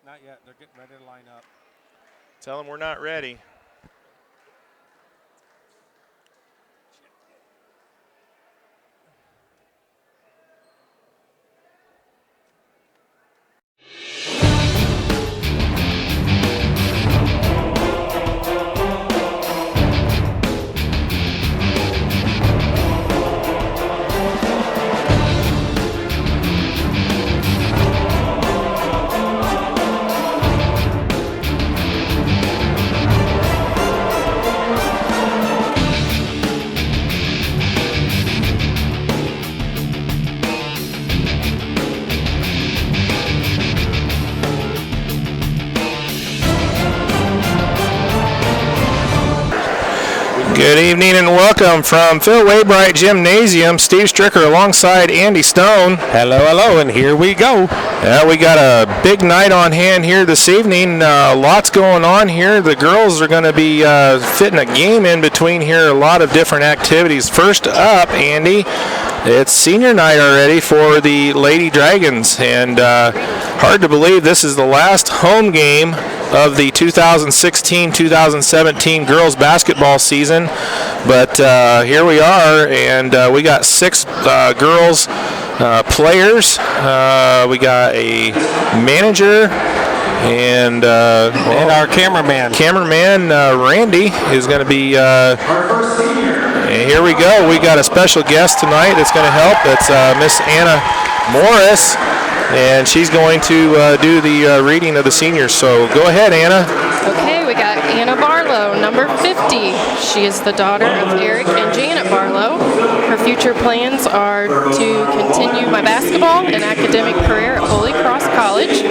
Not yet. They're getting ready to line up. Tell them we're not ready. Good evening and welcome from Phil Waybright Gymnasium. Steve Stricker alongside Andy Stone. Hello, hello, and here we go. We got a big night on hand here this evening. Lots going on here. The girls are going to be fitting a game in between here. A lot of different activities. First up, Andy, it's senior night already for the Lady Dragons, and hard to believe this is the last home game of the 2016-2017 girls basketball season, but here we are, and we got 6 girls players. We got a manager and our cameraman. Randy is going to be and here we go. We got a special guest tonight that's going to help. It's Miss Anna Morris, and she's going to do the reading of the seniors. So go ahead, Anna. Okay, we got Anna Barlow, number 50. She is the daughter of Eric and Janet Barlow. Her future plans are to continue my basketball and academic career at Holy Cross College.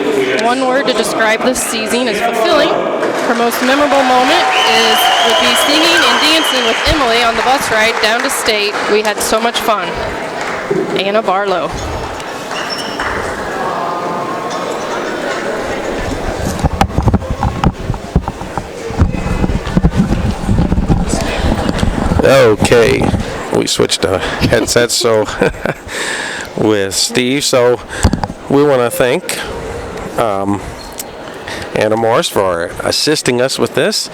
One word to describe this season is fulfilling. Her most memorable moment would be singing and dancing with Emily on the bus ride down to state. We had so much fun. Anna Barlow. Okay, we switched headsets so with Steve. So we want to thank Anna Morris for assisting us with this.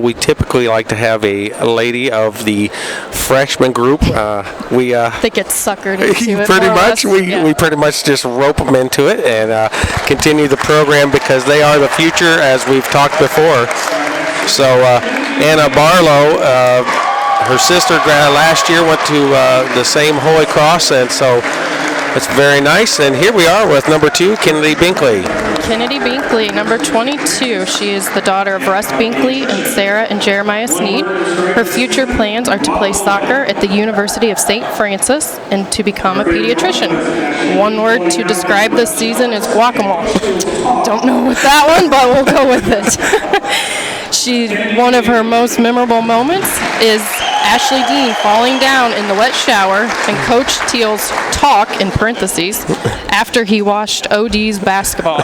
We typically like to have a lady of the freshman group. They get suckered into it. Pretty much. We pretty much just rope them into it and continue the program because they are the future, as we've talked before. So Anna Barlow, her sister last year went to the same Holy Cross, and so it's very nice. And here we are with number 2, Kennedy Binkley. Kennedy Binkley, number 22. She is the daughter of Russ Binkley and Sarah and Jeremiah Sneed. Her future plans are to play soccer at the University of St. Francis and to become a pediatrician. One word to describe this season is guacamole. Don't know with that one, but we'll go with it. One of her most memorable moments is Ashley Dean falling down in the wet shower and Coach Teal's talk, in parentheses, after he washed OD's basketball.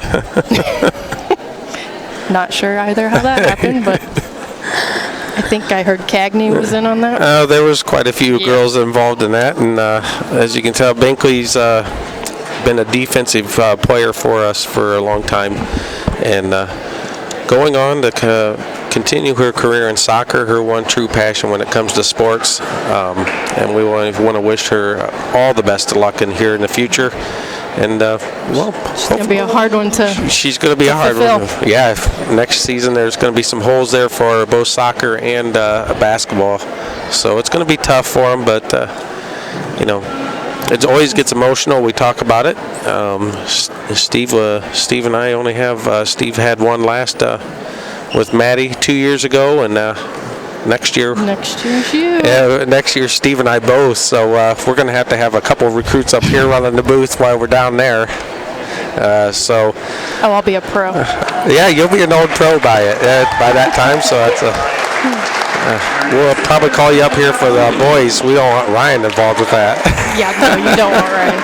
Not sure either how that happened, but I think I heard Cagney was in on that. There was quite a few girls involved in that, and as you can tell, Binkley's been a defensive player for us for a long time, and going on to continue her career in soccer, her one true passion when it comes to sports, and we want to wish her all the best of luck here in the future. And she's going to be a hard one to. She's going to be a hard one. Yeah, next season there's going to be some holes there for both soccer and basketball, so it's going to be tough for them. But it always gets emotional. We talk about it. Steve and I only have. Steve had one last with Maddie 2 years ago, and next year's you. Next year, Steve and I both. So we're going to have a couple of recruits up here running the booth while we're down there. I'll be a pro. Yeah, you'll be an old pro by that time. So that's we'll probably call you up here for the boys. We don't want Ryan involved with that. Yeah, no, you don't want Ryan.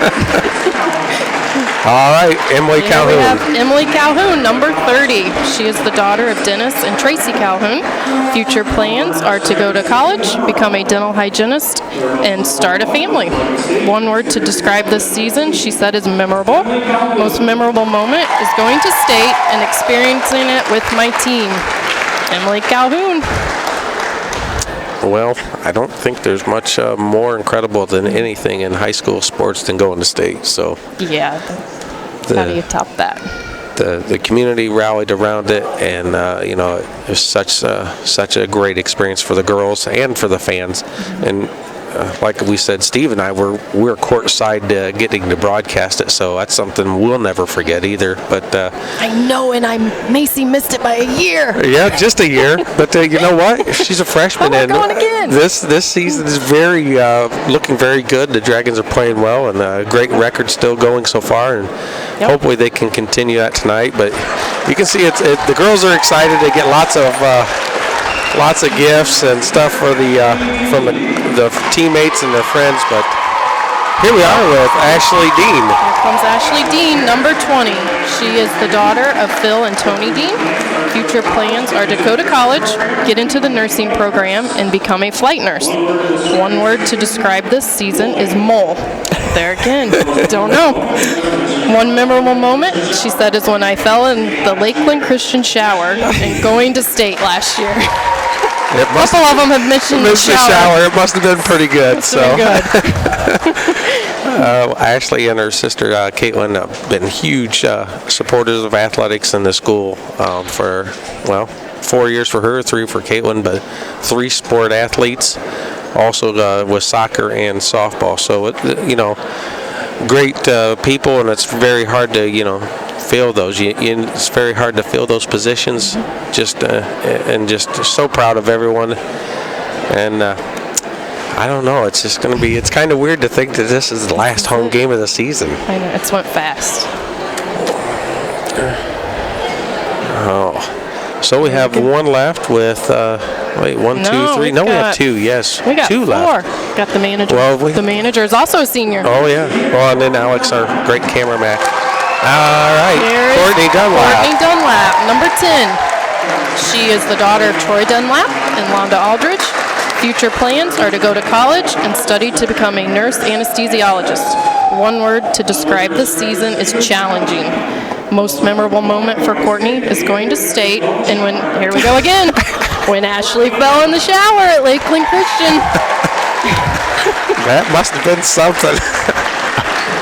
All right, Emily Here Calhoun. we have Emily Calhoun, number 30. She is the daughter of Dennis and Tracy Calhoun. Future plans are to go to college, become a dental hygienist, and start a family. One word to describe this season, she said, is memorable. Most memorable moment is going to state and experiencing it with my team. Emily Calhoun. Well, I don't think there's much more incredible than anything in high school sports than going to state. So Yeah, how do you top that? the community rallied around it, and it was such a great experience for the girls and for the fans. And like we said, Steve and I we're courtside getting to broadcast it, so that's something we'll never forget either. But I know, and Macy missed it by a year. yeah, just a year. But you know what? She's a freshman, Oh, we're and going again. this season is looking very good. The Dragons are playing well, and a great record still going so far. And hopefully they can continue that tonight. But you can see the girls are excited. They get lots of gifts and stuff for from the teammates and their friends. But here we are with Ashley Dean. Here comes Ashley Dean, number 20. She is the daughter of Phil and Tony Dean. Future plans are to go to college, get into the nursing program, and become a flight nurse. One word to describe this season is mole. There again, don't know. One memorable moment, she said, is when I fell in the Lakeland Christian shower and going to state last year. A couple of them have mentioned the shower. It must have been pretty good. Good. Ashley and her sister Caitlin have been huge supporters of athletics in the school for 4 years for her, 3 for Caitlin, but 3 sport athletes, also with soccer and softball. So great people, and it's very hard to fill those. It's very hard to fill those positions. Just so proud of everyone, and I don't know. It's just going to be. It's kind of weird to think that this is the last home game of the season. I know, it's went fast. Oh, so we have one left with. Wait, 1, 2, 3. No, we have 2. Yes, we got 2 4. left. Got the manager. Well, the manager is also a senior. Oh yeah. Well, and then Alex, our great cameraman. All right, Courtney Dunlap. Courtney Dunlap, number 10. She is the daughter of Troy Dunlap and Londa Aldridge. Future plans are to go to college and study to become a nurse anesthesiologist. One word to describe this season is challenging. Most memorable moment for Courtney is going to state, and here we go again, when Ashley fell in the shower at Lakeland Christian. That must have been something.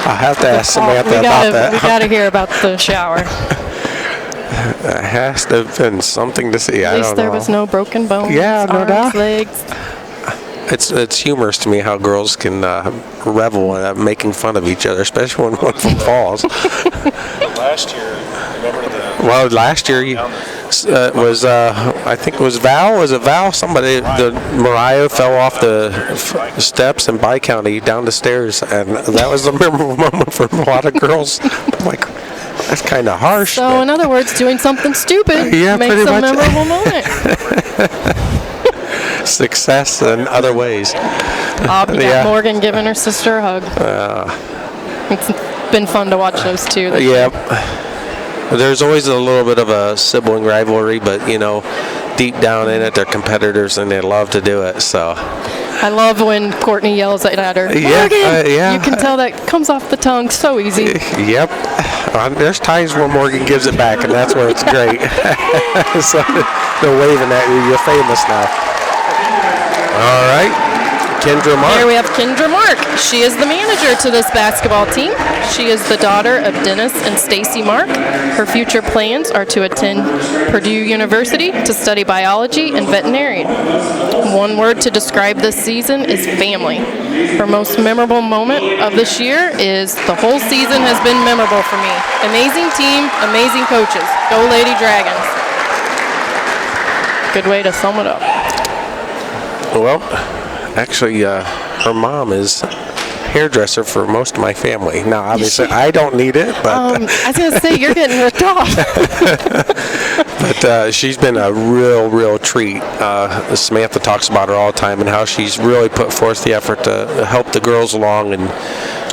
I'll have to ask Samantha about that. We got to hear about the shower. It has to have been something to see. At least there was no broken bones. Yeah, no arms, doubt. Legs. It's humorous to me how girls can revel in making fun of each other, especially when one of them falls. Last year, remember Well, last year was I think it was Val. Was it Val? Somebody, Mariah fell off the steps in Bi County down the stairs, and that was a memorable moment for a lot of girls. I'm like, that's kind of harsh. So, in other words, doing something stupid Yeah, makes pretty a much. memorable moment. Success in other ways. You got Morgan giving her sister a hug. It's been fun to watch those two. Yeah. There's always a little bit of a sibling rivalry, but deep down in it, they're competitors and they love to do it. So I love when Courtney yells at her. Morgan! Yeah. You can tell that comes off the tongue so easy. Yep. There's times where Morgan gives it back, and that's where it's great. So they're waving at you. You're famous now. All right. Kendra Mark. Here we have Kendra Mark. She is the manager to this basketball team. She is the daughter of Dennis and Stacy Mark. Her future plans are to attend Purdue University to study biology and veterinarian. One word to describe this season is family. Her most memorable moment of this year is the whole season has been memorable for me. Amazing team, amazing coaches. Go Lady Dragons. Good way to sum it up. Well, actually, her mom is hairdresser for most of my family. Now, obviously, I don't need it, but I was going to say, you're getting ripped off. but she's been a real treat. Samantha talks about her all the time and how she's really put forth the effort to help the girls along, and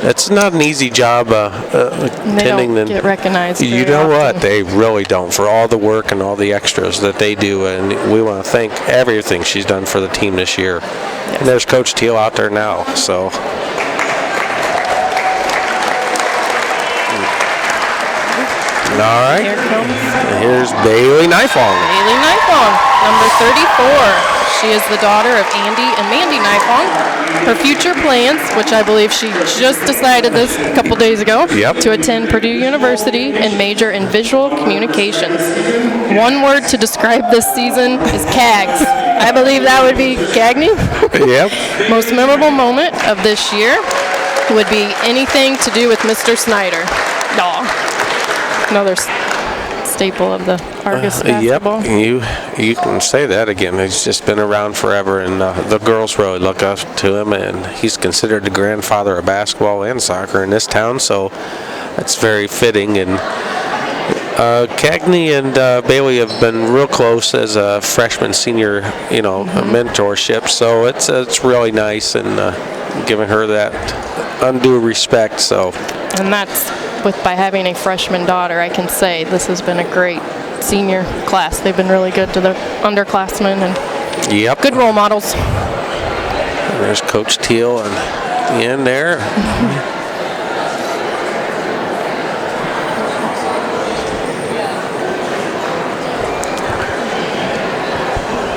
It's not an easy job And they attending. don't get recognized. You very know what? often. They really don't, for all the work and all the extras that they do. And we want to thank everything she's done for the team this year. And there's Coach Teal out there now. So. All right. Here comes Here's Bailey Nifong. Bailey Nifong, number 34. She is the daughter of Andy and Mandy Nifong. Her future plans, which I believe she just decided this a couple days ago, Yep. to attend Purdue University and major in visual communications. One word to describe this season is CAGS. I believe that would be Cagney. Yep. Most memorable moment of this year would be anything to do with Mr. Snyder. Aw. Another staple of the Argos basketball. Yep, you can say that again. He's just been around forever, and the girls really look up to him, and he's considered the grandfather of basketball and soccer in this town, so that's very fitting. And Cagney and Bailey have been real close as a freshman, senior, mentorship, so it's really nice, and giving her that undue respect. So, And that's by having a freshman daughter, I can say this has been a great senior class. They've been really good to the underclassmen and yep. good role models. There's Coach Teal and the end there.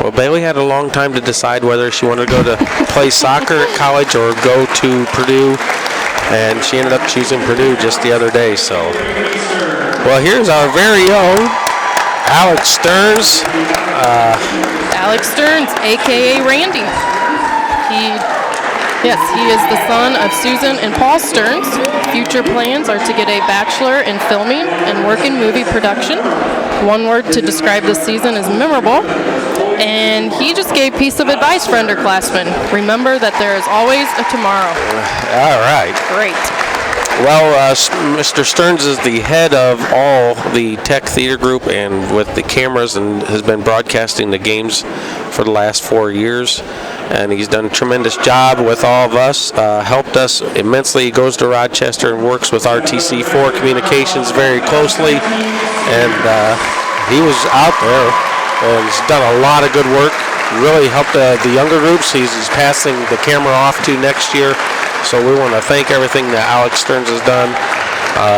Well, Bailey had a long time to decide whether she wanted to go to play soccer at college or go to Purdue, and she ended up choosing Purdue just the other day. So, well, here's our very own Alex Stearns. Alex Stearns, a.k.a. Randy. He is the son of Susan and Paul Stearns. Future plans are to get a bachelor in filming and work in movie production. One word to describe this season is memorable. And he just gave a piece of advice for underclassmen. Remember that there is always a tomorrow. All right. Great. Well, Mr. Stearns is the head of all the Tech Theater Group and with the cameras, and has been broadcasting the games for the last 4 years. And he's done a tremendous job with all of us, helped us immensely. He goes to Rochester and works with RTC4 Communications very closely. And he was out there and he's done a lot of good work. Really helped the younger groups. He's passing the camera off to next year. So we want to thank everything that Alex Stearns has done.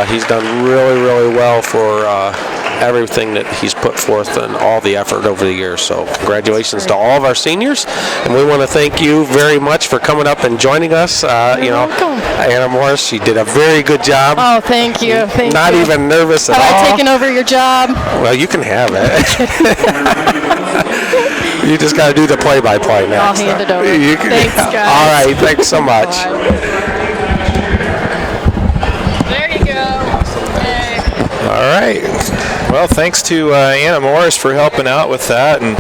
He's done really, really well for everything that he's put forth and all the effort over the years. So congratulations to all of our seniors. And we want to thank you very much for coming up and joining us. welcome. Anna Morris, she did a very good job. Oh, thank you. Thank Not you. even nervous at Have all. I taken over your job? Well, you can have it. You just got to do the play-by-play now. I'll hand it over. Thanks, guys. All right, thanks so much. There you go. Hey. All right. Well, thanks to Anna Morris for helping out with that. And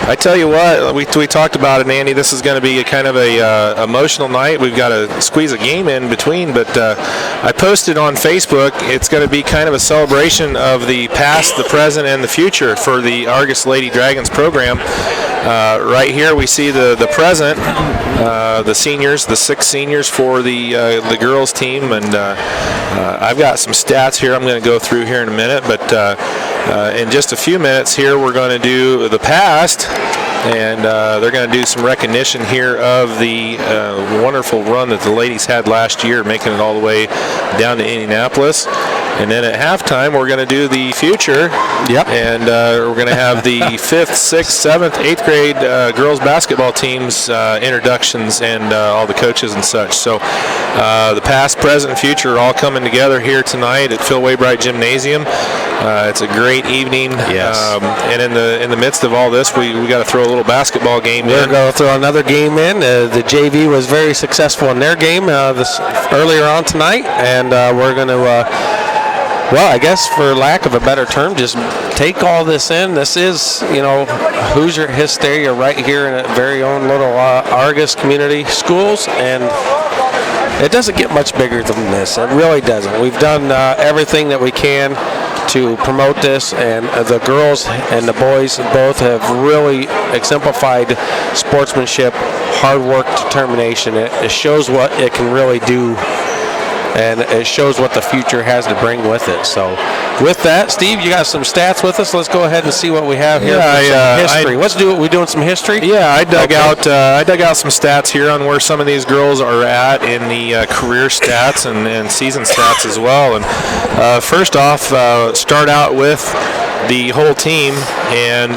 I tell you what, we talked about it, Andy. This is going to be a kind of a emotional night. We've got to squeeze a game in between. But I posted on Facebook, it's going to be kind of a celebration of the past, the present, and the future for the Argos Lady Dragons program. Right here we see the present, the seniors, the 6 seniors for the girls team, and I've got some stats here I'm going to go through here in a minute, but in just a few minutes here we're going to do the past, and they're going to do some recognition here of the wonderful run that the ladies had last year, making it all the way down to Indianapolis. And then at halftime, we're going to do the future. Yep. And we're going to have the 5th, 6th, 7th, 8th grade girls basketball teams introductions and all the coaches and such. So the past, present, and future are all coming together here tonight at Phil Waybright Gymnasium. It's a great evening. Yes. And in the midst of all this, we got to throw a little basketball game We're in. going to throw another game in. The JV was very successful in their game earlier on tonight, and we're going to, well, I guess for lack of a better term, just take all this in. This is, Hoosier hysteria right here in a very own little Argos community schools, and it doesn't get much bigger than this. It really doesn't. We've done everything that we can to promote this, and the girls and the boys both have really exemplified sportsmanship, hard work, determination. It shows what it can really do and it shows what the future has to bring with it. So with that, Steve, you got some stats with us. Let's go ahead and see what we have here. History. Let's do it. We doing some history? Yeah, I dug out some stats here on where some of these girls are at in the career stats and season stats as well. And first off, start out with the whole team and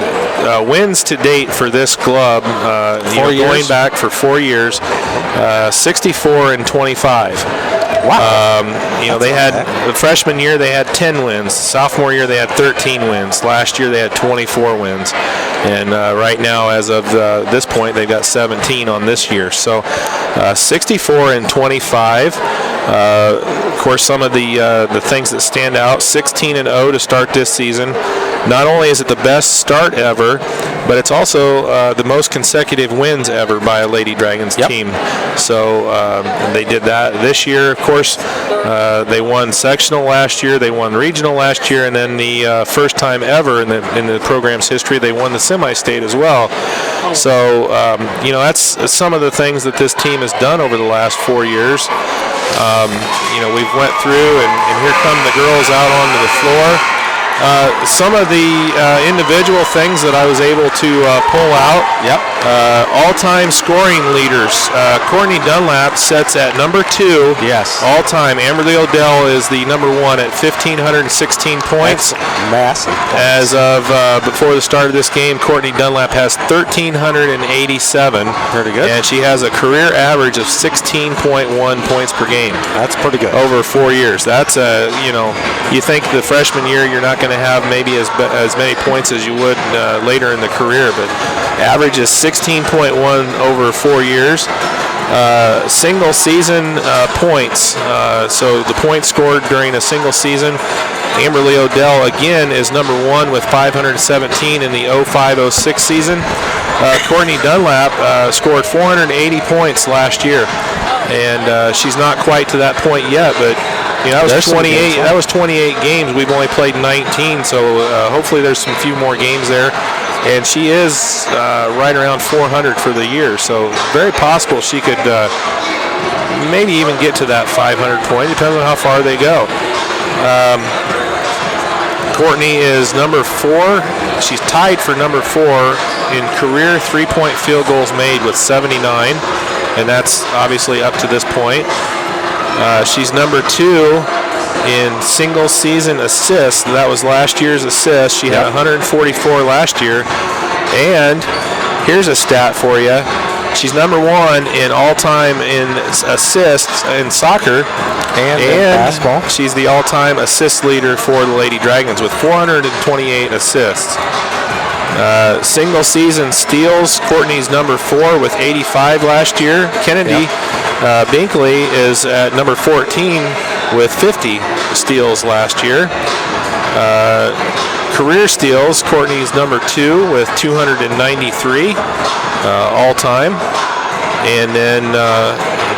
wins to date for this club. Going back for 4 years, 64 and 25. Wow. They had the freshman year they had 10 wins. Sophomore year they had 13 wins. Last year they had 24 wins. And right now, as of this point, they've got 17 on this year. So 64 and 25. Of course, some of the things that stand out: 16 and 0 to start this season. Not only is it the best start ever, but it's also the most consecutive wins ever by a Lady Dragons team. So they did that this year. Of course, they won sectional last year, they won regional last year, and then the first time ever in the program's history, they won the semi-state as well. So that's some of the things that this team has done over the last 4 years. We've went through, and here come the girls out onto the floor. Some of the individual things that I was able to pull out. All-time scoring leaders. Courtney Dunlap sets at number 2. Yes. All-time. Amberly Odell is the number 1 at 1,516 points. That's massive points. As of before the start of this game, Courtney Dunlap has 1,387. Pretty good. And she has a career average of 16.1 points per game. That's pretty good. Over 4 years. That's you think the freshman year you're not going to have maybe as many points as you would later in the career, but average is 16.1 over 4 years. Single season points. So the points scored during a single season. Amberly Odell again is number 1 with 517 in the 05-06 season. Courtney Dunlap scored 480 points last year, and she's not quite to that point yet, but that was 28. That was 28 games. We've only played 19, so hopefully there's some few more games there. And she is right around 400 for the year, so very possible she could maybe even get to that 500 point, depending on how far they go. Courtney is number 4. She's tied for number 4 in career three-point field goals made with 79, and that's obviously up to this point. She's number 2 in single season assists. That was last year's assists. She had 144 last year. And here's a stat for you. She's number 1 in all-time in assists in soccer. And basketball. She's the all-time assist leader for the Lady Dragons with 428 assists. Single season steals, Courtney's number 4 with 85 last year. Kennedy Binkley is at number 14 with 50 steals last year. Career steals, Courtney's number 2 with 293 all time. And then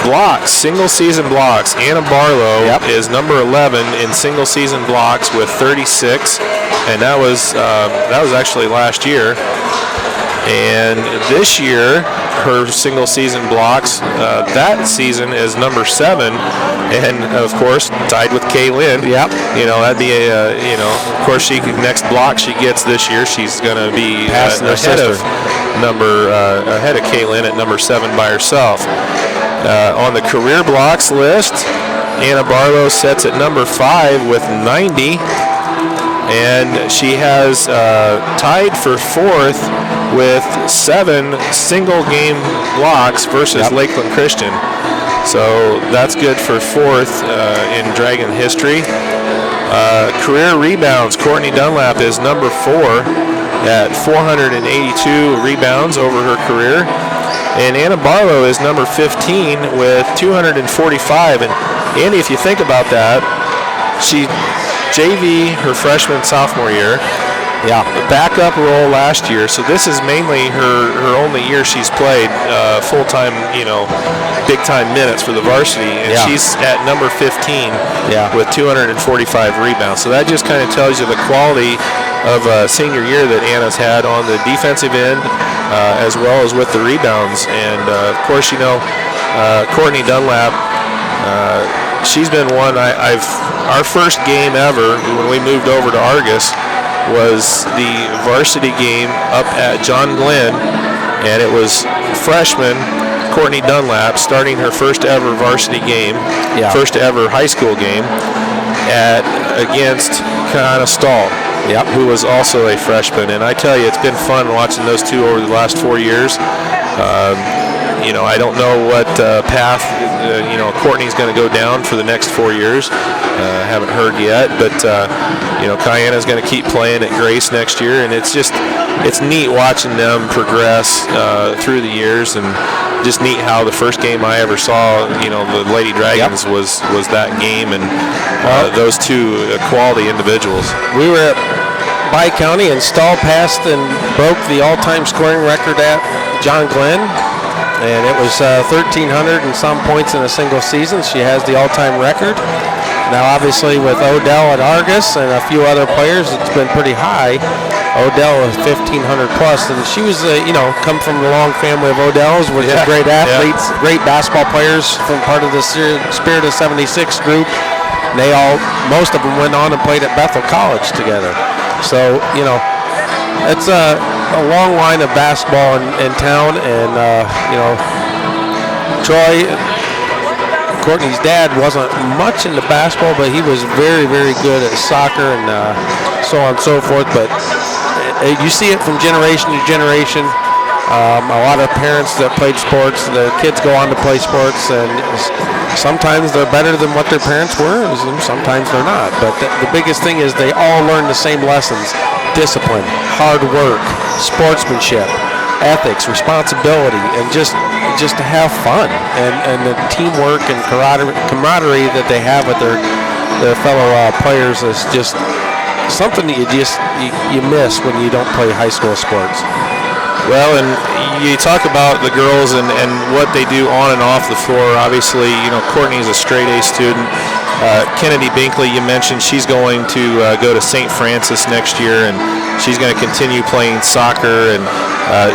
blocks, single season blocks, Anna Barlow is number 11 in single season blocks with 36, and that was actually last year. And this year, her single season blocks that season is number 7, and of course tied with Kaylin. That'd be of course next block she gets this year, she's going to be ahead of Kaylin at number 7 by herself. On the career blocks list, Anna Barlow sets at number 5 with 90, and she has tied for 4th with 7 single game blocks versus Lakeland Christian. So that's good for 4th in Dragon history. Career rebounds, Courtney Dunlap is number 4 at 482 rebounds over her career. And Anna Barlow is number 15 with 245. And Andy, if you think about that, she JV her freshman sophomore year. Backup role last year, so this is mainly her only year she's played full-time, big-time minutes for the varsity, and she's at number 15 with 245 rebounds. So that just kind of tells you the quality of senior year that Anna's had on the defensive end, as well as with the rebounds. And of course, Courtney Dunlap she's been one. Our first game ever when we moved over to Argos was the varsity game up at John Glenn, and it was freshman Courtney Dunlap starting her first ever varsity game, first ever high school game against Kiana Stahl, who was also a freshman. And I tell you, it's been fun watching those two over the last 4 years. I don't know what path Courtney's going to go down for the next 4 years. Haven't heard yet, but Kiana's going to keep playing at Grace next year, and it's neat watching them progress through the years, and just neat how the first game I ever saw, the Lady Dragons was that game, and those two quality individuals. We were at Bi-County, and Stahl passed and broke the all-time scoring record at John Glenn. And it was 1,300 and some points in a single season. She has the all-time record. Now, obviously, with Odell at Argos and a few other players, it's been pretty high. Odell was 1,500 plus, and she was, come from the long family of Odells, which is great athletes, great basketball players from part of the Spirit of 76 group. And most of them went on and played at Bethel College together. So, it's a long line of basketball in town, and Troy, Courtney's dad, wasn't much into basketball, but he was very, very good at soccer and so on and so forth. But you see it from generation to generation. A lot of parents that played sports, their kids go on to play sports, and sometimes they're better than what their parents were, and sometimes they're not. But the biggest thing is they all learn the same lessons: discipline, hard work, sportsmanship, ethics, responsibility, and just to have fun, and the teamwork and camaraderie that they have with their fellow players is just something that you miss when you don't play high school sports. Well, and you talk about the girls and what they do on and off the floor. Obviously, Courtney's a straight A student. Kennedy Binkley, you mentioned, she's going to go to St. Francis next year, and she's going to continue playing soccer. And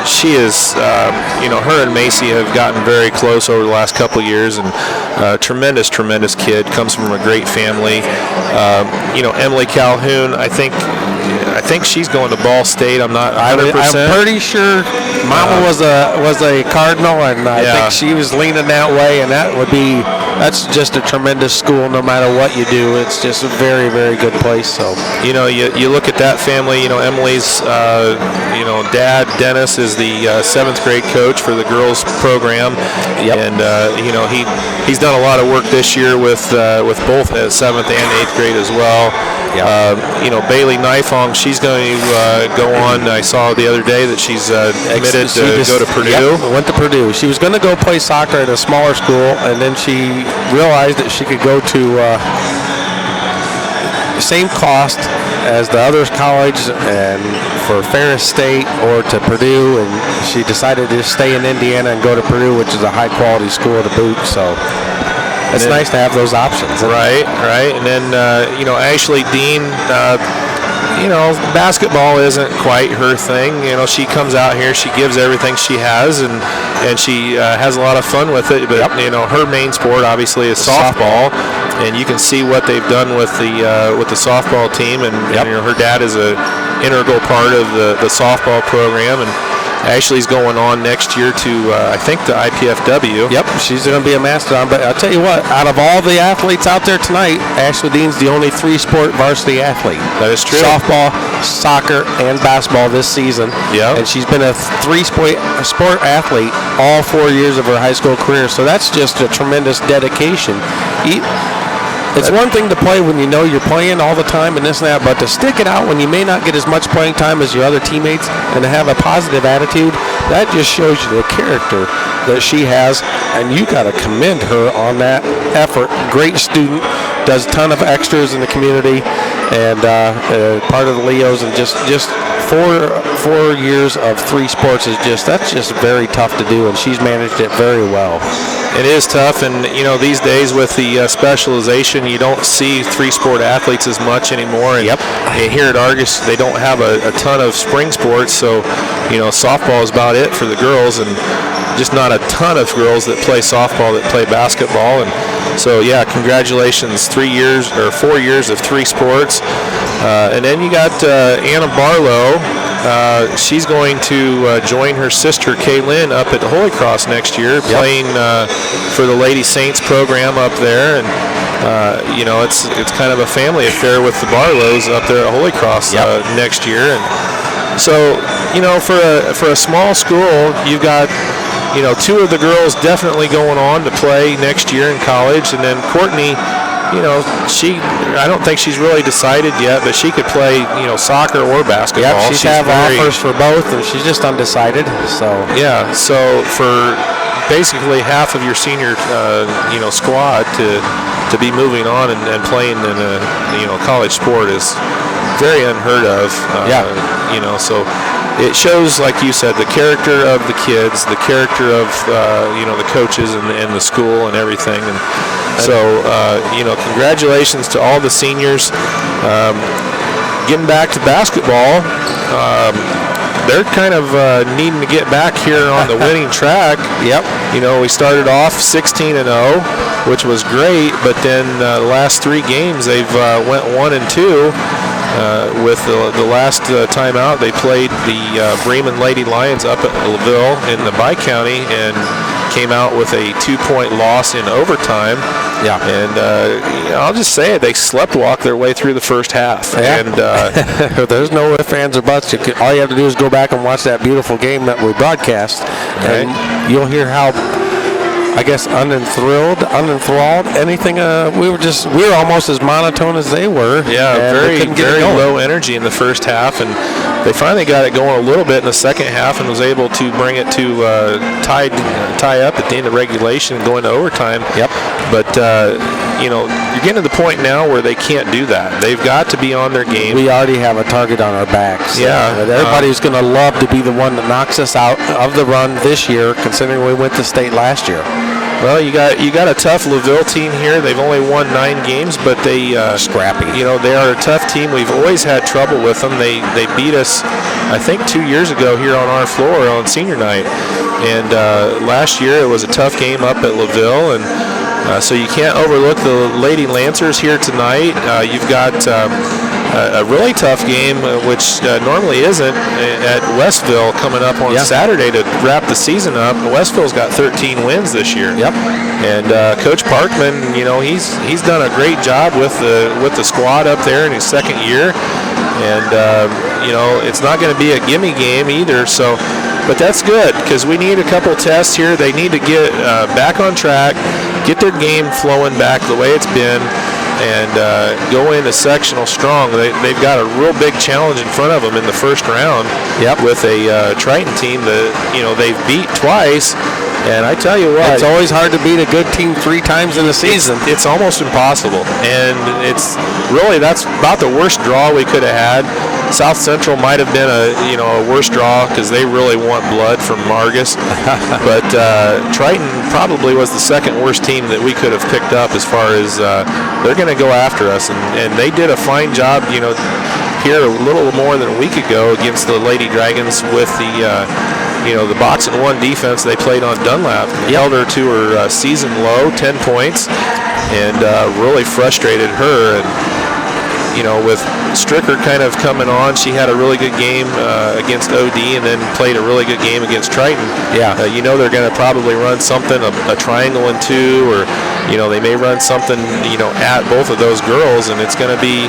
she is, her and Macy have gotten very close over the last couple of years, and tremendous kid, comes from a great family. Emily Calhoun, I think she's going to Ball State. I'm not 100%. I'm pretty sure Mama was a Cardinal, and I think she was leaning that way, and that's just a tremendous school no matter what you do. It's just a very, very good place. So you look at that family. Emily's dad Dennis is the 7th grade coach for the girls program, and he's done a lot of work this year with both 7th and 8th grade as well. Bailey Nifong, she's going to go on. I saw the other day that she's admitted to go to Purdue. Went to Purdue. She was going to go play soccer at a smaller school, and then she realized that she could go to the same cost as the other college and for Ferris State or to Purdue, and she decided to stay in Indiana and go to Purdue, which is a high-quality school to boot. So it's nice to have those options. Right. And then, Ashley Dean, basketball isn't quite her thing. She comes out here, she gives everything she has, and she has a lot of fun with it. But, her main sport, obviously, is softball. And you can see what they've done with the softball team. And, her dad is an integral part of the softball program. And Ashley's going on next year to, I think, the IPFW. Yep, she's going to be a mastodon. But I'll tell you what, out of all the athletes out there tonight, Ashley Dean's the only 3-sport varsity athlete. That is true. Softball, soccer, and basketball this season. Yeah. And she's been a 3-sport athlete all 4 years of her high school career. So that's just a tremendous dedication. It's one thing to play when you know you're playing all the time and this and that, but to stick it out when you may not get as much playing time as your other teammates and to have a positive attitude, that just shows you the character that she has, and you got to commend her on that effort. Great student, does a ton of extras in the community, and part of the Leos, and just 4 years of 3 sports that's just very tough to do, and she's managed it very well. It is tough, and these days with the specialization, you don't see 3-sport athletes as much anymore. And here at Argos, they don't have a ton of spring sports, so softball is about it for the girls. And just not a ton of girls that play softball that play basketball. And so, yeah, congratulations, 4 years of 3 sports. And then you got Anna Barlow. She's going to join her sister Kaylin up at the Holy Cross next year, playing for the Lady Saints program up there. And it's kind of a family affair with the Barlows up there at Holy Cross next year. And so, for a small school, you've got 2 of the girls definitely going on to play next year in college, and then Courtney. I don't think she's really decided yet, but she could play, soccer or basketball. Yep, she's have offers for both, and she's just undecided. So for basically half of your senior, squad to be moving on and playing in a, college sport is very unheard of. So it shows, like you said, the character of the kids, the character of the coaches and the school and everything. And so congratulations to all the seniors. Getting back to basketball, they're kind of needing to get back here on the winning track. We started off 16-0, which was great, but then the last 3 games they've went 1-2. With the last time out, they played the Bremen Lady Lions up at LaVille in the Bi-County and came out with a 2-point loss in overtime. And I'll just say it, they sleptwalked their way through the first half. And there's no ifs, ands, or buts. All you have to do is go back and watch that beautiful game that we broadcast, and you'll hear how, I guess, unenthralled, anything. We were almost as monotone as they were. Very low energy in the first half, and they finally got it going a little bit in the second half and was able to bring it to tie up at the end of regulation and go into overtime. But you're getting to the point now where they can't do that. They've got to be on their game. We already have a target on our backs. Everybody's going to love to be the one that knocks us out of the run this year, considering we went to state last year. Well, you got a tough LaVille team here. They've only won 9 games, but they scrappy. They are a tough team. We've always had trouble with them. They beat us, I think, 2 years ago here on our floor on senior night, and last year it was a tough game up at LaVille, and so you can't overlook the Lady Lancers here tonight. You've got a really tough game, which normally isn't, at Westville coming up on Saturday to wrap the season up. Westville's got 13 wins this year. And Coach Parkman, he's done a great job with the squad up there in his second year. And it's not going to be a gimme game either. So, but that's good because we need a couple tests here. They need to get back on track, get their game flowing back the way it's been, and go into sectional strong. They've got a real big challenge in front of them in the first round with a Triton team that they've beat twice. And I tell you what, it's always hard to beat a good team 3 times in a season. It's almost impossible, and that's about the worst draw we could have had. South Central might have been a worse draw because they really want blood from Argos, but Triton probably was the second worst team that we could have picked up as far as they're going to go after us, and they did a fine job here a little more than a week ago against the Lady Dragons with the box and one defense they played on Dunlap. Held her to her season low, 10 points, and really frustrated her. And with Stricker kind of coming on, she had a really good game against OD, and then played a really good game against Triton. They're going to probably run something, a triangle and 2, or they may run something at both of those girls, and it's going to be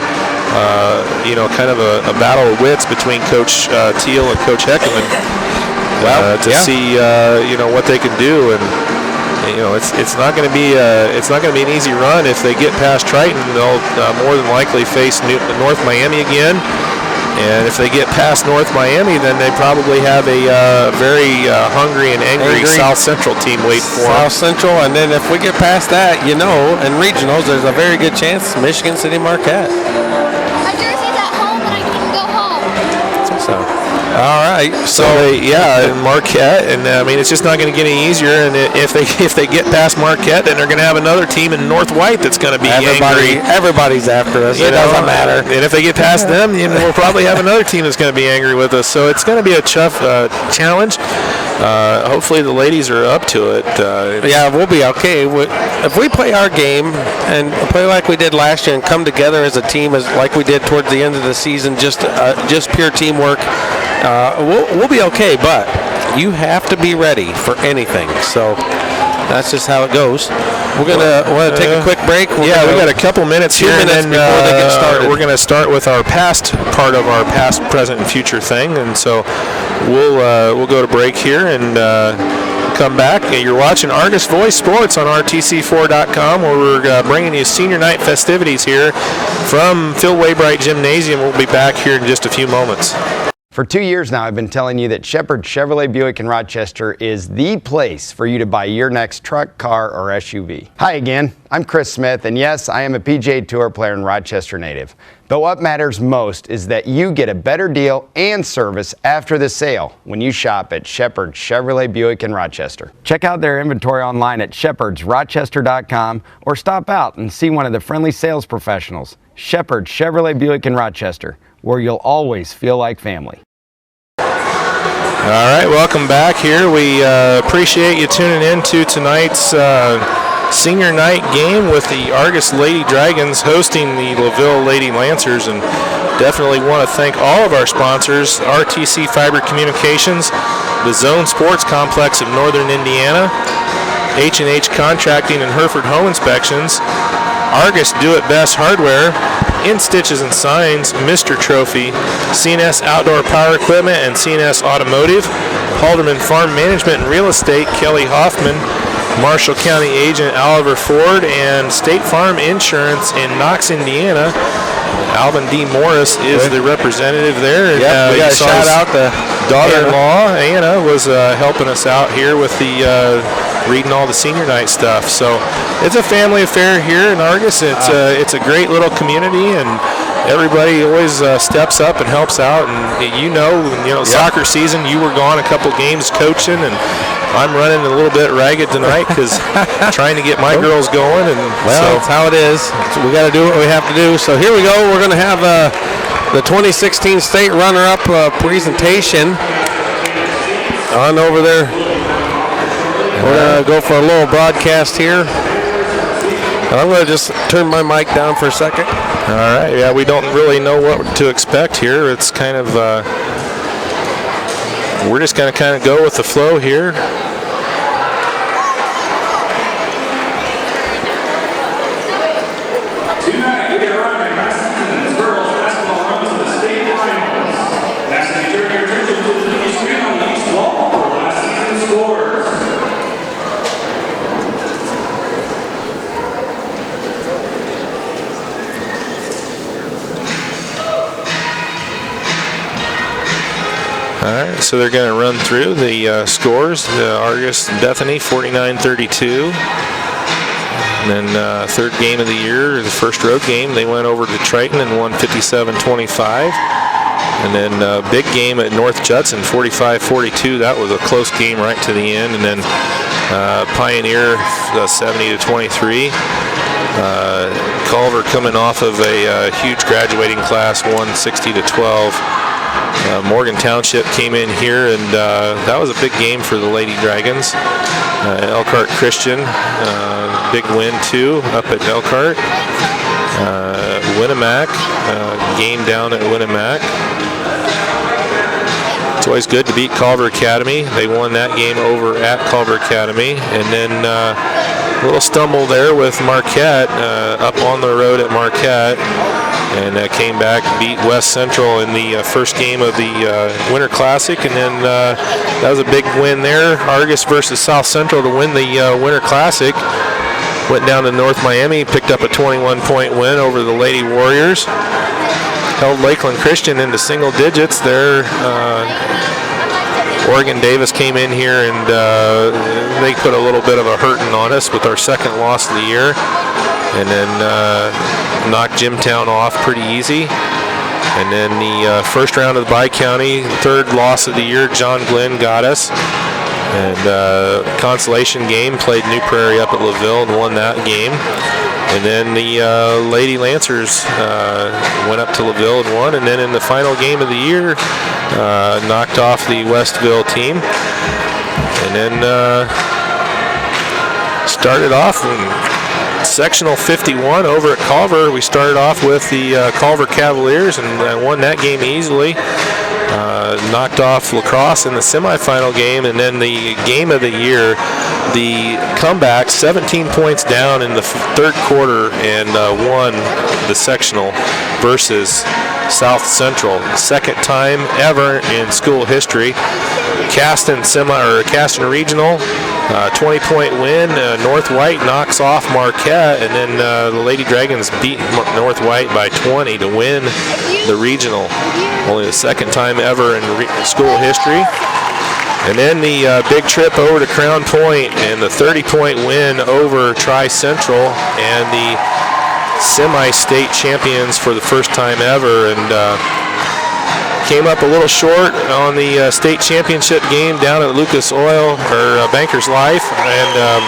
kind of a battle of wits between Coach Teal and Coach Heckman. See what they can do, and it's not going to be an easy run. If they get past Triton, they'll more than likely face North Miami again, and if they get past North Miami, then they probably have a very hungry and angry South Central team waiting for them. South Central, and then if we get past that, in regionals, there's a very good chance Michigan City Marquette. My jersey's at home, but I couldn't go home. So. All right. So and Marquette, and I mean it's just not going to get any easier. And if they get past Marquette, then they're going to have another team in North White that's going to be angry. Everybody's after us. It doesn't matter. And if they get past them, we'll probably have another team that's going to be angry with us. So it's going to be a tough challenge. Hopefully the ladies are up to it. We'll be okay. If we play our game and play like we did last year and come together as a team, like we did towards the end of the season, just pure teamwork, we'll be okay. But you have to be ready for anything. So that's just how it goes. We're gonna take a quick break. We got a couple minutes here, and then before they get started, we're gonna start with our past part of our past, present, and future thing. And so we'll go to break here and come back. You're watching Argos Voice Sports on RTC4.com, where we're bringing you senior night festivities here from Phil Waybright Gymnasium. We'll be back here in just a few moments. For 2 years now, I've been telling you that Shepherd Chevrolet Buick in Rochester is the place for you to buy your next truck, car, or SUV. Hi again, I'm Chris Smith, and yes, I am a PGA Tour player and Rochester native. But what matters most is that you get a better deal and service after the sale when you shop at Shepherd Chevrolet Buick in Rochester. Check out their inventory online at shepherdsrochester.com or stop out and see one of the friendly sales professionals. Shepherd Chevrolet Buick in Rochester, where you'll always feel like family. All right, welcome back here. We appreciate you tuning in to tonight's senior night game with the Argos Lady Dragons hosting the LaVille Lady Lancers, and definitely want to thank all of our sponsors: RTC Fiber Communications, the Zone Sports Complex of Northern Indiana, H&H Contracting and Hereford Home Inspections, Argos Do It Best Hardware, In Stitches and Signs, Mr. Trophy, CNS Outdoor Power Equipment and CNS Automotive, Halderman Farm Management and Real Estate, Kelly Hoffman, Marshall County Agent Oliver Ford, and State Farm Insurance in Knox, Indiana. Alvin D. Morris is the representative there. We got to shout out the daughter-in-law. Anna was helping us out here with the reading all the senior night stuff. So it's a family affair here in Argos. It's a great little community, and everybody always steps up and helps out. And soccer season, you were gone a couple games coaching, and I'm running a little bit ragged tonight because trying to get my girls going. And that's how it is. So we got to do what we have to do. So here we go. We're going to have the 2016 state runner-up presentation on over there. We're going to go for a little broadcast here. And I'm going to just turn my mic down for a second. All right. Yeah, we don't really know what to expect here. It's kind of, we're just going to kind of go with the flow here. All right, so they're going to run through the scores. Argos Bethany 49-32. And then third game of the year, the first road game, they went over to Triton and won 57-25. And then big game at North Judson, 45-42. That was a close game right to the end. And then Pioneer 70-23. Culver coming off of a huge graduating class, won 60-12. Morgan Township came in here, and that was a big game for the Lady Dragons. Elkhart Christian, big win too up at Elkhart. Winnemac, game down at Winnemac. It's always good to beat Culver Academy. They won that game over at Culver Academy. And then a little stumble there with Marquette, up on the road at Marquette. And came back, beat West Central in the first game of the Winter Classic. And then that was a big win there. Argos versus South Central to win the Winter Classic. Went down to North Miami, picked up a 21-point win over the Lady Warriors. Held Lakeland Christian into single digits there. Oregon Davis came in here, and they put a little bit of a hurting on us with our second loss of the year. And then knocked Jimtown off pretty easy. And then the first round of the Bi-County, third loss of the year, John Glenn got us. And consolation game, played New Prairie up at LaVille and won that game. And then the Lady Lancers went up to LaVille and won. And then in the final game of the year, knocked off the Westville team. And then started off in sectional 51 over at Culver. We started off with the Culver Cavaliers and won that game easily. Knocked off La Crosse in the semifinal game, and then the game of the year, the comeback, 17 points down in the third quarter, and won the sectional versus South Central. Second time ever in school history. Caston Regional, 20-point win. North White knocks off Marquette, and then the Lady Dragons beat North White by 20 to win the regional. Only the second time ever in school history. And then the big trip over to Crown Point and the 30-point win over Tri-Central, and the semi-state champions for the first time ever. And came up a little short on the state championship game down at Lucas Oil, or Bankers Life. And,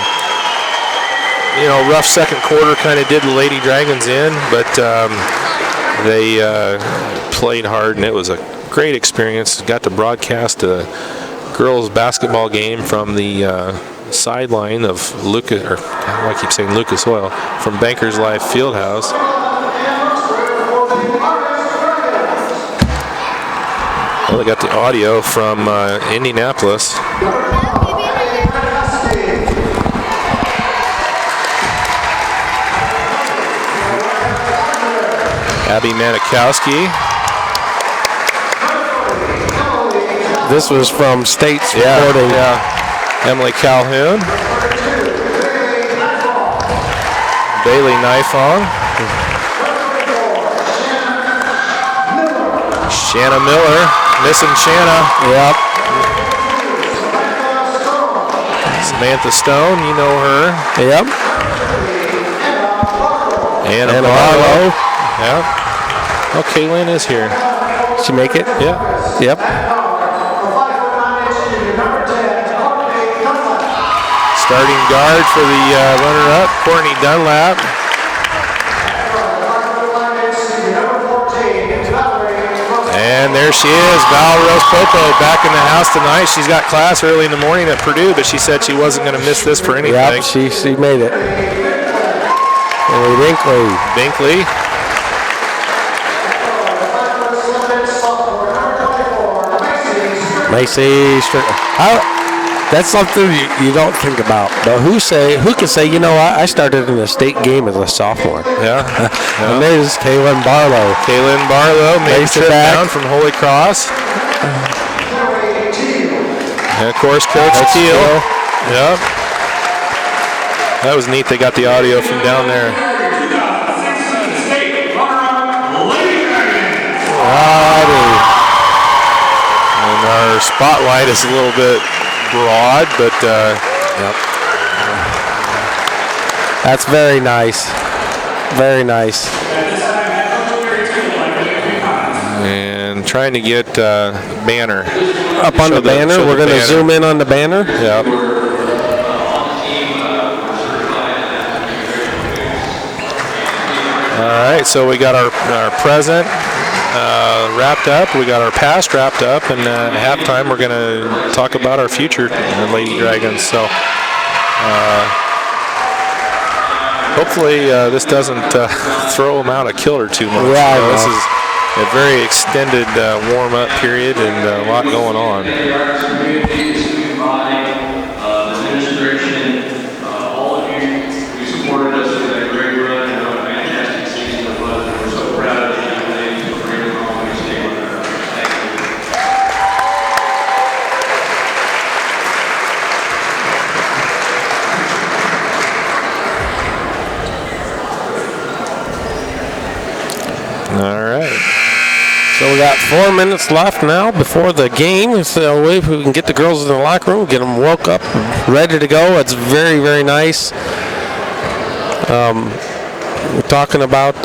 rough second quarter kind of did the Lady Dragons in, but they played hard, and it was a great experience. Got to broadcast a girls basketball game from the sideline of Lucas, or I keep saying Lucas Oil, from Bankers Life Fieldhouse. Well, they got the audio from Indianapolis. Abby Manikowski. This was from State's reporting. Yeah. Emily Calhoun. Bailey Nifong. Shanna Miller. Missing Shanna. Yep. Samantha Stone, you know her. Yep. Anna Barlow. Yep. Oh, Kaylin is here. She make it? Yeah. Yep. Starting guard for the runner-up, Courtney Dunlap. And there she is, Val Rose-Popo, back in the house tonight. She's got class early in the morning at Purdue, but she said she wasn't going to miss this for anything. Yep, she made it. Binkley. Macy, that's something you don't think about. But who can say, I started in a state game as a sophomore. Yeah. And there's Kaylin Barlow. Kaylin Barlow made a trip down from Holy Cross. And of course, Coach Teal. Yep. That was neat. They got the audio from down there. And our spotlight is a little bit broad, but that's very nice. Very nice. And trying to get banner up on the banner. We're going to zoom in on the banner. Yep. All right, so we got our present wrapped up. We got our past wrapped up, and at halftime we're going to talk about our future Lady Dragons. So hopefully this doesn't throw them out a killer too much. Yeah, this is a very extended warm-up period and a lot going on. All right. So we got 4 minutes left now before the game. So if we can get the girls in the locker room, get them woke up, ready to go. It's very, very nice. We're talking about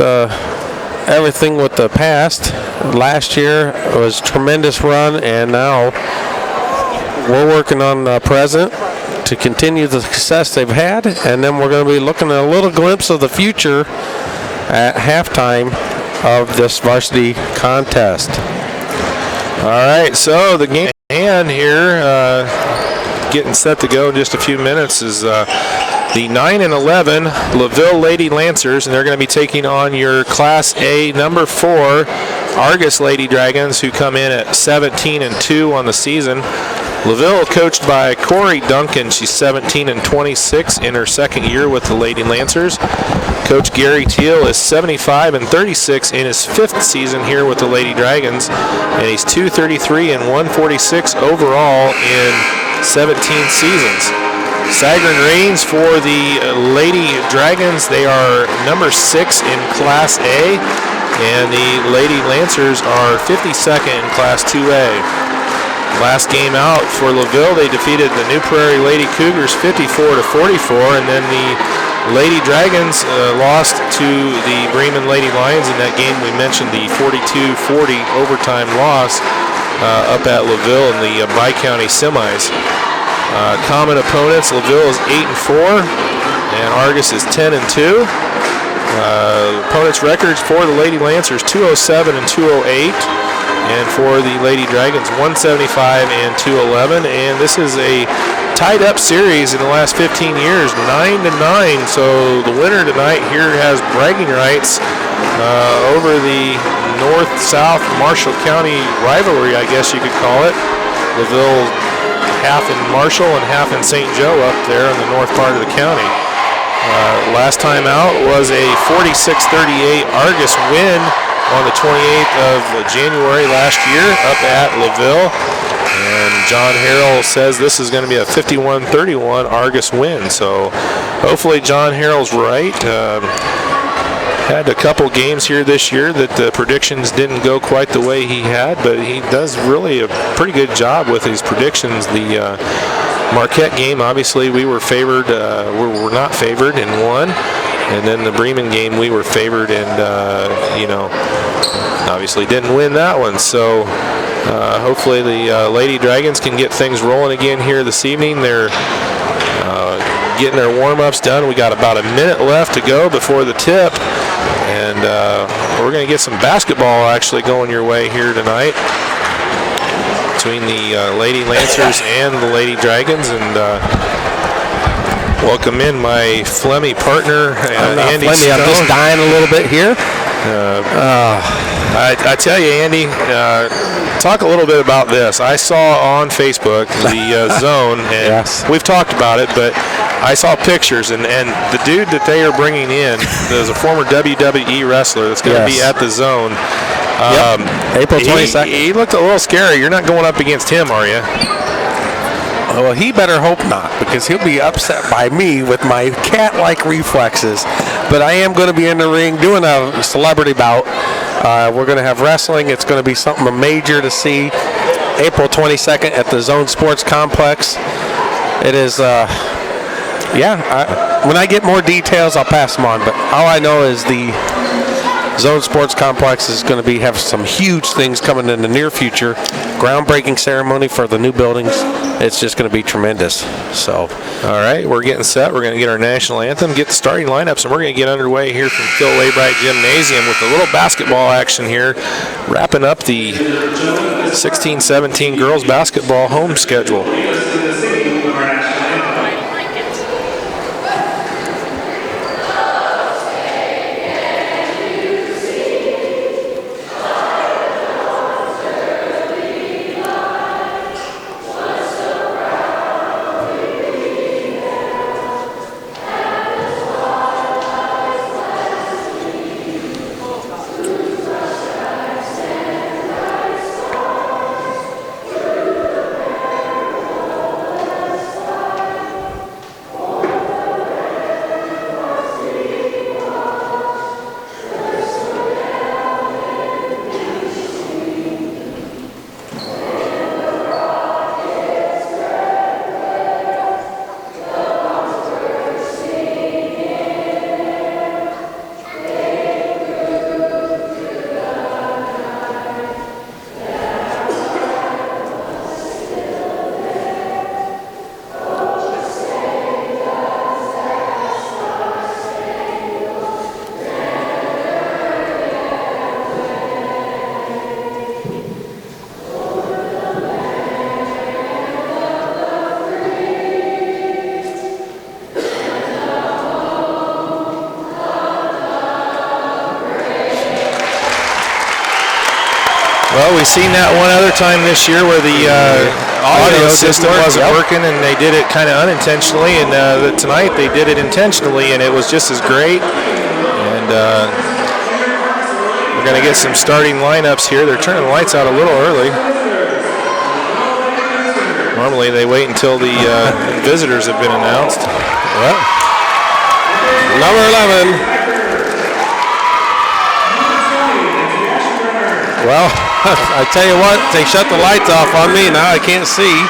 everything with the past. Last year was a tremendous run, and now we're working on the present to continue the success they've had, and then we're going to be looking at a little glimpse of the future at halftime of this varsity contest. All right, so the game at hand here, getting set to go in just a few minutes, is the 9 and 11 LaVille Lady Lancers, and they're going to be taking on your Class A number 4 Argos Lady Dragons, who come in at 17 and 2 on the season. LaVille, coached by Corey Duncan. She's 17 and 26 in her second year with the Lady Lancers. Coach Gary Teal is 75 and 36 in his fifth season here with the Lady Dragons, and he's 233 and 146 overall in 17 seasons. Sagarin Reigns for the Lady Dragons. They are number 6 in Class A, and the Lady Lancers are 52nd in Class 2A. Last game out for LaVille, they defeated the New Prairie Lady Cougars 54-44, and then the Lady Dragons lost to the Bremen Lady Lions in that game. We mentioned the 42-40 overtime loss up at LaVille in the Bi-County semis. Common opponents, LaVille is 8 and 4, and Argos is 10 and 2. Opponents' records for the Lady Lancers 207 and 208. And for the Lady Dragons, 175 and 211. And this is a tied-up series in the last 15 years, 9-9. So the winner tonight here has bragging rights over the north-south Marshall County rivalry, I guess you could call it. LaVille half in Marshall and half in St. Joe up there in the north part of the county. Last time out was a 46-38 Argos win on the 28th of January last year up at LaVille. And John Harrell says this is going to be a 51-31 Argos win. So hopefully John Harrell's right. Had a couple games here this year that the predictions didn't go quite the way he had, but he does really a pretty good job with his predictions. The Marquette game, obviously, we were favored. We're not favored and won. And then the Bremen game, we were favored and, obviously didn't win that one. So hopefully the Lady Dragons can get things rolling again here this evening. They're getting their warm-ups done. We got about a minute left to go before the tip. And we're going to get some basketball actually going your way here tonight between the Lady Lancers and the Lady Dragons. And welcome in my Flemmy partner, Andy Stone. I'm just dying a little bit here. I tell you, Andy, talk a little bit about this. I saw on Facebook the Zone, and yes. We've talked about it, but I saw pictures, and the dude that they are bringing in is a former WWE wrestler that's going to be at the Zone. April 22nd. He looked a little scary. You're not going up against him, are you? Well, he better hope not, because he'll be upset by me with my cat-like reflexes. But I am going to be in the ring doing a celebrity bout. We're going to have wrestling. It's going to be something major to see. April 22nd at the Zone Sports Complex. It is, when I get more details, I'll pass them on. But all I know is the Zone Sports Complex is going to have some huge things coming in the near future. Groundbreaking ceremony for the new buildings. It's just going to be tremendous. So, all right, we're getting set. We're going to get our national anthem, get the starting lineups, and we're going to get underway here from Phil Waybright Gymnasium with a little basketball action here, wrapping up the 16-17 girls basketball home schedule. We've seen that one other time this year where the audio system wasn't working, and they did it kind of unintentionally. And tonight they did it intentionally, and it was just as great. And we're going to get some starting lineups here. They're turning the lights out a little early. Normally they wait until the visitors have been announced. Well, number 11. Well, I tell you what, they shut the lights off on me. Now I can't see.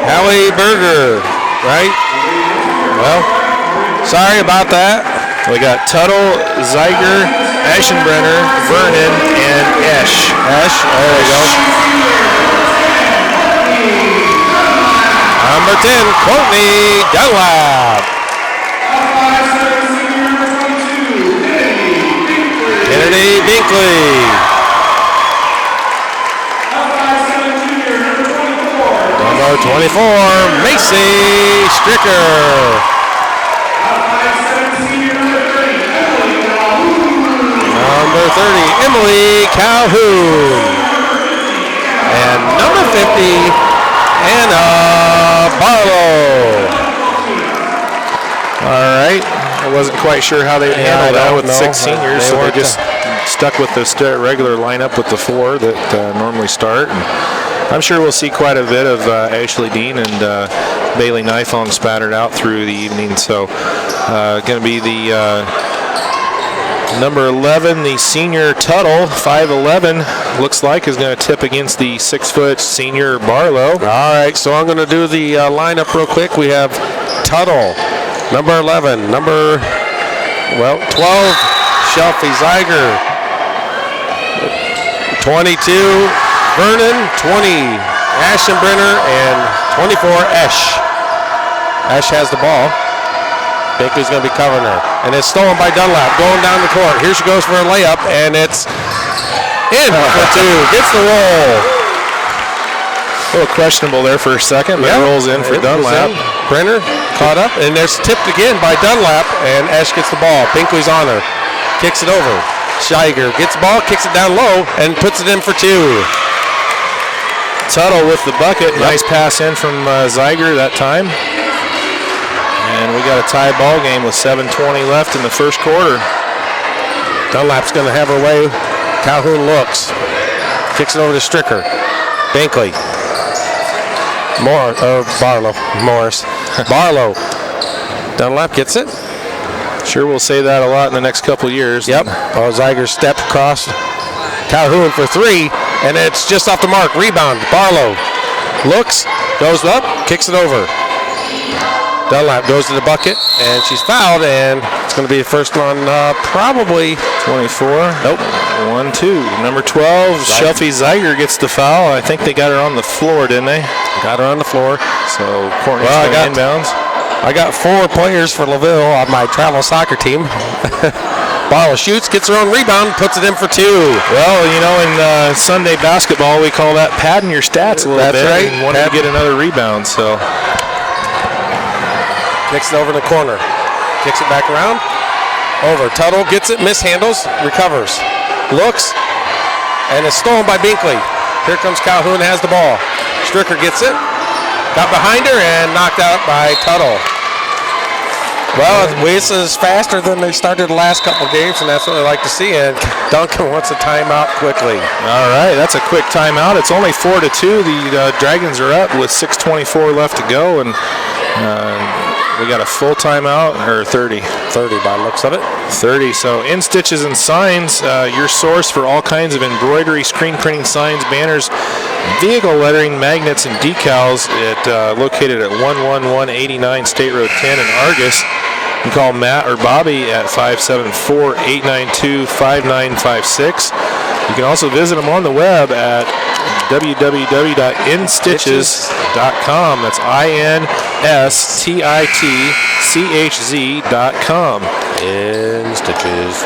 Howie Berger, right? Well, sorry about that. We got Tuttle, Zeiger, Aschenbrenner, Vernon, and Esch. There you go. Number 10, Courtney Dunlap. Kennedy Binkley. Number 24, Macy Stricker. Number 30, Emily Calhoun. And number 50, Anna Barlow. All right. I wasn't quite sure how they'd handle that with 6 seniors, so they just stuck with the regular lineup with the 4 that normally start. And I'm sure we'll see quite a bit of Ashley Dean and Bailey Nifong spattered out through the evening. So going to be the number 11, the senior Tuttle, 5'11", looks like, is going to tip against the 6-foot senior Barlow. All right, so I'm going to do the lineup real quick. We have Tuttle, number 11, 12, Shelfie Zeiger, 22, Vernon, 20, Aschenbrenner, and 24, Esch. Esch has the ball. Binkley's going to be covering her. And it's stolen by Dunlap, going down the court. Here she goes for a layup, and it's in for 2. Gets the roll. A little questionable there for a second, but it rolls in for Dunlap. Brenner caught up, and there's tipped again by Dunlap, and Esch gets the ball. Binkley's on her. Kicks it over. Scheiger gets the ball, kicks it down low, and puts it in for 2. Tuttle with the bucket. Nice pass in from Zeiger that time. And we got a tie ball game with 7:20 left in the first quarter. Dunlap's going to have her way. Calhoun looks. Kicks it over to Stricker. Binkley. Morris. Barlow. Dunlap gets it. Sure, we'll say that a lot in the next couple years. Yep. Zeiger stepped across. Calhoun for 3, and it's just off the mark. Rebound. Barlow looks, goes up, kicks it over. Dunlap goes to the bucket, and she's fouled, and it's going to be the first on probably 24. Nope. 1-2. Number 12, Shelfie Zeiger gets the foul. I think they got her on the floor, didn't they? Got her on the floor. So Courtney's going inbounds. I got 4 players for LaVille on my travel soccer team. Barlow shoots, gets her own rebound, puts it in for 2. Well, you know, in Sunday basketball, we call that padding your stats a little bit. That's right. And wanting to get another rebound, so. Kicks it over in the corner. Kicks it back around. Over. Tuttle gets it, mishandles, recovers. Looks, and it's stolen by Binkley. Here comes Calhoun, has the ball. Stricker gets it. Got behind her and knocked out by Tuttle. Well, this is faster than they started the last couple of games, and that's what I like to see. And Duncan wants a timeout quickly. All right, that's a quick timeout. It's only 4-2. The Dragons are up with 6:24 left to go, and we got a full timeout, or 30. 30 by the looks of it. 30. So In Stitches and Signs, your source for all kinds of embroidery, screen printing, signs, banners, vehicle lettering, magnets, and decals. Located at 11189 State Road 10 in Argos. You can call Matt or Bobby at 574-892-5956. You can also visit them on the web at www.institches.com. That's INSTITCHZ.com. In Stitches.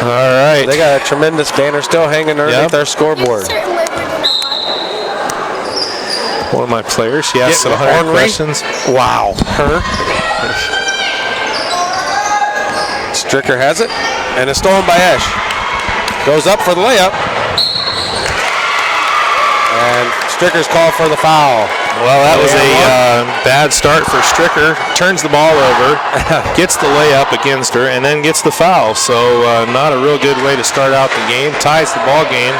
All right. They got a tremendous banner still hanging underneath their scoreboard. One of my players, she asked some 100 questions. Wow. Her. Stricker has it, and it's stolen by Esch. Goes up for the layup. And Stricker's called for the foul. Well, that was a bad start for Stricker. Turns the ball over, gets the layup against her, and then gets the foul. So not a real good way to start out the game. Ties the ball game.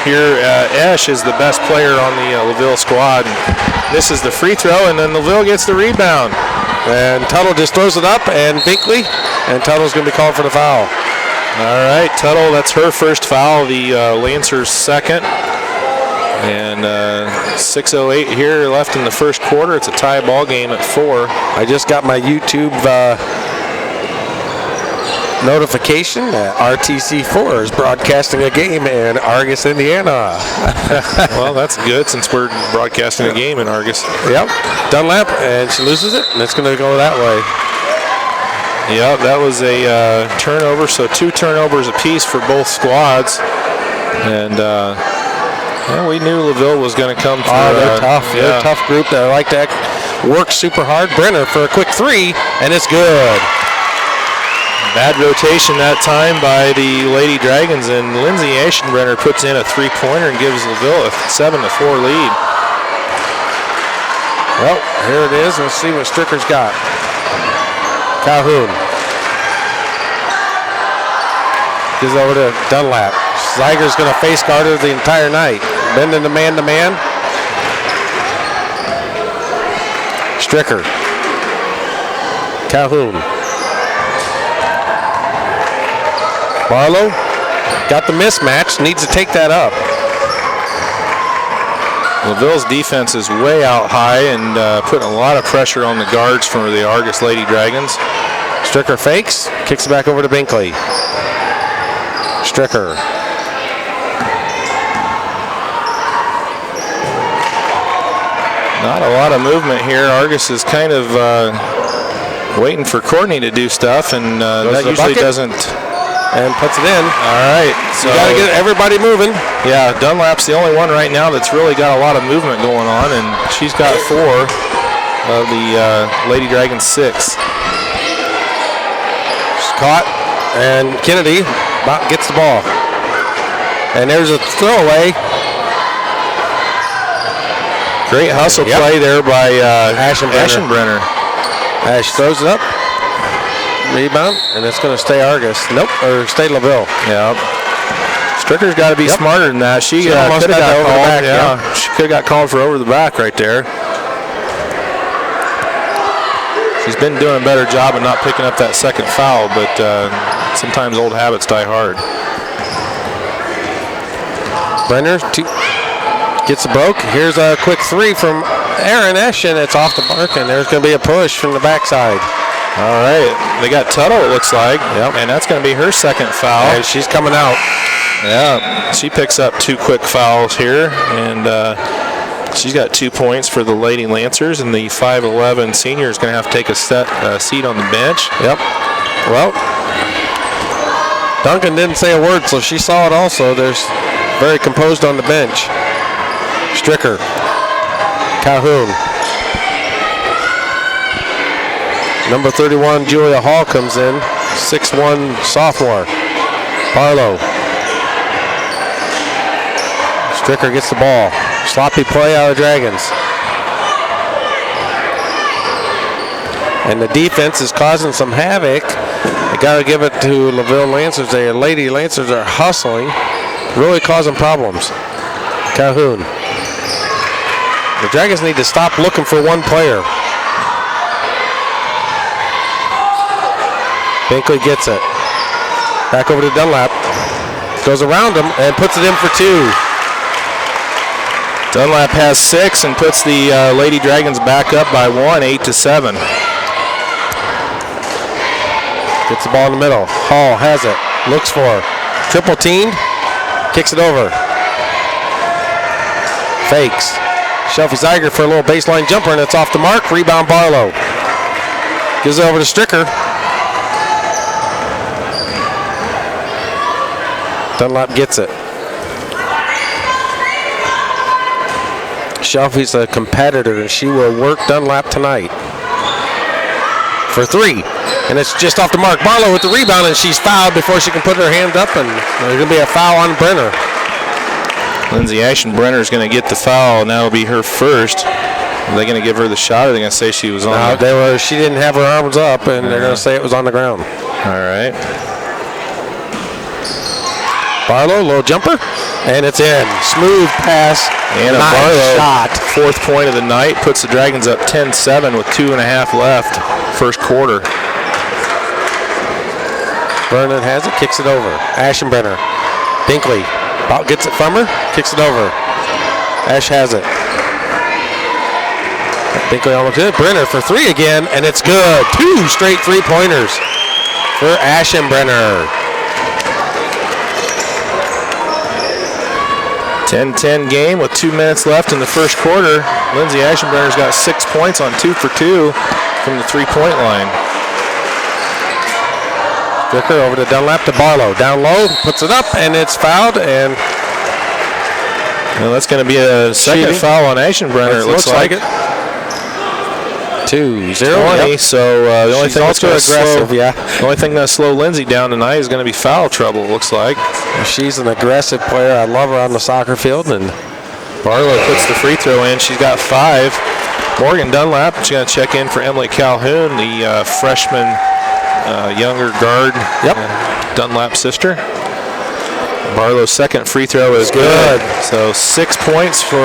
Here, Esch is the best player on the LaVille squad. And this is the free throw, and then LaVille gets the rebound. And Tuttle just throws it up, and Binkley, and Tuttle's going to be called for the foul. All right, Tuttle, that's her first foul, the Lancers' second. And 6:08 here left in the first quarter. It's a tie ball game at 4. I just got my YouTube notification that RTC4 is broadcasting a game in Argos, Indiana. Well, that's good since we're broadcasting a game in Argos. Yep. Dunlap, and she loses it, and it's going to go that way. Yep, that was a turnover, so 2 turnovers apiece for both squads. And we knew LaVille was going to come through. Oh, they're tough. Yeah. They're a tough group. They like to work super hard. Brenner for a quick 3, and it's good. Bad rotation that time by the Lady Dragons, and Lindsay Aschenbrenner puts in a 3-pointer and gives LaVille a 7-4 lead. Well, here it is. Let's see what Stricker's got. Calhoun. Gives over to Dunlap. Zeiger's going to face guard her the entire night. Bending the man-to-man. Stricker. Calhoun. Barlow got the mismatch. Needs to take that up. LaVille's defense is way out high and putting a lot of pressure on the guards for the Argos Lady Dragons. Stricker fakes. Kicks it back over to Binkley. Stricker. Not a lot of movement here. Argos is kind of waiting for Courtney to do stuff, and that usually doesn't. And puts it in. All right. So you got to get everybody moving. Yeah, Dunlap's the only one right now that's really got a lot of movement going on, and she's got 4 of the Lady Dragons 6. She's caught, and Kennedy gets the ball. And there's a throwaway. Great hustle play there by Aschenbrenner. Ash throws it up. Rebound, and it's going to stay Argos. Nope, or stay LaVille. Yeah. Stricker's got to be smarter than that. She could have got over called. the back. Yeah, she could have got called for over the back right there. She's been doing a better job of not picking up that second foul, but sometimes old habits die hard. Brenner gets the broke. Here's a quick 3 from Aaron Esch, and it's off the mark, and there's going to be a push from the backside. All right, they got Tuttle, it looks like, and that's going to be her second foul. And she's coming out. Yeah, she picks up 2 quick fouls here, and she's got 2 points for the Lady Lancers, and the 5'11" senior is going to have to take a seat on the bench. Yep. Well, Duncan didn't say a word, so she saw it also. There's very composed on the bench. Stricker. Calhoun. Number 31, Julia Hall comes in. 6'1" sophomore. Barlow. Stricker gets the ball. Sloppy play out of Dragons. And the defense is causing some havoc. I got to give it to LaVille Lancers. The Lady Lancers are hustling, really causing problems. Calhoun. The Dragons need to stop looking for one player. Binkley gets it. Back over to Dunlap. Goes around him and puts it in for 2. Dunlap has 6 and puts the Lady Dragons back up by 1, 8-7. Gets the ball in the middle. Hall has it. Looks for her. Triple teamed. Kicks it over. Fakes. Shelby Zeiger for a little baseline jumper, and it's off the mark. Rebound Barlow. Gives it over to Stricker. Dunlap gets it. Shelby's a competitor, and she will work Dunlap tonight. For 3. And it's just off the mark. Barlow with the rebound, and she's fouled before she can put her hand up, and there's going to be a foul on Brenner. Lindsay Ashenbrenner is going to get the foul, and that'll be her first. Are they going to give her the shot, or are they going to say she was on? She didn't have her arms up, and they're going to say it was on the ground. All right. Barlow, little jumper, and it's in. Smooth pass. Anna Barlow, shot. 4th point of the night, puts the Dragons up 10-7 with 2.5 left, first quarter. Vernon has it, kicks it over. Ashenbrenner. Binkley gets it from her, kicks it over. Ash has it. Binkley almost did. Brenner for 3 again, and it's good. 2 straight 3-pointers for Ashenbrenner. 10-10 game with 2 minutes left in the first quarter. Lindsay Ashenbrenner's got 6 points on 2 for 2 from the 3-point line. Stricker over to Dunlap to Barlow. Down low, puts it up, and it's fouled. And well, that's going to be a second foul on Ashenbrenner. It looks like it. 2-0. 20. Yep. So the only thing that's going to aggressive, the only thing that's slow Lindsay down tonight is going to be foul trouble. It looks like. She's an aggressive player. I love her on the soccer field. And Barlow puts the free throw in. She's got 5. Morgan Dunlap, she's going to check in for Emily Calhoun, the freshman. Younger guard, Dunlap's sister. Barlow's second free throw is good. So 6 points for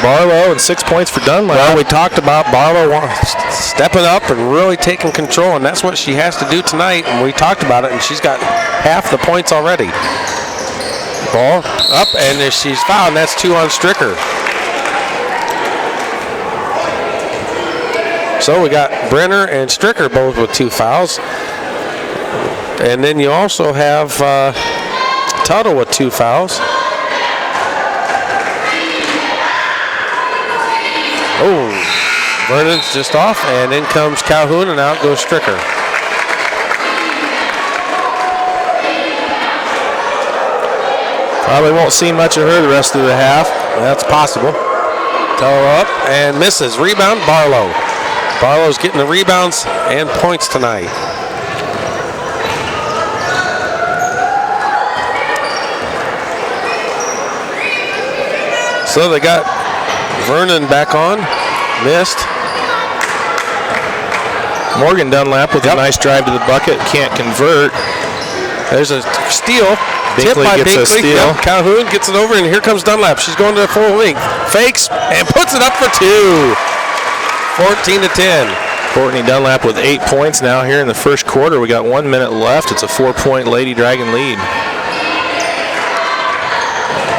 Barlow and 6 points for Dunlap. Well, we talked about Barlow stepping up and really taking control, and that's what she has to do tonight. And we talked about it, and she's got half the points already. Ball up, and she's fouled, and that's 2 on Stricker. So we got Brenner and Stricker both with 2 fouls. And then you also have Tuttle with 2 fouls. Oh, Vernon's just off, and in comes Calhoun, and out goes Stricker. Probably won't see much of her the rest of the half. That's possible. Tuttle up and misses. Rebound, Barlow. Barlow's getting the rebounds and points tonight. So they got Vernon back on. Missed. Morgan Dunlap with a nice drive to the bucket. Can't convert. There's a steal. Binkley by gets Binkley. a steal. Yep. Calhoun gets it over, and here comes Dunlap. She's going to the full length. Fakes and puts it up for 2. 14-10. Courtney Dunlap with 8 points now here in the first quarter. We got 1 minute left. It's a 4-point Lady Dragon lead.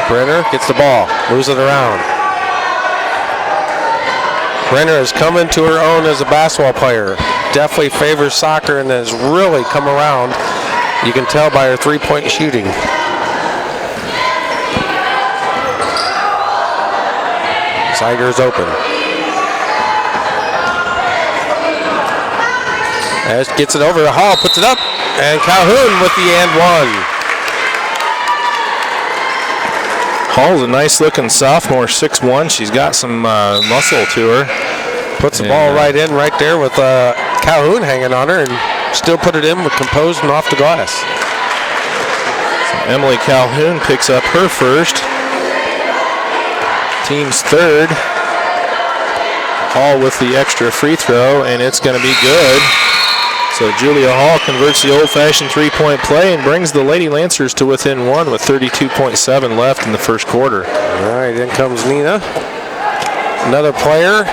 Brenner gets the ball, moves it around. Brenner has come into her own as a basketball player. Definitely favors soccer and has really come around. You can tell by her 3-point shooting. Zeiger's open. As gets it over to Hall, puts it up, and Calhoun with the and 1. Hall's a nice-looking sophomore, 6'1". She's got some muscle to her. Puts the ball right in, right there with Calhoun hanging on her, and still put it in with composed and off the glass. So Emily Calhoun picks up her first. Team's third. Hall with the extra free throw, and it's going to be good. So Julia Hall converts the old-fashioned 3-point play and brings the Lady Lancers to within 1 with 32.7 left in the first quarter. All right, in comes Nina. Another player.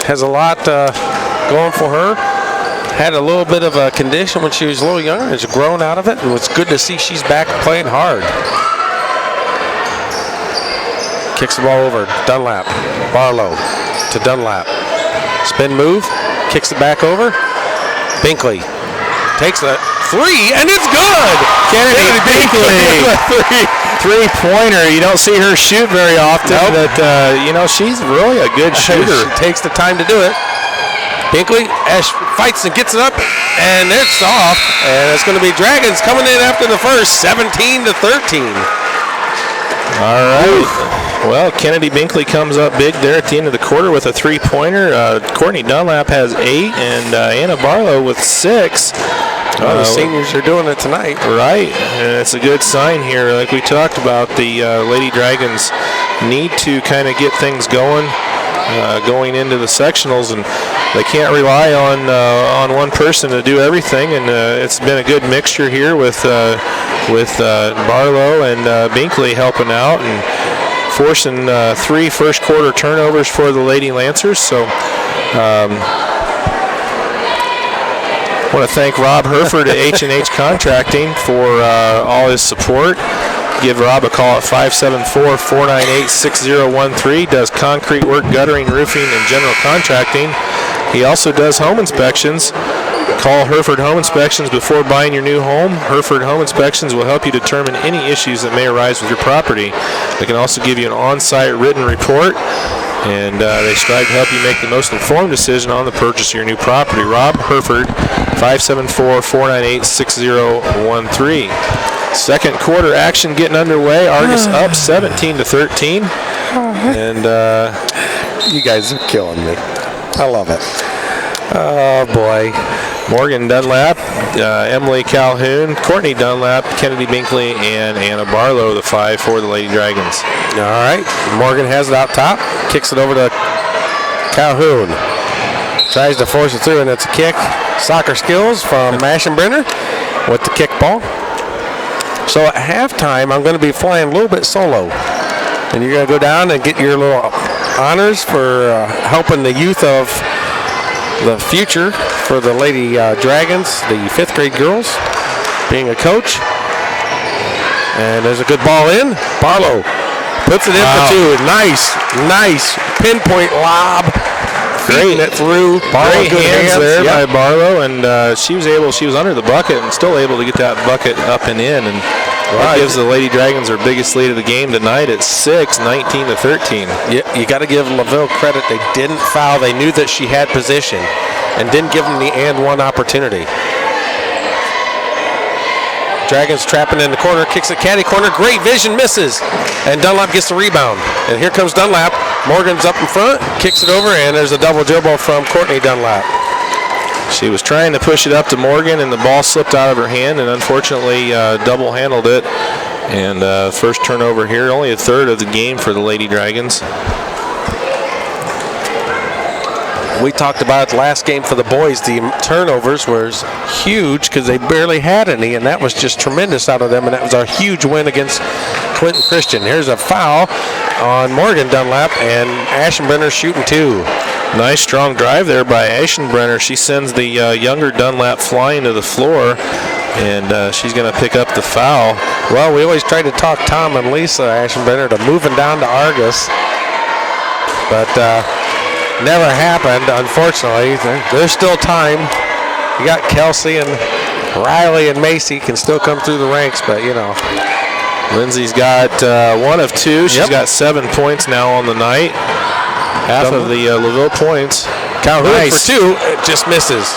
Has a lot going for her. Had a little bit of a condition when she was a little younger. Has grown out of it, and it's good to see she's back playing hard. Kicks the ball over. Dunlap. Barlow to Dunlap. Spin move. Kicks it back over. Binkley takes a 3, and it's good! Kennedy Binkley. Three-pointer. You don't see her shoot very often, but she's really a good shooter. She takes the time to do it. Binkley fights and gets it up, and it's off. And it's going to be Dragons coming in after the first, 17-13. All right. Well, Kennedy Binkley comes up big there at the end of the quarter with a 3-pointer. Courtney Dunlap has 8, and Anna Barlow with 6. Oh, the seniors are doing it tonight. Right, and it's a good sign here. Like we talked about, the Lady Dragons need to kind of get things going into the sectionals, and they can't rely on one person to do everything. And it's been a good mixture here with Barlow and Binkley helping out and forcing 3 first quarter turnovers for the Lady Lancers. So I want to thank Rob Herford at H&H Contracting for all his support. Give Rob a call at 574-498-6013. Does concrete work, guttering, roofing, and general contracting. He also does home inspections. Call Herford Home Inspections before buying your new home. Herford Home Inspections will help you determine any issues that may arise with your property. They can also give you an on-site written report, and they strive to help you make the most informed decision on the purchase of your new property. Rob Herford, 574-498-6013. Second quarter action getting underway. Argos up 17-13. And you guys are killing me. I love it. Oh, boy. Morgan Dunlap, Emily Calhoun, Courtney Dunlap, Kennedy Binkley, and Anna Barlow, the 5 for the Lady Dragons. All right. Morgan has it out top. Kicks it over to Calhoun. Tries to force it through, and it's a kick. Soccer skills from Aschenbrenner with the kick ball. So at halftime, I'm going to be flying a little bit solo. And you're going to go down and get your little honors for helping the youth of the future for the Lady Dragons, the 5th grade girls, being a coach. And there's a good ball in. Barlow puts it in for 2. Nice pinpoint lob. Feeding it through. Great hands there by Barlow, and she was under the bucket and still able to get that bucket up and in, and that gives the Lady Dragons their biggest lead of the game tonight at 6, 19-13. Yeah, you got to give LaVille credit. They didn't foul. They knew that she had position and didn't give them the and one opportunity. Dragons trapping in the corner, kicks it caddy corner, great vision, misses, and Dunlap gets the rebound. And here comes Dunlap. Morgan's up in front, kicks it over, and there's a double dribble from Courtney Dunlap. She was trying to push it up to Morgan, and the ball slipped out of her hand, and unfortunately double-handled it. And first turnover here, only a third of the game for the Lady Dragons. We talked about the last game for the boys. The turnovers was huge because they barely had any, and that was just tremendous out of them, and that was a huge win against Clinton Christian. Here's a foul on Morgan Dunlap, and Aschenbrenner shooting 2. Nice strong drive there by Aschenbrenner. She sends the younger Dunlap flying to the floor, and she's going to pick up the foul. Well, we always try to talk Tom and Lisa Aschenbrenner to moving down to Argos, but never happened, unfortunately. There's still time. You got Kelsey and Riley and Macy can still come through the ranks, but you know. Lindsay's got 1 of 2. She's got 7 points now on the night. Half of the LaVille points. Calhoun for 2, it just misses.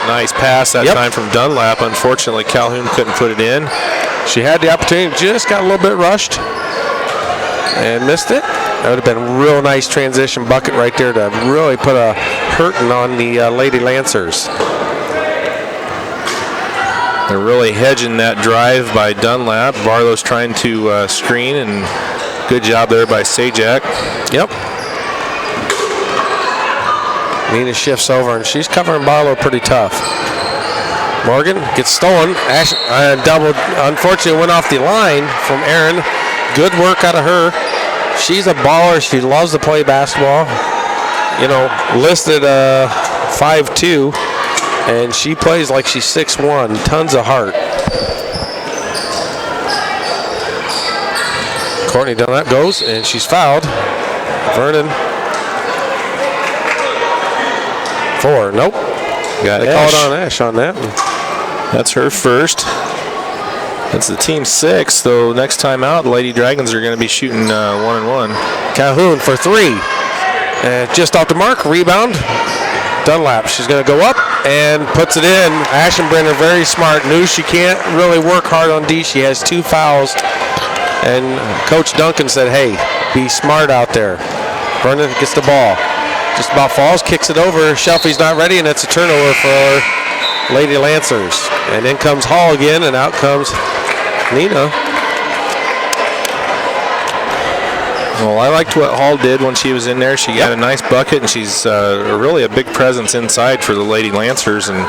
Nice pass that time from Dunlap. Unfortunately, Calhoun couldn't put it in. She had the opportunity, just got a little bit rushed and missed it. That would have been a real nice transition bucket right there to really put a hurting on the Lady Lancers. They're really hedging that drive by Dunlap. Barlow's trying to screen, and good job there by Sajak. Yep. Nina shifts over, and she's covering Barlow pretty tough. Morgan gets stolen. Double, unfortunately, went off the line from Aaron. Good work out of her. She's a baller. She loves to play basketball. You know, listed 5'2", and she plays like she's 6'1". Tons of heart. Courtney Dunlap goes, and she's fouled. Vernon. 4. Nope. Got they called on Ash on that one. That's her first. That's the team 6. So next time out, the Lady Dragons are going to be shooting 1-1. Calhoun for 3. And just off the mark, rebound. Dunlap. She's going to go up and puts it in. Aschenbrenner, very smart. Knew she can't really work hard on D. She has 2 fouls. And Coach Duncan said, hey, be smart out there. Vernon gets the ball. Just about falls, kicks it over. Shelfie's not ready, and it's a turnover for Lady Lancers. And in comes Hall again, and out comes Nina. Well, I liked what Hall did when she was in there. She got a nice bucket, and she's really a big presence inside for the Lady Lancers. And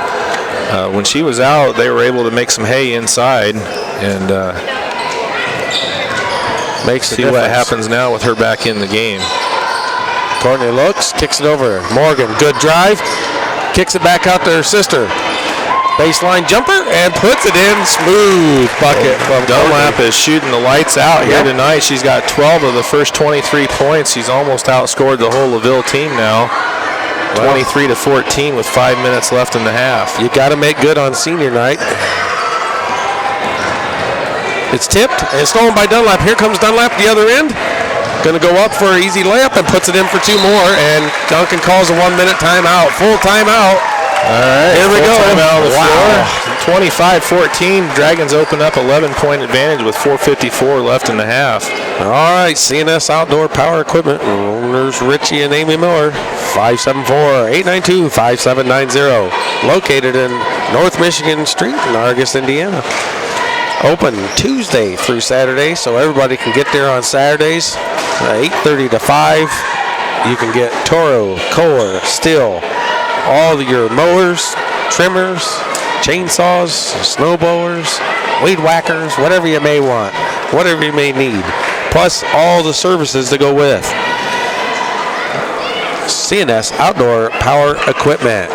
when she was out, they were able to make some hay inside. And see what happens now with her back in the game. Courtney looks, kicks it over. Morgan, good drive. Kicks it back out to her sister. Baseline jumper and puts it in. Smooth bucket from Dunlap is shooting the lights out here tonight. She's got 12 of the first 23 points. She's almost outscored the whole LaVille team now. 23-14 with 5 minutes left in the half. You got to make good on senior night. It's tipped and stolen by Dunlap. Here comes Dunlap the other end. Going to go up for an easy layup and puts it in for 2 more. And Duncan calls a 1-minute timeout. Full timeout. All right, here we go. Timeout on the floor. 25-14. Dragons open up 11-point advantage with 4:54 left in the half. All right, CNS Outdoor Power Equipment. Owners Richie and Amy Miller. 574-892-5790. Located in North Michigan Street in Argos, Indiana. Open Tuesday through Saturday, so everybody can get there on Saturdays, 8:30 to 5. You can get Toro, Kohler, Stihl, all your mowers, trimmers, chainsaws, snow blowers, weed whackers, whatever you may want, whatever you may need, plus all the services to go with. CNS Outdoor Power Equipment.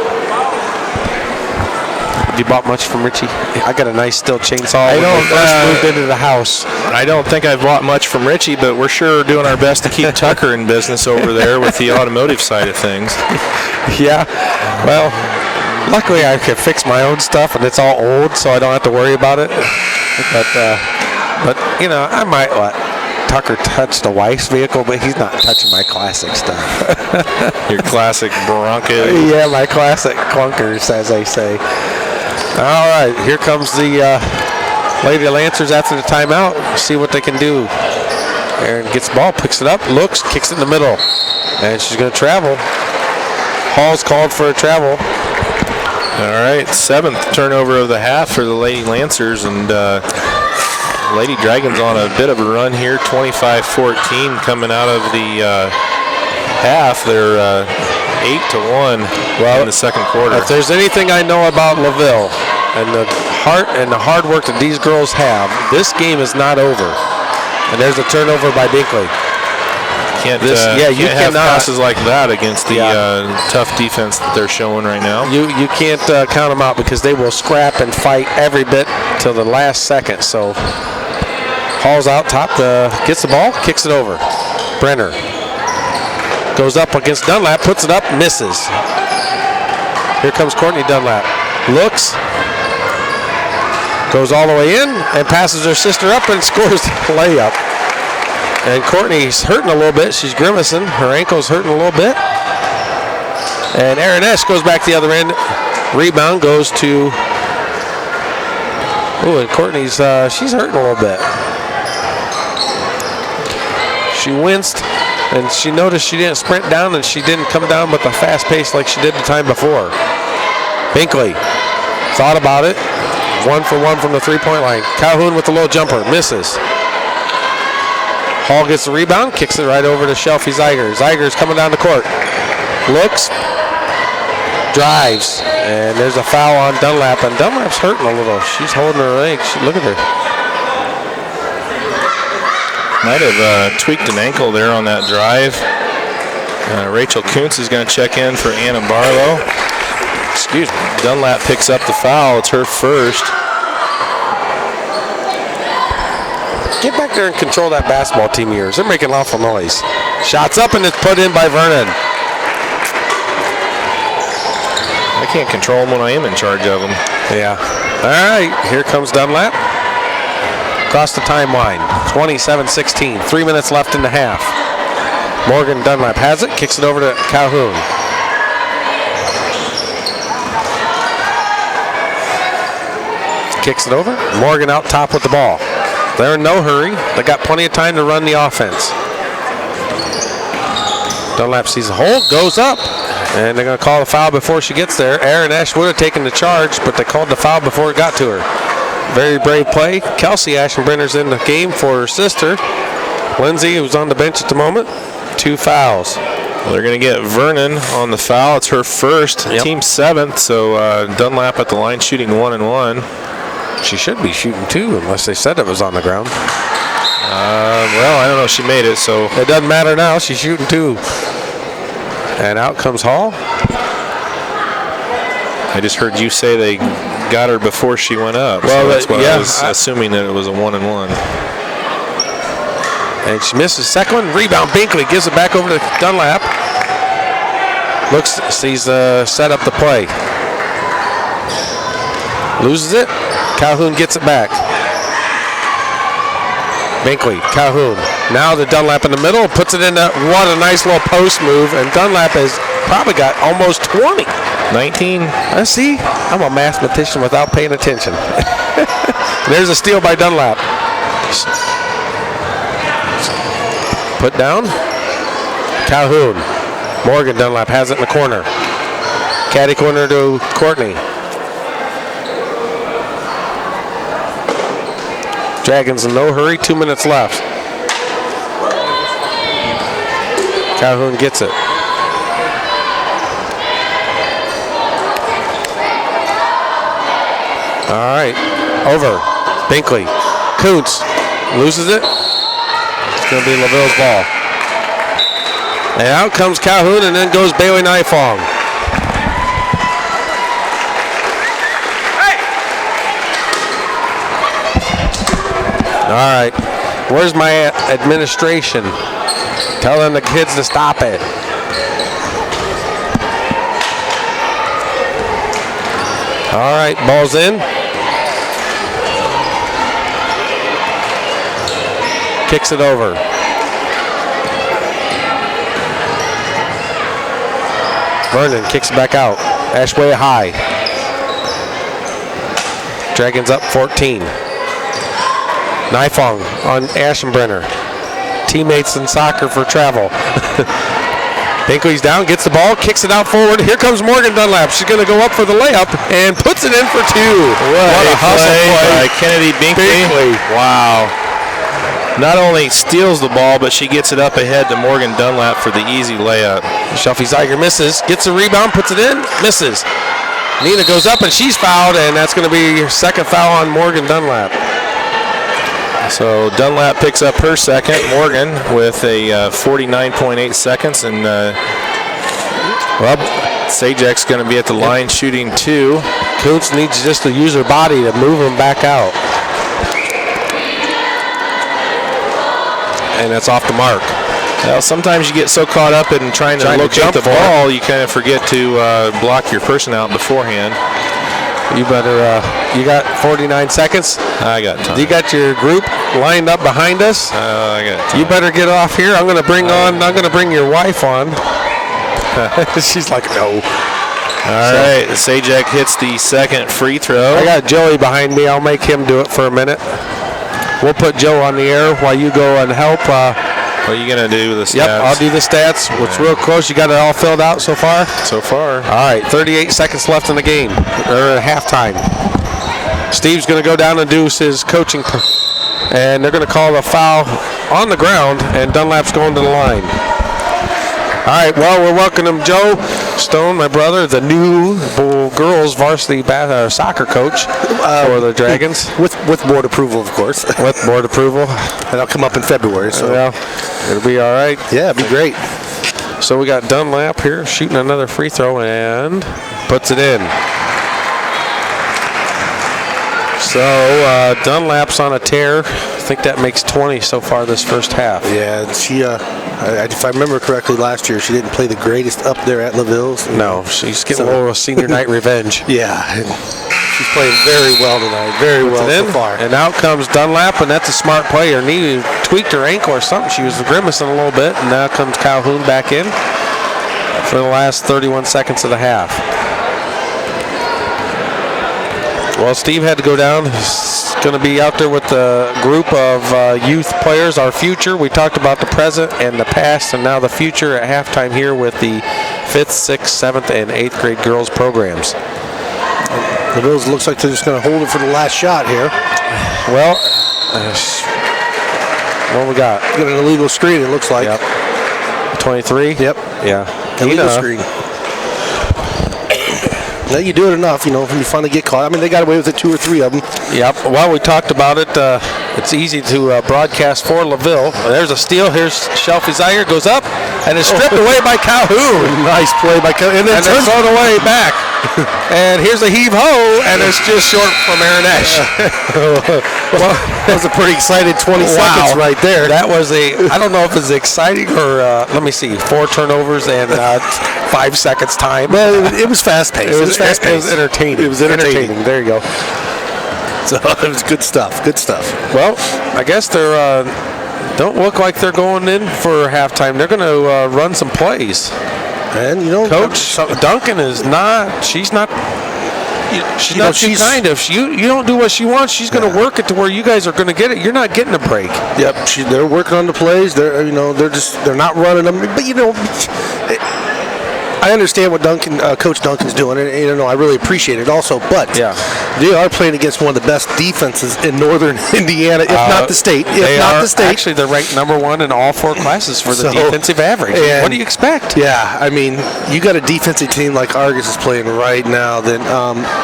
Have you bought much from Richie? I got a nice Stihl chainsaw when we first moved into the house. I don't think I've bought much from Richie, but we're sure doing our best to keep Tucker in business over there with the automotive side of things. Yeah, well, luckily I can fix my own stuff, and it's all old, so I don't have to worry about it. But you know, I might let Tucker touch the wife's vehicle, but he's not touching my classic stuff. Your classic Bronco. Yeah, my classic clunkers, as they say. All right, here comes the Lady Lancers after the timeout. See what they can do. Aaron gets the ball, picks it up, looks, kicks it in the middle, and she's going to travel. Hall's called for a travel. All right, 7th turnover of the half for the Lady Lancers, and Lady Dragons on a bit of a run here, 25-14 coming out of the half. They're 8-1 in the second quarter. If there's anything I know about LaVille and the heart and the hard work that these girls have, this game is not over. And there's a turnover by Binkley. You can't have passes like that against the tough defense that they're showing right now. You can't count them out because they will scrap and fight every bit till the last second. So Hall's out top, gets the ball, kicks it over. Brenner goes up against Dunlap, puts it up, misses. Here comes Courtney Dunlap. Looks, goes all the way in, and passes her sister up and scores the layup. And Courtney's hurting a little bit. She's grimacing. Her ankle's hurting a little bit. And Erin Esch goes back the other end. Rebound goes to... Oh, and Courtney's, she's hurting a little bit. She winced, and she noticed she didn't sprint down, and she didn't come down with a fast pace like she did the time before. Binkley thought about it. 1 for 1 from the three-point line. Calhoun with the low jumper, misses. Hall gets the rebound, kicks it right over to Shelfie Zeiger. Zeiger's coming down the court. Looks, drives, and there's a foul on Dunlap, and Dunlap's hurting a little. She's holding her leg. Look at her. Might have tweaked an ankle there on that drive. Rachel Kuntz is going to check in for Anna Barlow. Excuse me. Dunlap picks up the foul. It's her first. Get back there and control that basketball team of yours. They're making an awful noise. Shots up, and it's put in by Vernon. I can't control them when I am in charge of them. Yeah. All right, here comes Dunlap. Across the timeline, 27-16. 3 minutes left in the half. Morgan Dunlap has it, kicks it over to Calhoun. Kicks it over. Morgan out top with the ball. They're in no hurry. They got plenty of time to run the offense. Dunlap sees the hole, goes up, and they're going to call the foul before she gets there. Aaron Ash would have taken the charge, but they called the foul before it got to her. Very brave play. Kelsey Ashenbrenner's in the game for her sister, Lindsay, who's on the bench at the moment. 2 fouls. Well, they're going to get Vernon on the foul. It's her first, team 7th, so Dunlap at the line shooting 1 and 1. She should be shooting 2 unless they said it was on the ground. Well, I don't know. She made it, so it doesn't matter now. She's shooting 2. And out comes Hall. I just heard you say they got her before she went up. Well, so that's what I was assuming that it was a 1 and 1. And she misses the second one. Rebound, Binkley gives it back over to Dunlap. Looks, sees set up the play. Loses it. Calhoun gets it back. Binkley, Calhoun. Now the Dunlap in the middle, puts it in. What a nice little post move. And Dunlap has probably got almost 20. 19. See, I'm a mathematician without paying attention. There's a steal by Dunlap. Put down. Calhoun. Morgan Dunlap has it in the corner. Caddy corner to Courtney. Dragons in no hurry, 2 minutes left. Calhoun gets it. All right, over. Binkley. Kuntz loses it. It's going to be LaVille's ball. And out comes Calhoun, and then goes Bailey Nifong. All right, where's my administration? Telling the kids to stop it. All right, ball's in. Kicks it over. Vernon kicks it back out. Ashway high. Dragons up 14. Nifong on Ashenbrenner. Teammates in soccer for travel. Binkley's down, gets the ball, kicks it out forward. Here comes Morgan Dunlap. She's going to go up for the layup and puts it in for 2. What a hustle play by Kennedy Binkley. Wow. Not only steals the ball, but she gets it up ahead to Morgan Dunlap for the easy layup. Shelfie Zeiger misses, gets a rebound, puts it in, misses. Nina goes up and she's fouled, and that's going to be your second foul on Morgan Dunlap. So Dunlap picks up her second. Morgan with a 49.8 seconds, and Sajak's going to be at the line shooting 2. Kuntz needs just to use her body to move him back out. And that's off the mark. Well, sometimes you get so caught up in trying to locate the ball, you kind of forget to block your person out beforehand. You better, you got 49 seconds. I got time. You got your group lined up behind us. I got time. You better get off here. I'm going to bring your wife on. She's like, no. All right, Sajak hits the second free throw. I got Joey behind me. I'll make him do it for a minute. We'll put Joe on the air while you go and help. What are you going to do with the stats? Yep, I'll do the stats. It's real close. You got it all filled out so far? So far. All right, 38 seconds left in the game, or at halftime. Steve's going to go down and do his coaching, and they're going to call a foul on the ground, and Dunlap's going to the line. All right, well, we're welcoming Joe Stone, my brother, the new girls varsity soccer coach for the Dragons. With board approval, of course. With board approval. And I'll come up in February. So it'll be all right. Yeah, it'll be great. So we got Dunlap here shooting another free throw and puts it in. So Dunlap's on a tear. I think that makes 20 so far this first half. Yeah, she, if I remember correctly, last year she didn't play the greatest up there at LaVille. No, she's getting a little senior night revenge. Yeah, she's playing very well tonight. Very well so far. And out comes Dunlap, and that's a smart play. Her knee tweaked her ankle or something. She was grimacing a little bit, and now comes Calhoun back in for the last 31 seconds of the half. Well, Steve had to go down. He's going to be out there with a group of youth players, our future. We talked about the present and the past, and now the future at halftime here with the 5th, 6th, 7th, and 8th grade girls programs. The Bills looks like they're just going to hold it for the last shot here. Well, what we got? Got an illegal screen, it looks like. Yep. 23? Yep. Yeah. Illegal screen. Now you do it enough, when you finally get caught. I mean, they got away with it, 2 or 3 of them. Yep. Well, we talked about it. It's easy to broadcast for LaVille. There's a steal. Here's Shelfie Zaire goes up and is stripped away by Calhoun. Nice play by Calhoun. And then thrown away back. And here's a heave-ho, and it's just short from Aaron Esch. Well, that was a pretty excited 20 seconds right there. That was I don't know if it's exciting or, let me see, 4 turnovers and 5 seconds time. Well, it was fast-paced. It was entertaining. It was entertaining. There you go. So it was good stuff. Good stuff. Well, I guess they're don't look like they're going in for halftime. They're going to run some plays. And Coach Duncan is not. She's not. She's not too kind of. You don't do what she wants. She's going to work it to where you guys are going to get it. You're not getting a break. Yep. They're working on the plays. They're they're not running them. But I understand what Coach Duncan's doing, and I really appreciate it also. But they are playing against one of the best defenses in Northern Indiana, if not the state. Actually, they're ranked number 1 in all 4 classes for the defensive average. What do you expect? Yeah, I mean, you got a defensive team like Argos is playing right now. Then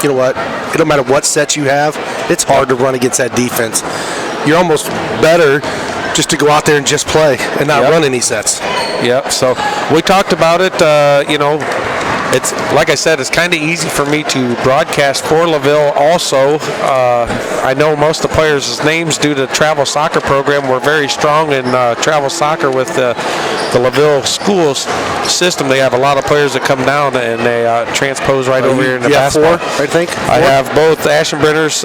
you know what? It don't matter what sets you have. It's hard to run against that defense. You're almost better just to go out there and just play and not run any sets. Yep. So we talked about it. It's like I said, it's kind of easy for me to broadcast for LaVille. Also, I know most of the players' names due to the travel soccer program. We're very strong in travel soccer with the LaVille schools system. They have a lot of players that come down and they transpose right over here in the basketball. 4, I think. I have both Ashenbrenners,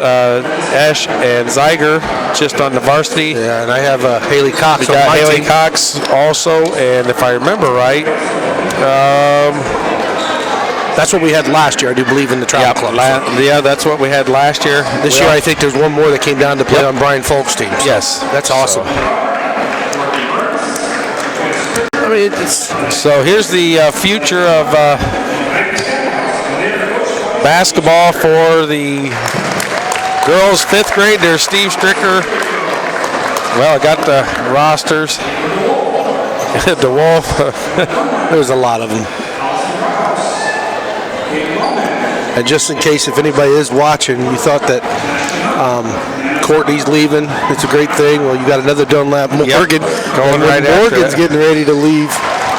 Esch and Zeiger just on the varsity. Yeah, and I have Haley Cox. We got Haley Cox also, and if I remember right, that's what we had last year, I do believe, in the travel club. That's what we had last year. This year, I think there's one more that came down to play on Brian Folk's team. So yes. That's awesome. I mean, so here's the future of basketball for the girls 5th grade. There's Steve Stricker. Well, I got the rosters. DeWolf. There's a lot of them. And just in case, if anybody is watching, you thought that Courtney's leaving, it's a great thing. Well, you got another Dunlap. Morgan. Going right after Morgan's getting ready to leave.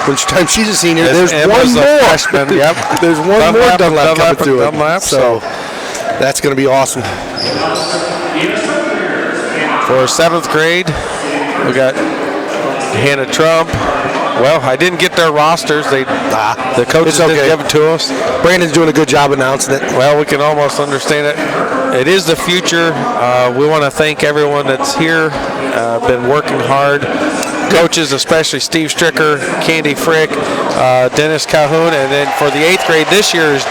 Which time she's a senior. There's one more. Freshman. Yep. There's one more Dunlap coming through it. Dunlap, so that's going to be awesome. For 7th grade, we got Hannah Trump. Well, I didn't get their rosters. The coaches didn't give it to us. Brandon's doing a good job announcing it. Well, we can almost understand it. It is the future. We want to thank everyone that's here, been working hard. Coaches, especially Steve Stricker, Candy Frick, Dennis Calhoun, and then for the 8th grade this year is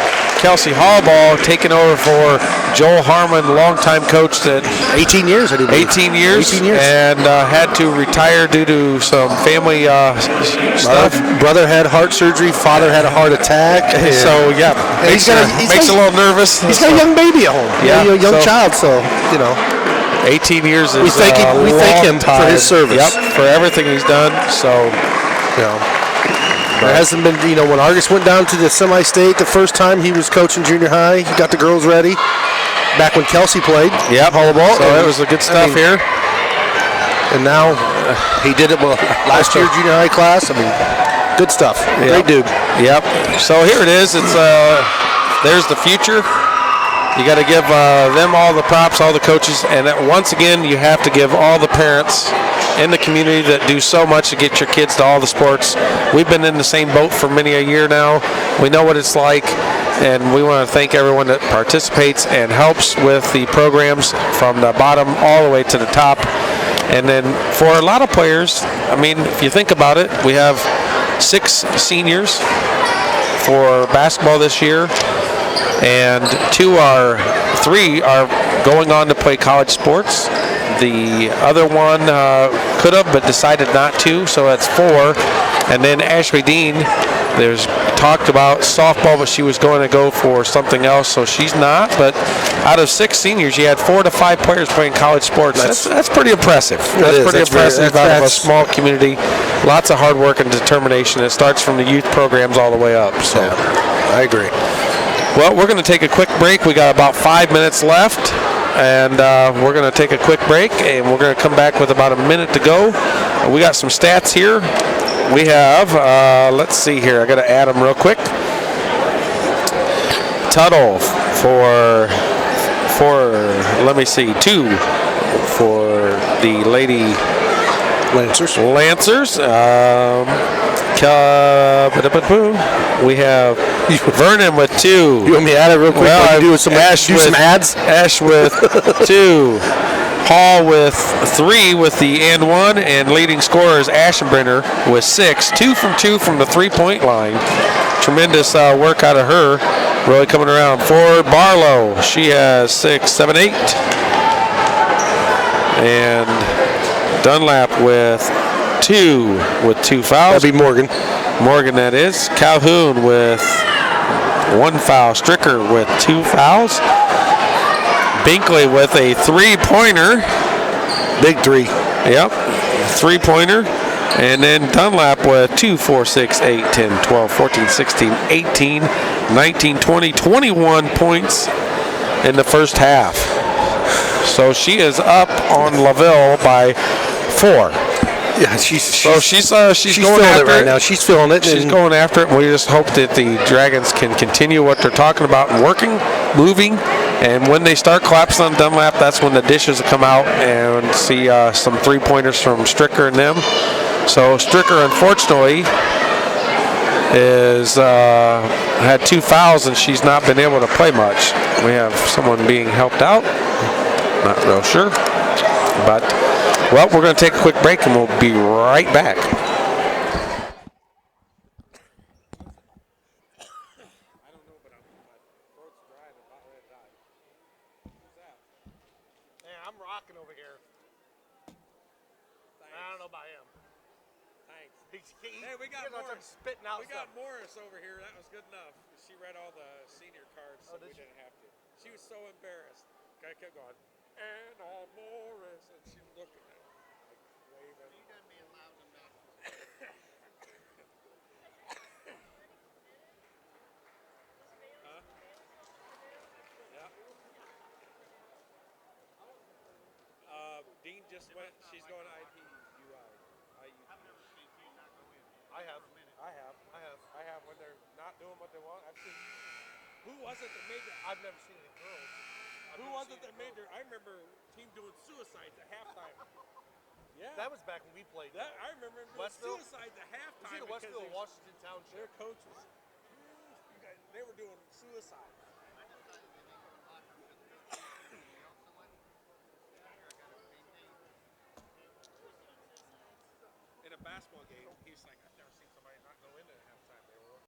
Kelsey Hallball taking over for Joel Harmon, longtime coach that 18 years, I do believe. 18 years, and had to retire due to some family stuff. Brother had heart surgery, father had a heart attack. So yeah, makes a little nervous. He's got a young baby at home. Yeah, a young child. So 18 years is we thank him time. For his service. Yep, for everything he's done. So there hasn't been, when Argos went down to the semi-state the first time, he was coaching junior high. He got the girls ready. Back when Kelsey played. Yep. Volleyball. So it was a good stuff here. And now he did it last year junior high class. I mean, good stuff. Yep. Great dude. Yep. So here it is. It's there's the future. You got to give them all the props, all the coaches, and once again, you have to give all the parents in the community that do so much to get your kids to all the sports. We've been in the same boat for many a year now. We know what it's like, and we want to thank everyone that participates and helps with the programs from the bottom all the way to the top. And then for a lot of players, I mean, if you think about it, we have 6 seniors for basketball this year. And 3 3 are going on to play college sports. The other one could have but decided not to, so that's 4. And then Ashley Dean, there's talked about softball, but she was going to go for something else, so she's not. But out of 6 seniors, you had 4 to 5 players playing college sports. That's pretty impressive. That's pretty impressive out of a small community. Lots of hard work and determination. It starts from the youth programs all the way up. So I agree. Well, we're going to take a quick break. We got about 5 minutes left, and we're going to take a quick break, and we're going to come back with about a minute to go. We got some stats here. We have, let's see here. I got to add them real quick. Tuttle for let me see, 2 for the Lady Lancers. We have Vernon with 2. You want me to add it real quick? Well, do some ads? Ash with 2. Hall with 3 with the and 1, and leading scorer is Ashenbrenner with 6. 2 from the 3-point line. Tremendous work out of her. Really coming around. For Barlow, she has 6, 7, 8. And Dunlap with 2 fouls. That'd be Morgan. Morgan, that is. Calhoun with 1 foul. Stricker with 2 fouls. Binkley with a 3-pointer. Big 3. Yep, 3-pointer. And then Dunlap with 2, 4, 6, 8, 10, 12, 14, 16, 18, 19, 20, 21 points in the first half. So she is up on LaVille by 4. Yeah, she's going feeling after it right now. She's feeling it. She's going after it. We just hope that the Dragons can continue what they're talking about and working, moving. And when they start collapsing on Dunlap, that's when the dishes will come out and see some 3-pointers from Stricker and them. So Stricker, unfortunately, is had 2 fouls and she's not been able to play much. We have someone being helped out. Not real sure, but well, we're going to take a quick break and we'll be right back. I'm rocking over here. I don't know about him. Thanks. Hey, we got Morris. Spitting out stuff. Morris over here. That was good enough. She read all the senior cards, so we didn't have to. She was so embarrassed. I kept going, Anna Morris, and she was looking at me, like waving. She doesn't be allowed to mess with Huh? Yeah. Dean just went. She's going to IPUI. I've never seen Dean not go in. I have. When they're not doing what they want. I've seen. Who was it that made that? I've never seen any girls. Who was it that made their? I remember team doing suicides at halftime. Yeah. That was back when we played. I remember doing suicides at halftime. Was either Westville or Washington Township. Their coach was. They were doing suicide. In a basketball game, he's like, I've never seen somebody not go into halftime. They were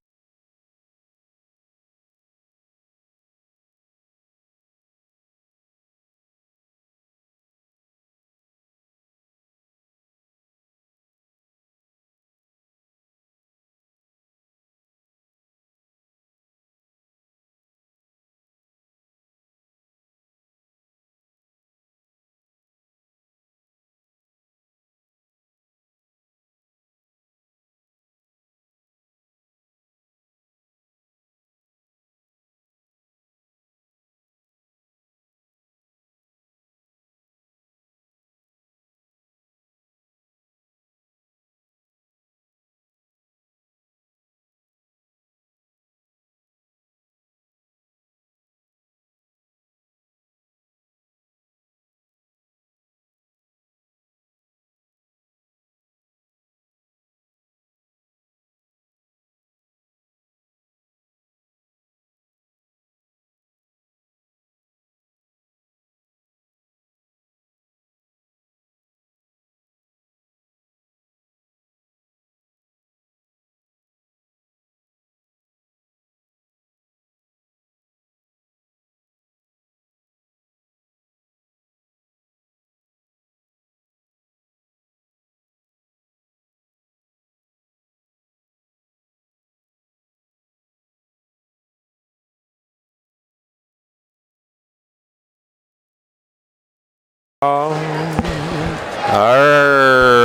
All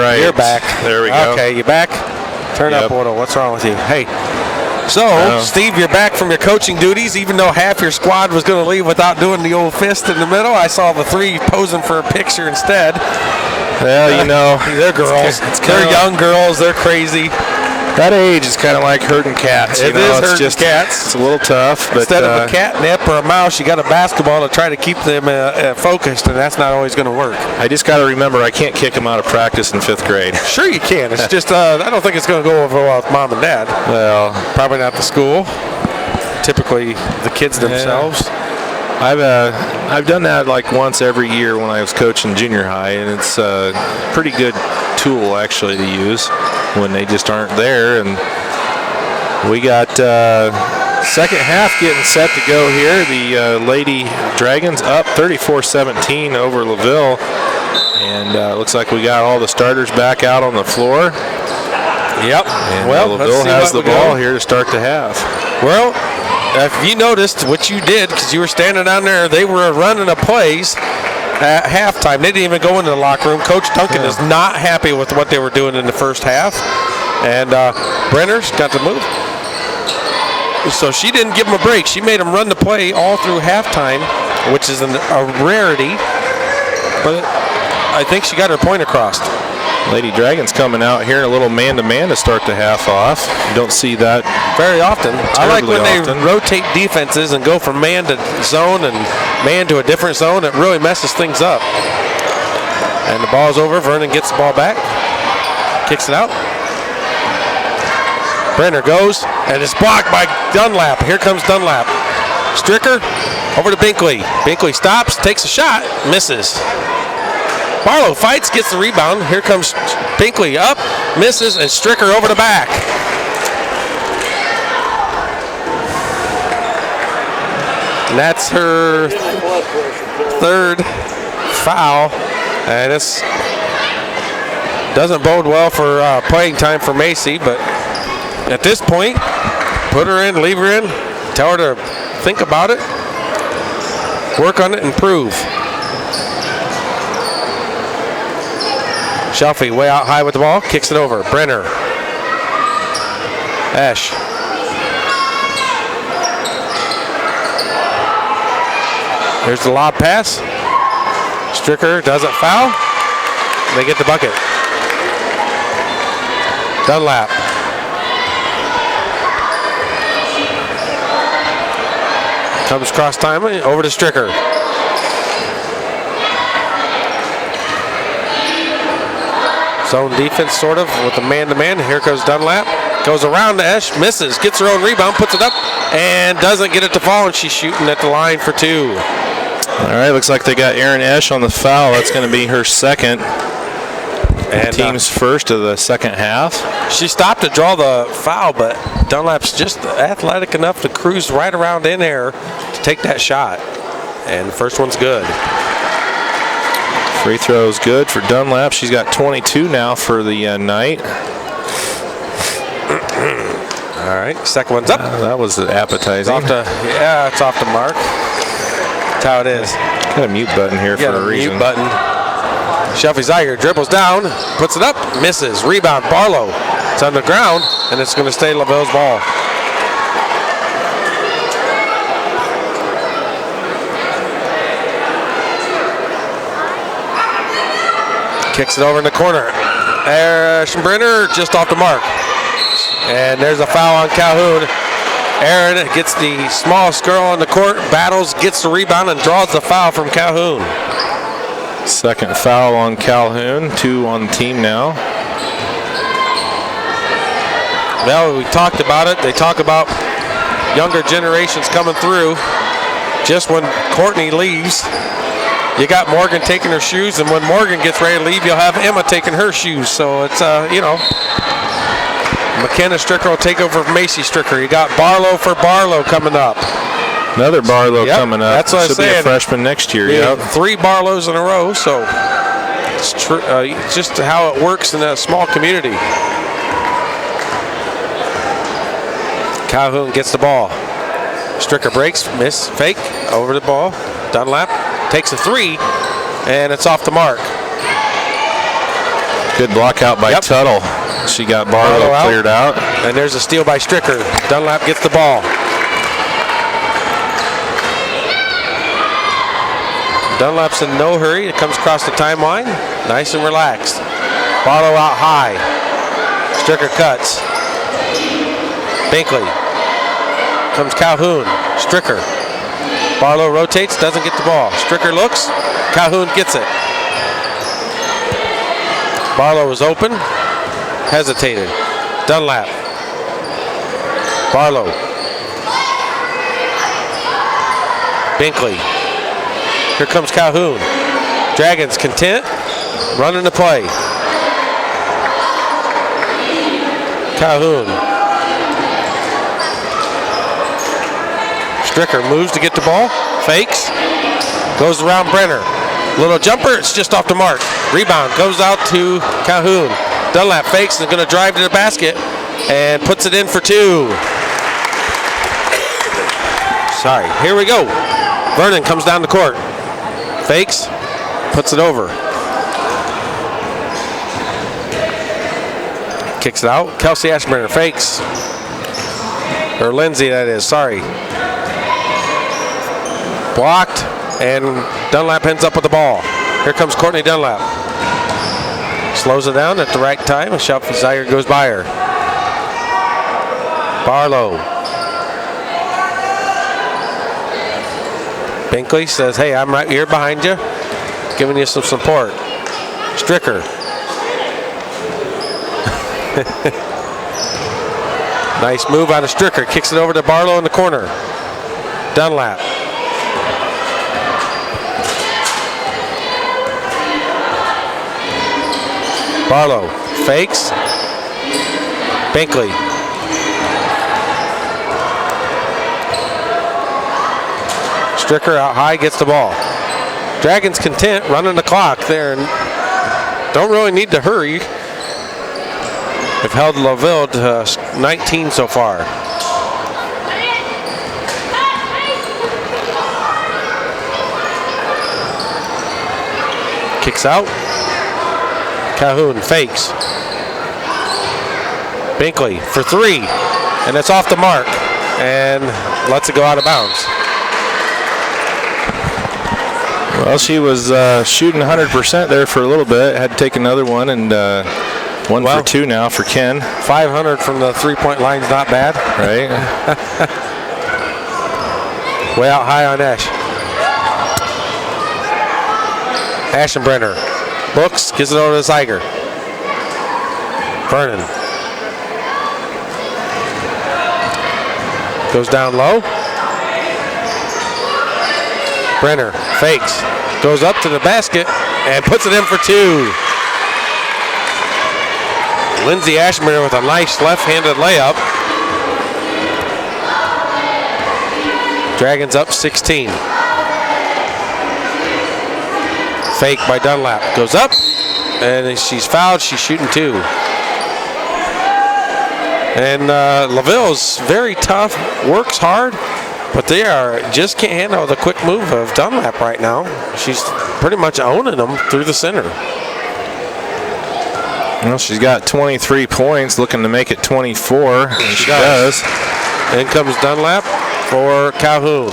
right. You're back. There we go. Okay, you back? Turn up a little. What's wrong with you? Hey. So, Steve, you're back from your coaching duties. Even though half your squad was going to leave without doing the old fist in the middle, I saw the 3 posing for a picture instead. Well, you know. They're girls. They're young girls. They're crazy. That age is kind of like herding cats. It is herding cats. It's a little tough. But, instead of a catnip or a mouse, you got a basketball to try to keep them focused, and that's not always going to work. I just got to remember I can't kick them out of practice in 5th grade. Sure you can. It's just I don't think it's going to go over well with mom and dad. Well, probably not the school. Typically the kids themselves. I've done that like once every year when I was coaching junior high, and it's a pretty good tool actually to use when they just aren't there. And we got second half getting set to go here. The Lady Dragons up 34-17 over LaVille, and looks like we got all the starters back out on the floor. Yep. And LaVille has the ball here to start the half. Well, if you noticed what you did, because you were standing down there, they were running a plays at halftime. They didn't even go into the locker room. Coach Duncan is not happy with what they were doing in the first half. And Brenner's got to move. So she didn't give them a break. She made them run the play all through halftime, which is a rarity. But I think she got her point across. Lady Dragons coming out here a little man-to-man to start the half off. You don't see that very often. I like when they rotate defenses and go from man to zone and man to a different zone. It really messes things up. And the ball's over. Vernon gets the ball back. Kicks it out. Brenner goes, and it's blocked by Dunlap. Here comes Dunlap. Stricker over to Binkley. Binkley stops, takes a shot, misses. Barlow fights, gets the rebound. Here comes Binkley up, misses, and Stricker over the back. And that's her 3rd foul. And this doesn't bode well for playing time for Macy, but at this point, put her in, leave her in, tell her to think about it, work on it, improve. Shelfie way out high with the ball, kicks it over. Brenner. Esch. Here's the lob pass. Stricker doesn't foul. They get the bucket. Dunlap. Comes cross time over to Stricker. Zone defense, sort of, with the man-to-man. Here goes Dunlap. Goes around to Esch, misses, gets her own rebound, puts it up, and doesn't get it to fall, and she's shooting at the line for 2. All right, looks like they got Erin Esch on the foul. That's going to be her second. And team's first of the second half. She stopped to draw the foul, but Dunlap's just athletic enough to cruise right around in there to take that shot. And the first one's good. Free throw is good for Dunlap. She's got 22 now for the night. All right, second one's up. That was appetizing. It's off the mark. That's how it is. Got a mute button here for a reason. Mute button. Shelfie Ziger dribbles down, puts it up, misses. Rebound, Barlow. It's on the ground, and it's going to stay LaVille's ball. Kicks it over in the corner. Brenner just off the mark. And there's a foul on Calhoun. Aaron gets the smallest girl on the court, battles, gets the rebound, and draws the foul from Calhoun. Second foul on Calhoun, 2 on the team now. Well, we talked about it. They talk about younger generations coming through. Just when Courtney leaves, you got Morgan taking her shoes, and when Morgan gets ready to leave, you'll have Emma taking her shoes. So it's, McKenna Stricker will take over from Macy Stricker. You got Barlow for Barlow coming up. Another Barlow coming up. That's what She'll be a freshman next year. Yep. 3 Barlows in a row, so it's just how it works in a small community. Calhoun gets the ball. Stricker breaks, miss, fake, over the ball. Dunlap takes a 3, and it's off the mark. Good block out by Tuttle. She got Barlow cleared out. And there's a steal by Stricker. Dunlap gets the ball. Dunlap's in no hurry. It comes across the timeline. Nice and relaxed. Barlow out high. Stricker cuts. Binkley. Comes Calhoun. Stricker. Barlow rotates, doesn't get the ball. Stricker looks. Calhoun gets it. Barlow was open. Hesitated. Dunlap. Barlow. Binkley. Here comes Calhoun. Dragons content. Running the play. Calhoun. Stricker moves to get the ball. Fakes. Goes around Brenner. Little jumper. It's just off the mark. Rebound goes out to Calhoun. Dunlap fakes and is going to drive to the basket and puts it in for two. Sorry. Here we go. Vernon comes down the court. Fakes. Puts it over. Kicks it out. Kelsey Ashburner fakes. Or Lindsay, that is. Sorry. Blocked. And Dunlap ends up with the ball. Here comes Courtney Dunlap. Slows it down at the right time. A shot for Ziger goes by her. Barlow. Binkley says, hey, I'm right here behind you. Giving you some support. Stricker. Nice move out of Stricker. Kicks it over to Barlow in the corner. Dunlap. Barlow fakes. Binkley. Stricker out high, gets the ball. Dragons content, running the clock there, and don't really need to hurry. They've held LaVille to 19 so far. Kicks out. Calhoun fakes. Binkley for three, and it's off the mark, and lets it go out of bounds. Well, she was shooting 100% there for a little bit. Had to take another one, and one for two now for Ken. 500 from the three-point line's not bad. Right. Way out high on Ash. Ashenbrenner looks, gives it over to Ziger. Vernon. Goes down low. Brenner fakes. Goes up to the basket and puts it in for two. Lindsay Ashmere with a nice left-handed layup. Dragons up 16. Fake by Dunlap. Goes up, and she's fouled. She's shooting two. And LaVille's very tough, works hard, but they just can't handle the quick move of Dunlap right now. She's pretty much owning them through the center. Well, she's got 23 points, looking to make it 24. And she does. In comes Dunlap for Calhoun.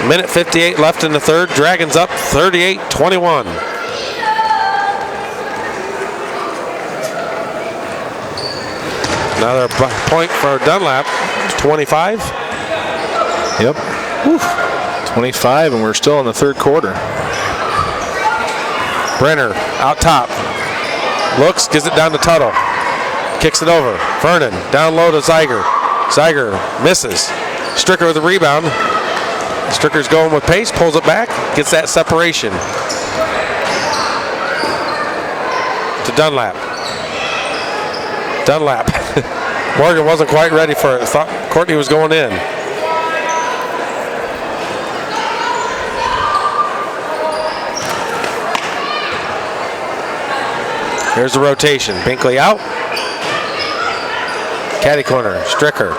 Minute 58 left in the third. Dragons up 38-21. Another point for Dunlap. 25. Yep. Whew. 25, and we're still in the third quarter. Brenner out top. Looks, gives it down to Tuttle. Kicks it over. Vernon down low to Ziger. Ziger misses. Stricker with the rebound. Stricker's going with pace, pulls it back, gets that separation. To Dunlap. Dunlap. Morgan wasn't quite ready for it. Thought Courtney was going in. Here's the rotation. Binkley out. Caddy corner. Stricker.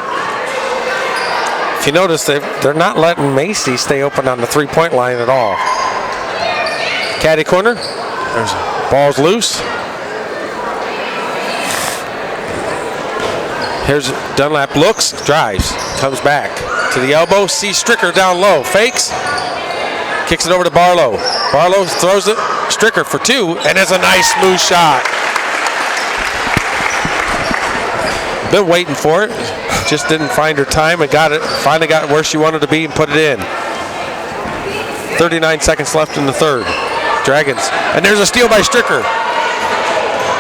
you notice, they're not letting Macy stay open on the three-point line at all. Caddy corner. There's ball's loose. Here's Dunlap, looks, drives, comes back to the elbow, sees Stricker down low, fakes, kicks it over to Barlow. Barlow throws it, Stricker for two, and it's a nice smooth shot. Been waiting for it, just didn't find her time and got it, finally got where she wanted to be and put it in. 39 seconds left in the third. Dragons, and there's a steal by Stricker.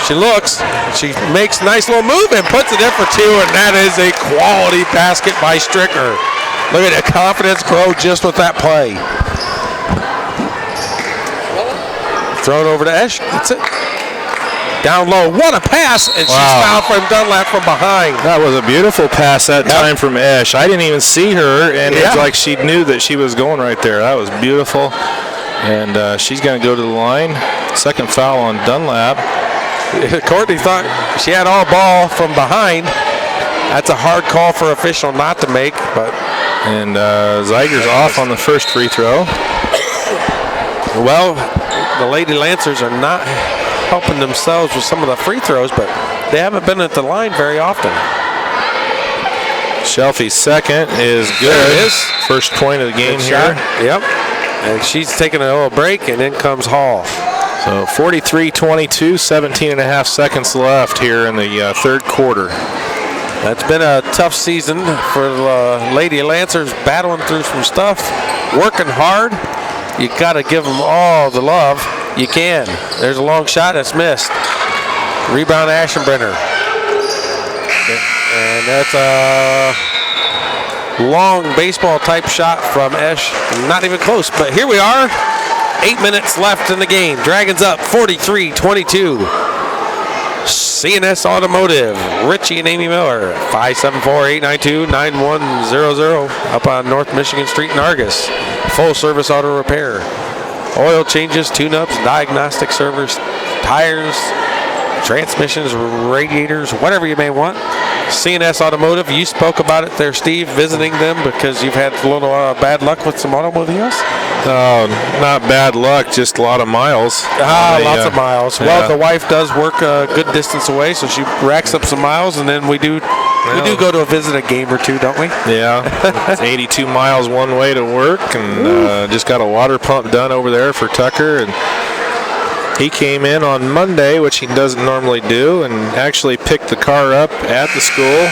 She looks, she makes a nice little move and puts it in for two, and that is a quality basket by Stricker. Look at the confidence grow just with that play. Throw it over to Esch, that's it. Down low, what a pass, and she's fouled from Dunlap from behind. That was a beautiful pass that time from Esch. I didn't even see her, and it's like she knew that she was going right there. That was beautiful, and she's going to go to the line. Second foul on Dunlap. Courtney thought she had all ball from behind. That's a hard call for official not to make, but. And Zeiger's off on the first free throw. Well, the Lady Lancers are not helping themselves with some of the free throws, but they haven't been at the line very often. Shelfie's second is good. There it is. First point of the game here. Yep. And she's taking a little break, and in comes Hall. So 43-22, 17 and a half seconds left here in the third quarter. That's been a tough season for the Lady Lancers, battling through some stuff, working hard. You got to give them all the love you can. There's a long shot that's missed. Rebound Aschenbrenner. And that's a long baseball type shot from Esch. Not even close, but here we are. 8 minutes left in the game. Dragons up 43-22. CNS Automotive, Richie and Amy Miller, 574-892-9100 up on North Michigan Street in Argos. Full service auto repair. Oil changes, tune-ups, diagnostic servers, tires, transmissions, radiators, whatever you may want. CNS Automotive, you spoke about it there, Steve, visiting them because you've had a little bad luck with some automobiles? Not bad luck, just a lot of miles. Lots of miles. Well, the wife does work a good distance away, so she racks up some miles, and then we do go to visit a game or two, don't we? Yeah, it's 82 miles one way to work, and just got a water pump done over there for Tucker, and he came in on Monday, which he doesn't normally do, and actually picked the car up at the school,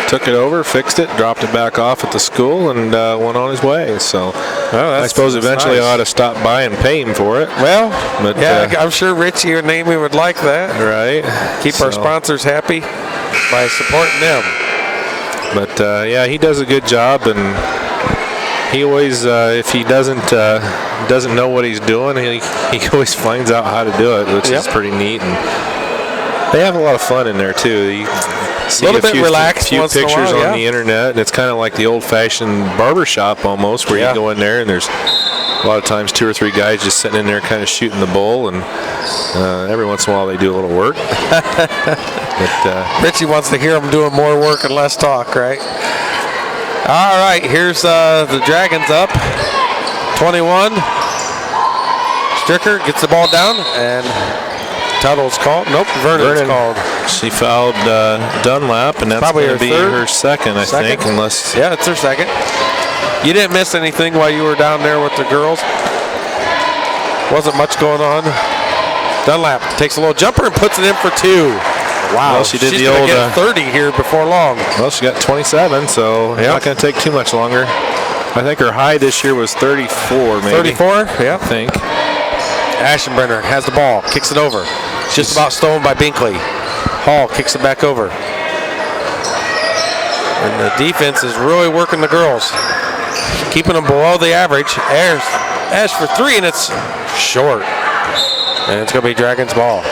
took it over, fixed it, dropped it back off at the school, and went on his way. So I suppose eventually I ought to stop by and pay him for it. Well, but I'm sure Richie and Amy would like that. Right. Keep our sponsors happy by supporting them. But he does a good job, and he always, if he doesn't know what he's doing, he always finds out how to do it, which is pretty neat. And they have a lot of fun in there too. You see a few pictures on the internet, and it's kind of like the old-fashioned barber shop almost, where you go in there and there's a lot of times 2 or 3 guys just sitting in there kind of shooting the bull, and every once in a while they do a little work. But Richie wants to hear them doing more work and less talk, right? All right, here's the Dragons up 21. Stricker gets the ball down, and Tuttle's called. Nope, Vernon's called. She fouled Dunlap, and that's probably going to be her second, I think, unless... Yeah, it's her second. You didn't miss anything while you were down there with the girls? Wasn't much going on. Dunlap takes a little jumper and puts it in for 2. Wow, well, she did she's the old get 30 here before long. Well, she got 27, so it's not going to take too much longer. I think her high this year was 34, maybe. 34? Yeah. I think. Aschenbrenner has the ball, kicks it over. Just about stolen by Binkley. Hall kicks it back over. And the defense is really working the girls, keeping them below the average. Ash for 3, and it's short. And it's going to be Dragons ball.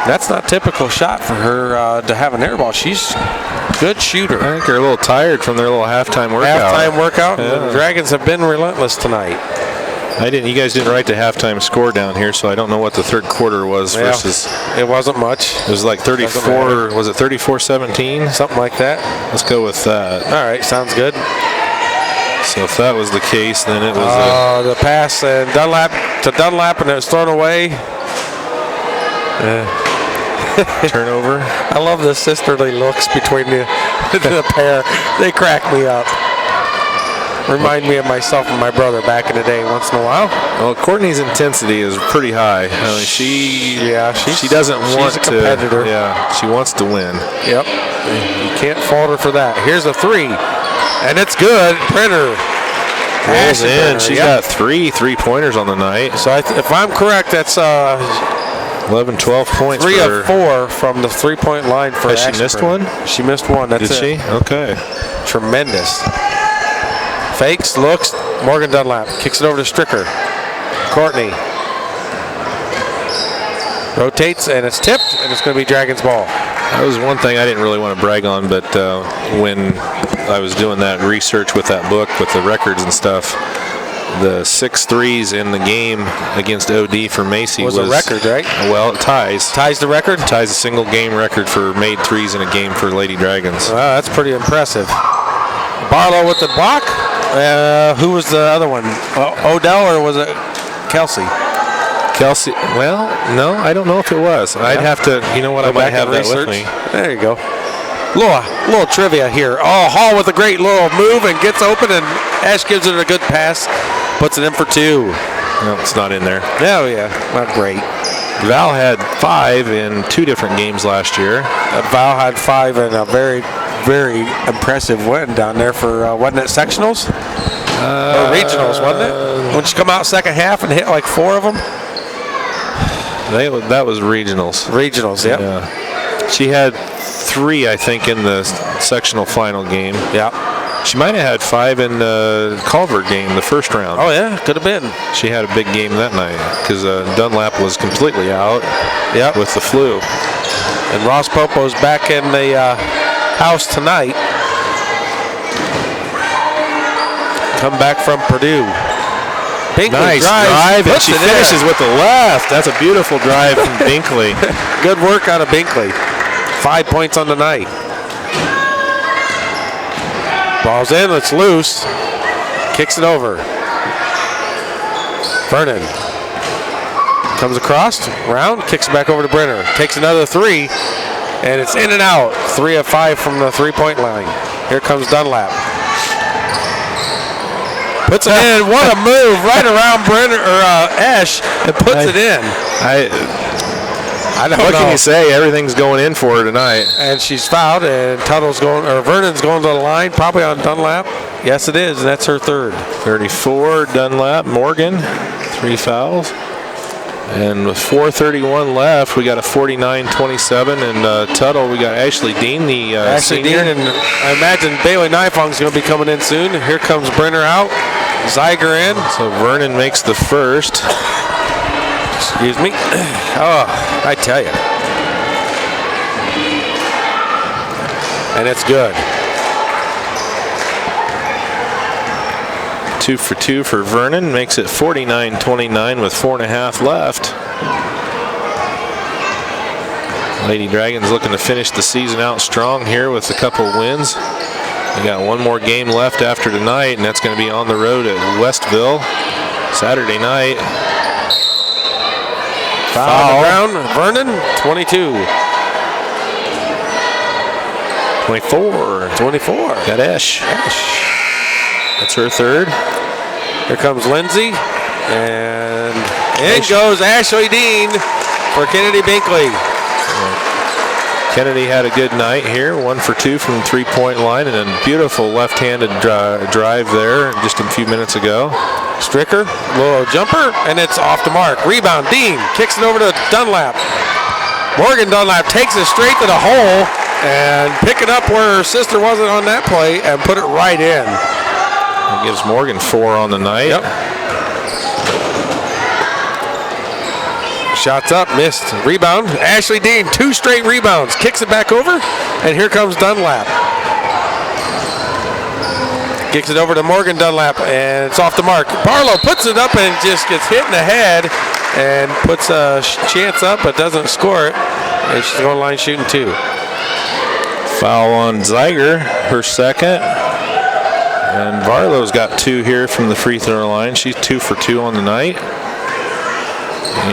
That's not typical shot for her to have an air ball. She's a good shooter. I think they're a little tired from their little halftime workout. Yeah. The Dragons have been relentless tonight. You guys didn't write the halftime score down here, so I don't know what the third quarter was versus. It wasn't much. It was like 34. Was it 34-17? Something like that. Let's go with that. All right, sounds good. So if that was the case, then it was. The pass and Dunlap, and it was thrown away. Turnover. I love the sisterly looks between the pair. They crack me up. Remind me of myself and my brother back in the day once in a while. Well, Courtney's intensity is pretty high. I mean, she doesn't want a competitor. to. Yeah, she wants to win. Yep. You can't fault her for that. Here's a 3, and it's good. Brenner. Rolls in. She's got 3 3-pointers on the night. So if I'm correct, that's 11, 12 points. 3 of 4 from the 3-point line for Has she missed one? She missed one. That's Did she? Okay. Tremendous. Fakes, looks, Morgan Dunlap kicks it over to Stricker. Courtney rotates, and it's tipped, and it's going to be Dragons ball. That was one thing I didn't really want to brag on, but when I was doing that research with that book with the records and stuff, the 6 threes in the game against OD for Macy was a record, right? Well, it ties the record. Ties a single game record for made threes in a game for Lady Dragons. Wow, that's pretty impressive. Barlow with the block. Who was the other one? Odell, or was it Kelsey? Kelsey. Well, no, I don't know if it was. I'd have to. You know what? I might have that with me. There you go. Little trivia here. Oh, Hall with a great little move and gets open, and Ash gives it a good pass, puts it in for 2. No, it's not in there. Oh yeah, not great. Val had 5 in 2 different games last year. Val had 5 in a very, very impressive win down there for wasn't it sectionals or regionals? Wasn't it? When she come out second half and hit like 4 of them. That was regionals. Regionals, yep. Yeah. She had 3, I think, in the sectional final game. Yeah. She might have had 5 in the Culver game, the first round. Oh yeah, could have been. She had a big game that night because Dunlap was completely out. Yep. With the flu. And Ross Popo's back in the house tonight. Come back from Purdue. Binkley nice drive, and she finishes with the left. That's a beautiful drive from Binkley. Good work out of Binkley. 5 points on the night. Ball's in, it's loose. Kicks it over. Vernon comes across, round, kicks it back over to Brenner. Takes another 3, and it's in and out. 3 of 5 from the 3-point line. Here comes Dunlap. Puts it in. What a move right around Brenner or Ash, and puts it in. I don't know. What can you say? Everything's going in for her tonight. And she's fouled, and Vernon's going to the line, probably on Dunlap. Yes, it is, and that's her 3rd. 34, Dunlap. Morgan, 3 fouls. And with 4:31 left, we got a 49-27, and Tuttle, we got Ashley Dean, the Ashley senior. Dean, and I imagine Bailey Nifong's going to be coming in soon. Here comes Brenner out, Zeiger in. So Vernon makes the first. Excuse me. Oh, I tell you. And it's good. 2 for 2 for Vernon, makes it 49-29 with 4.5 left. Lady Dragons looking to finish the season out strong here with a couple wins. We got one more game left after tonight, and that's going to be on the road at Westville Saturday night. Foul on the ground, Vernon, 22. 24. Got Esh. That's her 3rd. Here comes Lindsay, and in goes Ashley Dean for Kennedy Binkley. Kennedy had a good night here, 1 for 2 from the 3-point line, and a beautiful left-handed drive there just a few minutes ago. Stricker, little jumper, and it's off the mark. Rebound, Dean kicks it over to Dunlap. Morgan Dunlap takes it straight to the hole and pick it up where her sister wasn't on that play and put it right in. That gives Morgan 4 on the night. Yep. Shots up, missed. Rebound, Ashley Dean, 2 straight rebounds. Kicks it back over, and here comes Dunlap. Kicks it over to Morgan Dunlap, and it's off the mark. Barlow puts it up and just gets hit in the head and puts a chance up but doesn't score it. And she's going line shooting 2. Foul on Zeiger, her second. And Barlow's got 2 here from the free throw line. She's 2 for 2 on the night.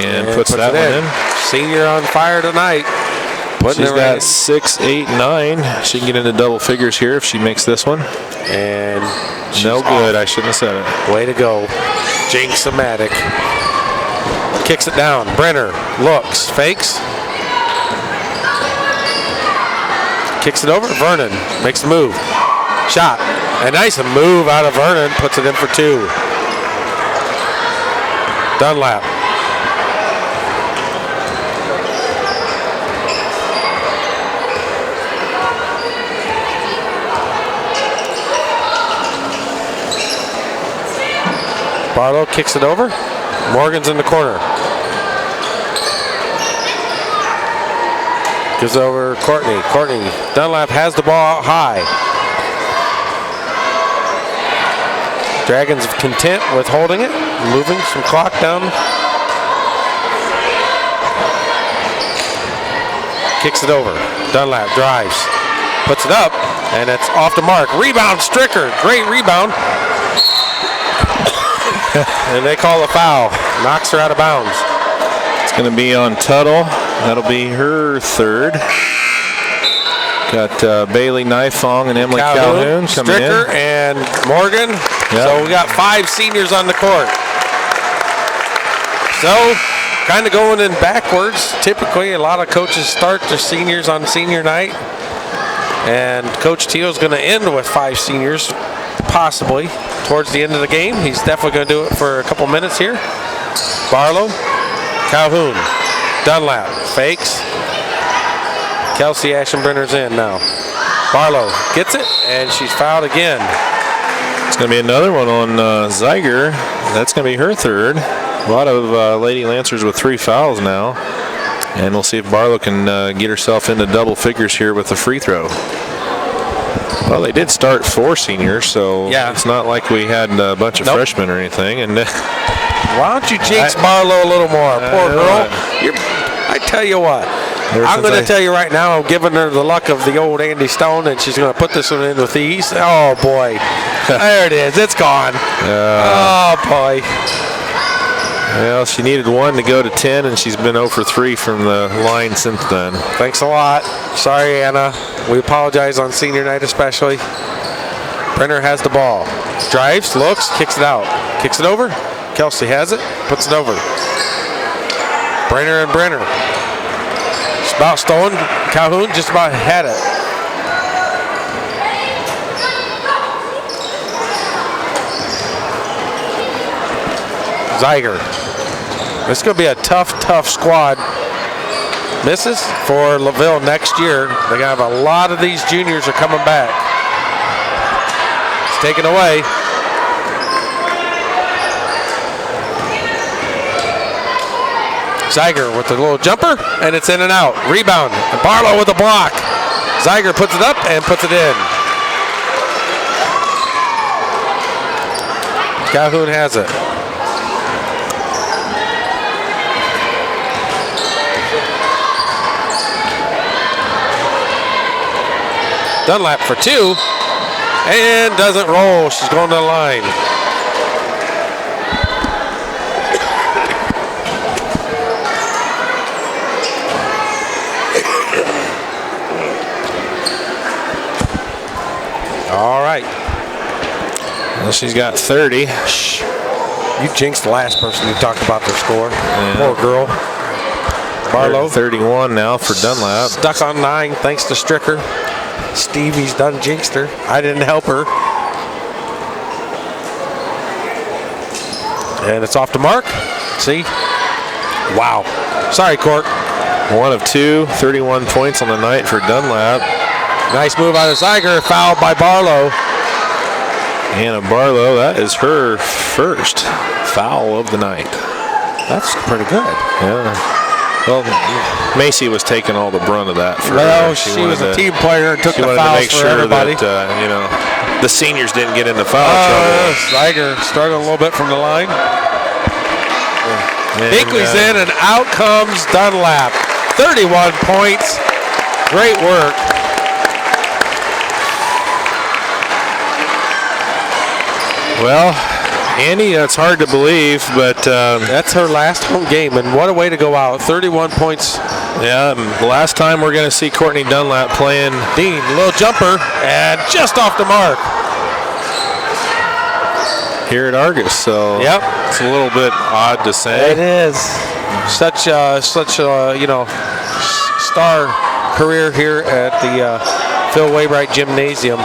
And puts that one in. Senior on fire tonight. She's got 6, 8, 9. She can get into double figures here if she makes this one. And no good. I shouldn't have said it. Way to go. Jinx-o-matic. Kicks it down. Brenner looks, fakes. Kicks it over. Vernon makes the move. Shot. A nice move out of Vernon. Puts it in for 2. Dunlap. Barlow kicks it over. Morgan's in the corner. Gives over Courtney. Courtney. Dunlap has the ball out high. Dragons content with holding it. Moving some clock down. Kicks it over. Dunlap drives. Puts it up. And it's off the mark. Rebound, Stricker. Great rebound. And they call a foul. Knocks her out of bounds. It's going to be on Tuttle. That'll be her third. Got Bailey Nifong and Emily Calhoun coming Stricker in. and Morgan. Yep. So we got 5 seniors on the court. So kind of going in backwards. Typically, a lot of coaches start their seniors on senior night. And Coach Teal's going to end with 5 seniors, possibly, towards the end of the game. He's definitely going to do it for a couple minutes here. Barlow, Calhoun, Dunlap, fakes. Kelsey Ashenbrenner's in now. Barlow gets it, and she's fouled again. It's going to be another one on Zeiger. That's going to be her third. A lot of Lady Lancers with 3 fouls now. And we'll see if Barlow can get herself into double figures here with the free throw. Well, they did start 4 seniors, so it's not like we had a bunch of freshmen or anything. And why don't you jinx Barlow a little more? Poor girl. I tell you what. I'm going to tell you right now, I'm giving her the luck of the old Andy Stone, and she's going to put this one in with ease. Oh, boy. There it is. It's gone. Oh, boy. Well, she needed 1 to go to 10, and she's been 0 for 3 from the line since then. Thanks a lot. Sorry, Anna. We apologize on senior night especially. Brenner has the ball. Drives, looks, kicks it out. Kicks it over. Kelsey has it, puts it over. Brenner and Brenner. It's about stolen. Calhoun just about had it. Zeiger. This is going to be a tough squad. Misses for LaVille next year. They have a lot of these juniors are coming back. It's taken away. Zeiger with the little jumper, and it's in and out. Rebound. And Barlow with a block. Zeiger puts it up and puts it in. Calhoun has it. Dunlap for 2, and doesn't roll. She's going to the line. All right. Well, she's got 30. Shh. You jinxed the last person who talked about their score. Yeah. Poor girl. Barlow. 31 now for Dunlap. Stuck on 9 thanks to Stricker. Stevie's done jinxed her. I didn't help her. And it's off the mark. See? Wow. Sorry, Court. 1 of 2, 31 points on the night for Dunlap. Nice move out of Zeiger. Fouled by Barlow. Hannah Barlow, that is her first foul of the night. That's pretty good. Yeah. Well, Macy was taking all the brunt of that. Well, she was a team player and took the fouls for everybody. That, the seniors didn't get into foul trouble. Zeiger started a little bit from the line. Binkley's in, and out comes Dunlap. 31 points. Great work. Well, Andy, that's hard to believe, but that's her last home game, and what a way to go out. 31 points. Yeah, the last time we're going to see Courtney Dunlap playing. Dean, little jumper, and just off the mark. Here at Argos, so yep, it's a little bit odd to say. It is. Such a star career here at the Phil Waybright Gymnasium.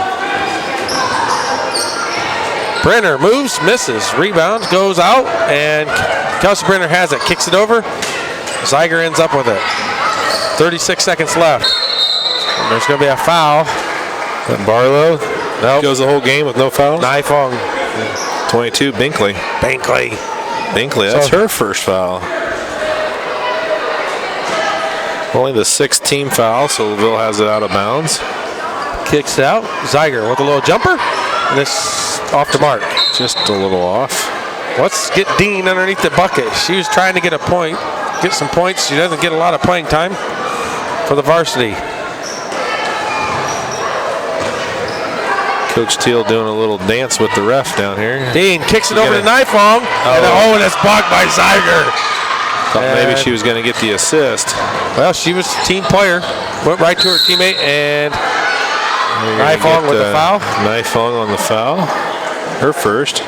Brenner moves, misses, rebounds, goes out, and Kelsey Brenner has it, kicks it over. Zeiger ends up with it. 36 seconds left. And there's going to be a foul. Barlow nope. Goes the whole game with no fouls. Naifong. 22, Binkley, that's her first foul. Only the 6th team foul, so LaVille has it out of bounds. Kicks it out. Zeiger with a little jumper. And this off the mark. Just a little off. Let's get Dean underneath the bucket. She was trying to get a point, get some points. She doesn't get a lot of playing time for the varsity. Coach Teal doing a little dance with the ref down here. Dean kicks it over to Naifong. And it's blocked by Zeiger. Thought maybe she was going to get the assist. Well, she was a team player. Went right to her teammate, and Naifong with the foul. Naifong on the foul. Her first.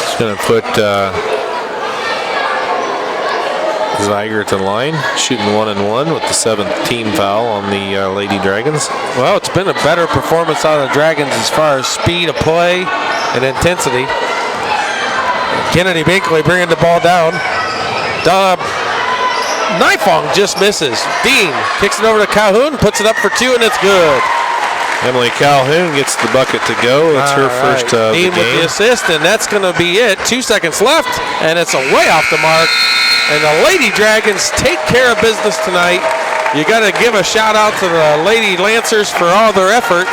She's going to put Zeiger at the line, shooting 1-and-1 with the 7th team foul on the Lady Dragons. Well, it's been a better performance out of the Dragons as far as speed of play and intensity. Kennedy Binkley bringing the ball down. Naifong just misses. Dean kicks it over to Calhoun, puts it up for 2, and it's good. Emily Calhoun gets the bucket to go. That's her first of Dean the game. with the assist, and that's going to be it. 2 seconds left, and it's way off the mark. And the Lady Dragons take care of business tonight. You got to give a shout out to the Lady Lancers for all their effort.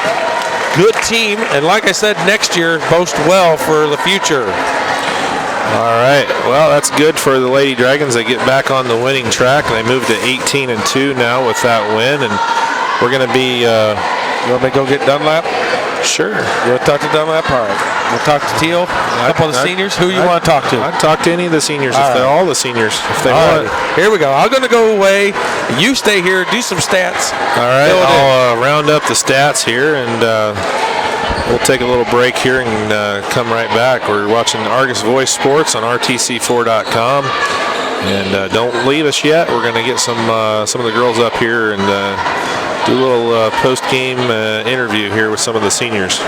Good team, and like I said, next year boast well for the future. All right, well, that's good for the Lady Dragons. They get back on the winning track. They move to 18-2 now with that win, and we're going to be. You want me to go get Dunlap? Sure. You want to talk to Dunlap? All right. We'll talk to Teal. A couple of the seniors. Who you want to talk to? I'd talk to any of the seniors if they're all the seniors. If they want. Right. Here we go. I'm going to go away. You stay here. Do some stats. All right. I'll round up the stats here, and we'll take a little break here and come right back. We're watching Argus Voice Sports on RTC4.com. And don't leave us yet. We're going to get some of the girls up here and do a little post-game interview here with some of the seniors.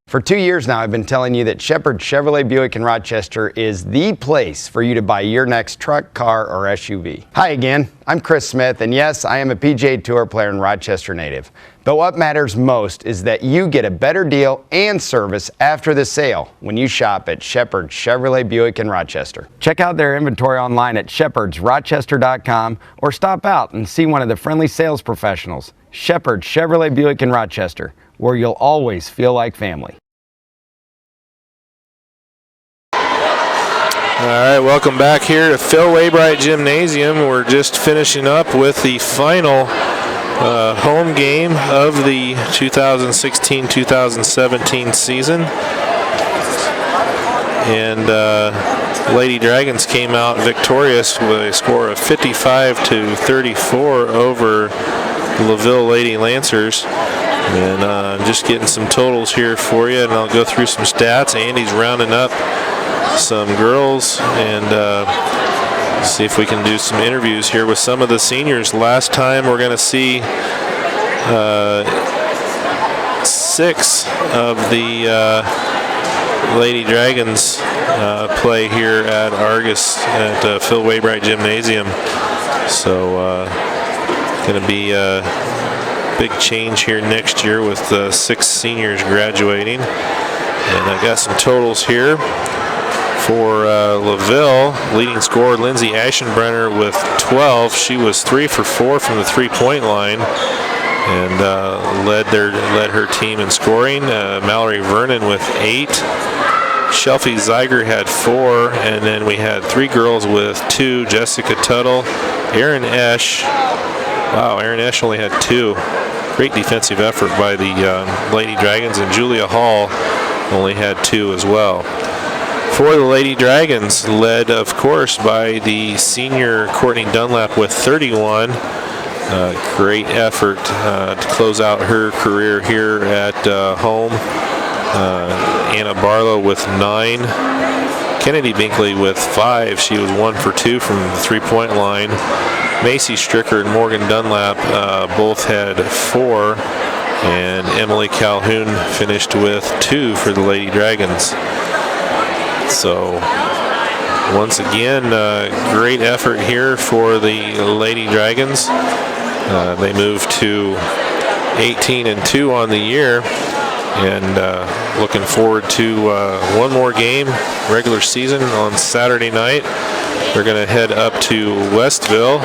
For 2 years now, I've been telling you that Shepherd Chevrolet Buick in Rochester is the place for you to buy your next truck, car, or SUV. Hi again, I'm Chris Smith, and yes, I am a PGA Tour player and Rochester native. But what matters most is that you get a better deal and service after the sale when you shop at Shepherd Chevrolet Buick in Rochester. Check out their inventory online at shepherdsrochester.com or stop out and see one of the friendly sales professionals. Shepherd Chevrolet Buick in Rochester, where you'll always feel like family. All right, welcome back here to Phil Waybright Gymnasium. We're just finishing up with the final home game of the 2016-2017 season. And Lady Dragons came out victorious with a score of 55-34 over LaVille Lady Lancers. And just getting some totals here for you, and I'll go through some stats. Andy's rounding up some girls and see if we can do some interviews here with some of the seniors. Last time we're going to see 6 of the Lady Dragons play here at Argus at Phil Waybright Gymnasium. So going to be big change here next year with 6 seniors graduating. And I got some totals here for LaVille. Leading scorer Lindsay Aschenbrenner with 12. She was 3 for 4 from the 3-point line. and led her team in scoring. Mallory Vernon with 8. Shelfie Zeiger had 4, and then we had 3 girls with 2. Jessica Tuttle, Erin Esch. Wow, Erin Esch only had 2. Great defensive effort by the Lady Dragons, and Julia Hall only had 2 as well. For the Lady Dragons, led, of course, by the senior Courtney Dunlap with 31. Great effort to close out her career here at home. Anna Barlow with 9. Kennedy Binkley with 5. She was 1 for 2 from the three-point line. Macy Stricker and Morgan Dunlap both had 4. And Emily Calhoun finished with 2 for the Lady Dragons. So, once again, great effort here for the Lady Dragons. They moved to 18-2 on the year. And looking forward to one more game, regular season, on Saturday night. They're going to head up to Westville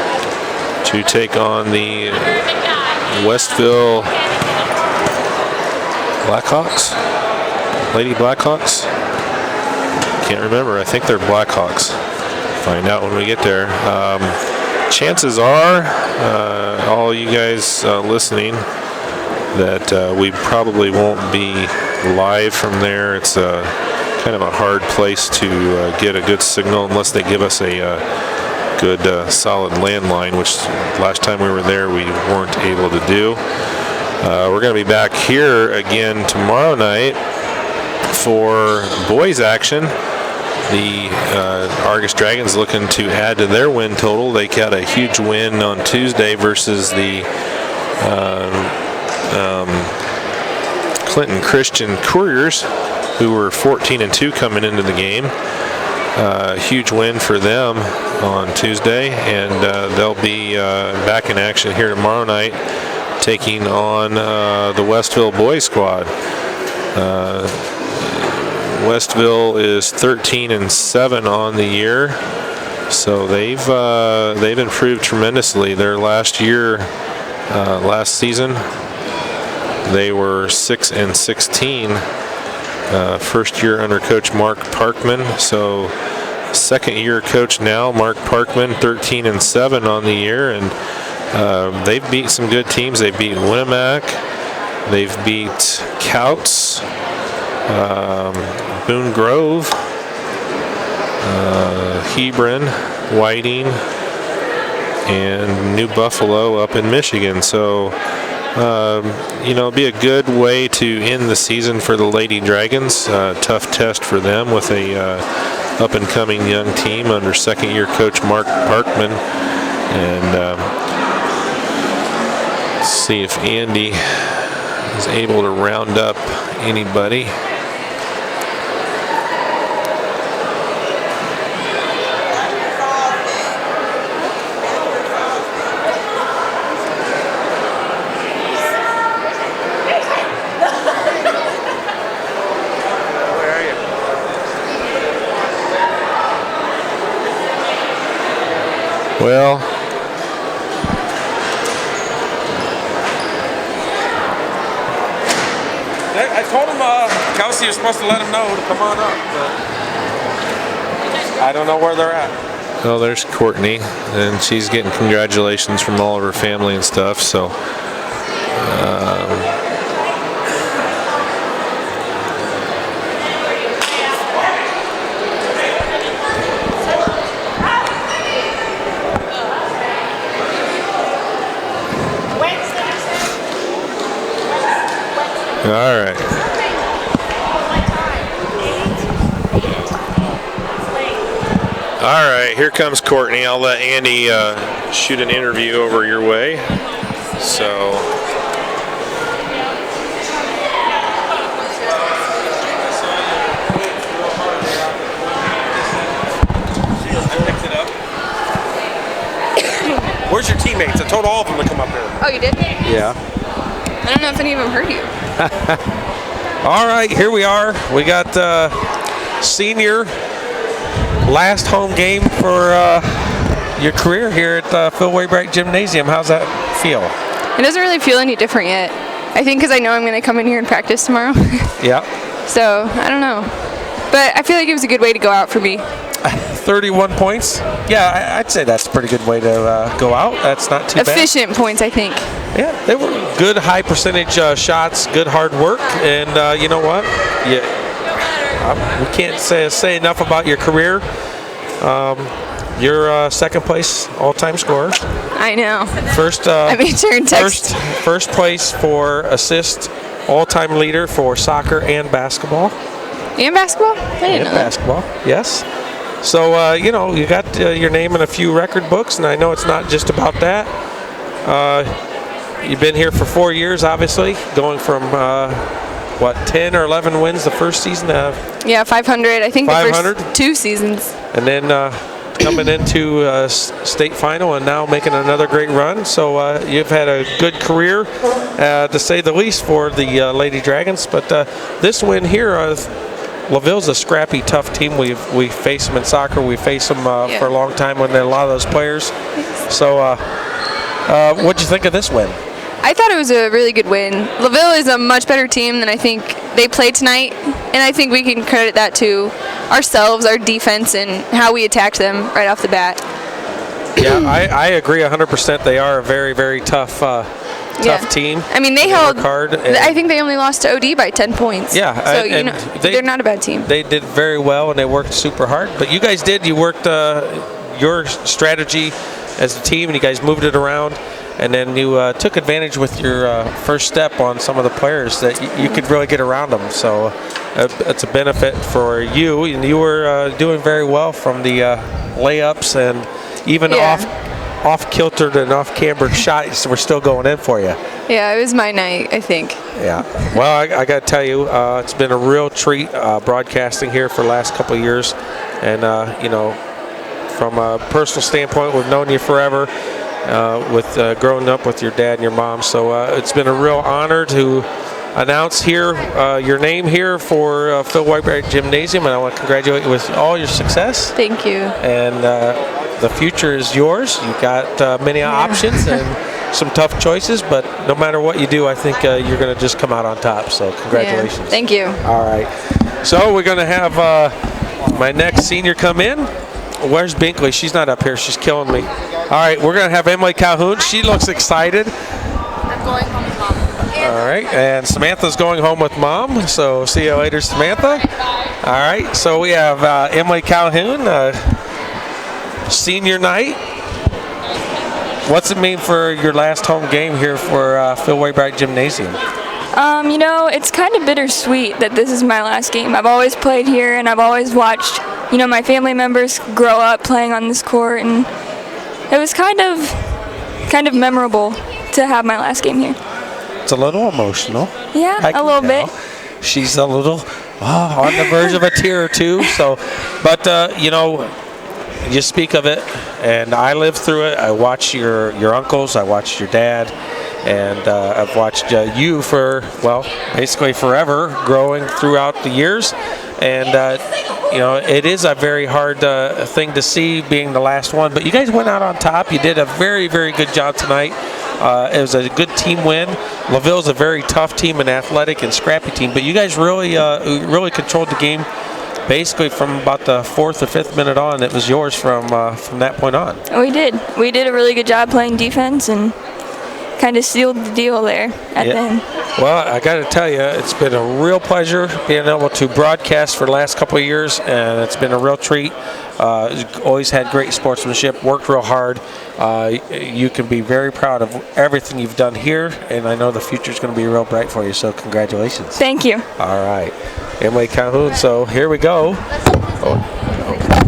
to take on the Westville Blackhawks? Lady Blackhawks? Can't remember. I think they're Blackhawks. Find out when we get there. Chances are, all you guys listening, that we probably won't be live from there. It's kind of a hard place to get a good signal unless they give us a good solid landline, which last time we were there we weren't able to do. We're going to be back here again tomorrow night for boys action. The Argos Dragons looking to add to their win total. They got a huge win on Tuesday versus the Clinton Christian Couriers, who were 14-2 coming into the game. Huge win for them on Tuesday, and they'll be back in action here tomorrow night, taking on the Westville boys squad. Westville is 13-7 on the year, so they've improved tremendously. Their last season, they were 6-16. First year under Coach Mark Parkman. So second year coach now, Mark Parkman, 13-7 on the year, and they've beat some good teams. They beat Winnemac, they've beat Couts, Boone Grove, Hebron, Whiting, and New Buffalo up in Michigan. So it'll be a good way to end the season for the Lady Dragons. Tough test for them with a up-and-coming young team under second-year coach Mark Parkman. And see if Andy is able to round up anybody. Well, I told him, Kelsey, you're supposed to let him know to come on up, but I don't know where they're at. well, there's Courtney, and she's getting congratulations from all of her family and stuff. So, all right. All right, here comes Courtney. I'll let Andy shoot an interview over your way. So, Where's your teammates? I told all of them to come up here. Oh, you did? Yeah. I don't know if any of them heard you. All right, here we are. We got senior last home game for your career here at Phil Waybright Gymnasium. How's that feel? It doesn't really feel any different yet. I think because I know I'm going to come in here and practice tomorrow. Yeah. So, I don't know. But I feel like it was a good way to go out for me. 31 points. Yeah, I'd say that's a pretty good way to go out. That's not too bad. Efficient points, I think. Yeah, they were good high percentage shots, good hard work, and you know what? We can't say enough about your career. You're second place all-time scorer. I know. First, I made sure and text. First place for assist, all-time leader for soccer and basketball. And basketball? I didn't know that. Basketball, yes. So, you know, you got your name in a few record books, and I know it's not just about that. You've been here for 4 years, obviously, going from, 10 or 11 wins the first season? Yeah, 500. I think 500? the first 2 seasons. And then coming into state final and now making another great run. So you've had a good career, to say the least, for the Lady Dragons. But this win here, LaVille's a scrappy, tough team. We face them in soccer. We face them for a long time when they're a lot of those players. So what'd you think of this win? I thought it was a really good win. LaVille is a much better team than I think they played tonight, and I think we can credit that to ourselves, our defense, and how we attacked them right off the bat. Yeah, I agree 100%. They are a very, very tough team. I mean, they held hard. I think they only lost to OD by 10 points. Yeah, so they're not a bad team. They did very well, and they worked super hard. But you guys did. You worked your strategy as a team, and you guys moved it around. And then you took advantage with your first step on some of the players that you could really get around them. So it's a benefit for you. And you were doing very well from the layups and even off-kiltered and off-cambered shots were still going in for you. Yeah, it was my night, I think. Yeah. Well, I got to tell you, it's been a real treat broadcasting here for the last couple of years. And, you know, from a personal standpoint, we've known you forever. With growing up with your dad and your mom. So it's been a real honor to announce here your name here for Phil Whitebright Gymnasium, and I want to congratulate you with all your success. Thank you. And the future is yours. You've got many options and some tough choices, but no matter what you do, I think you're going to just come out on top. So congratulations. Yeah. Thank you. All right. So we're going to have my next senior come in. Where's Binkley? She's not up here. She's killing me. All right, we're going to have Emily Calhoun. She looks excited. I'm going home with Mom. All right, and Samantha's going home with Mom. So see you later, Samantha. All right, so we have Emily Calhoun, senior night. What's it mean for your last home game here for Phil Whitebright Gymnasium? You know, it's kind of bittersweet that this is my last game. I've always played here, and I've always watched, you know, my family members grow up playing on this court, and it was kind of memorable to have my last game here. It's a little emotional. Yeah, a little bit. She's a little on the verge of a tear or two. So, but you know, you speak of it, and I lived through it. I watched your uncles. I watched your dad. And I've watched you for, well, basically forever, growing throughout the years. And, you know, it is a very hard thing to see being the last one. But you guys went out on top. You did a very, very good job tonight. It was a good team win. LaVille's a very tough team, an athletic and scrappy team. But you guys really, really controlled the game. Basically, from about the 4th or 5th minute on, it was yours from that point on. We did. We did a really good job playing defense and kind of sealed the deal there at the end. Well, I got to tell you, it's been a real pleasure being able to broadcast for the last couple of years, and it's been a real treat. Always had great sportsmanship, worked real hard. You can be very proud of everything you've done here, and I know the future is going to be real bright for you, so congratulations. Thank you. All right. Emily Calhoun, so here we go.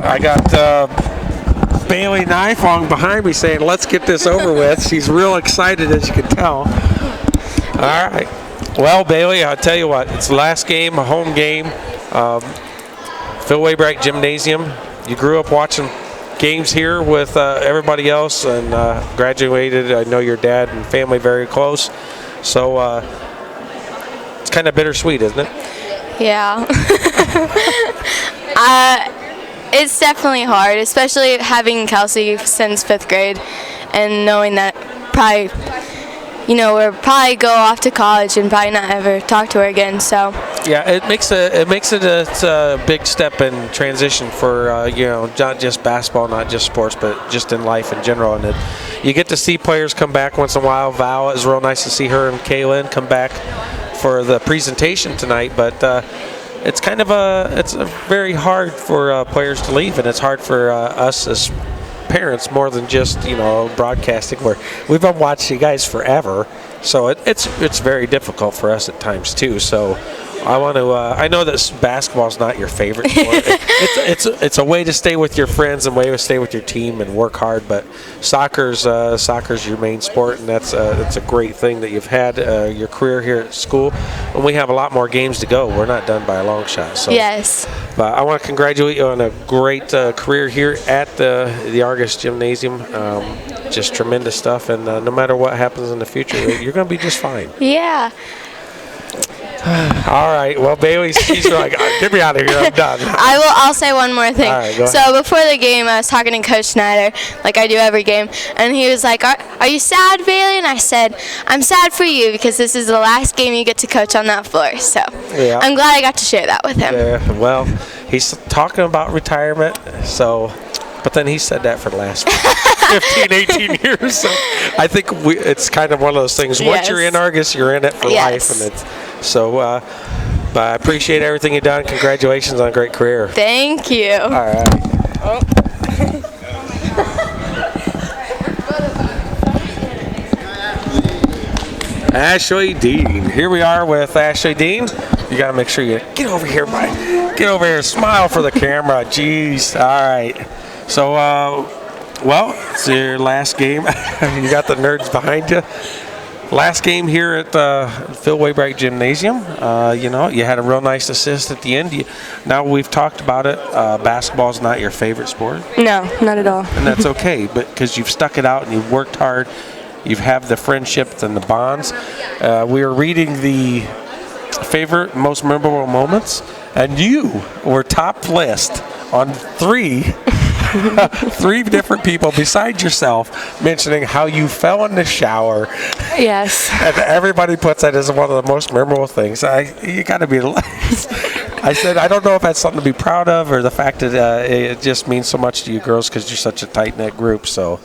I got Bailey Nifong behind me saying, let's get this over with. She's real excited, as you can tell. All right. Well, Bailey, I'll tell you what. It's the last game, a home game. Phil Whitebright Gymnasium. You grew up watching games here with everybody else and graduated. I know your dad and family very close. So it's kind of bittersweet, isn't it? Yeah. It's definitely hard, especially having Kelsey since 5th grade and knowing that probably we'll probably go off to college and probably not ever talk to her again. So Yeah, it makes it a big step in transition for not just basketball, not just sports, but just in life in general. And you get to see players come back once in a while. Val, it was real nice to see her and Kaylin come back for the presentation tonight. But it's very hard for players to leave, and it's hard for us as parents more than just broadcasting, where we've been watching you guys forever, so it's very difficult for us at times too. So I want to I know that basketball is not your favorite sport. it's a way to stay with your friends and way to stay with your team and work hard, but soccer's your main sport, and that's a great thing that you've had your career here at school, and we have a lot more games to go. We're not done by a long shot. So yes. But I want to congratulate you on a great career here at the Argos Gymnasium. Just tremendous stuff, and no matter what happens in the future, you're going to be just fine. Yeah. All right. Well, Bailey, she's like, get me out of here. I'm done. I'll say one more thing. All right, go ahead. So before the game, I was talking to Coach Snyder, like I do every game, and he was like, "Are you sad, Bailey?" And I said, "I'm sad for you because this is the last game you get to coach on that floor." So Yeah. I'm glad I got to share that with him. Yeah. Well, he's talking about retirement, so. But then he said that for the last 15, 18 years. So I think it's kind of one of those things. Once you're in Argos, you're in it for life, and but I appreciate everything you've done. Congratulations on a great career. Thank you. All right. Ashley Dean. Here we are with Ashley Dean. You got to make sure you get over here, Get over here. Smile for the camera. Jeez. All right. So, it's your last game. You got the nerds behind you. Last game here at Phil Waybright Gymnasium. You had a real nice assist at the end. Now we've talked about it. Basketball is not your favorite sport. No, not at all. And that's okay, but because you've stuck it out and you've worked hard, you've had the friendships and the bonds. We were reading the favorite, most memorable moments, and you were top list on three different people besides yourself mentioning how you fell in the shower. Yes. And everybody puts that as one of the most memorable things. You got to be. I said, I don't know if that's something to be proud of or the fact that it just means so much to you girls because you're such a tight-knit group. So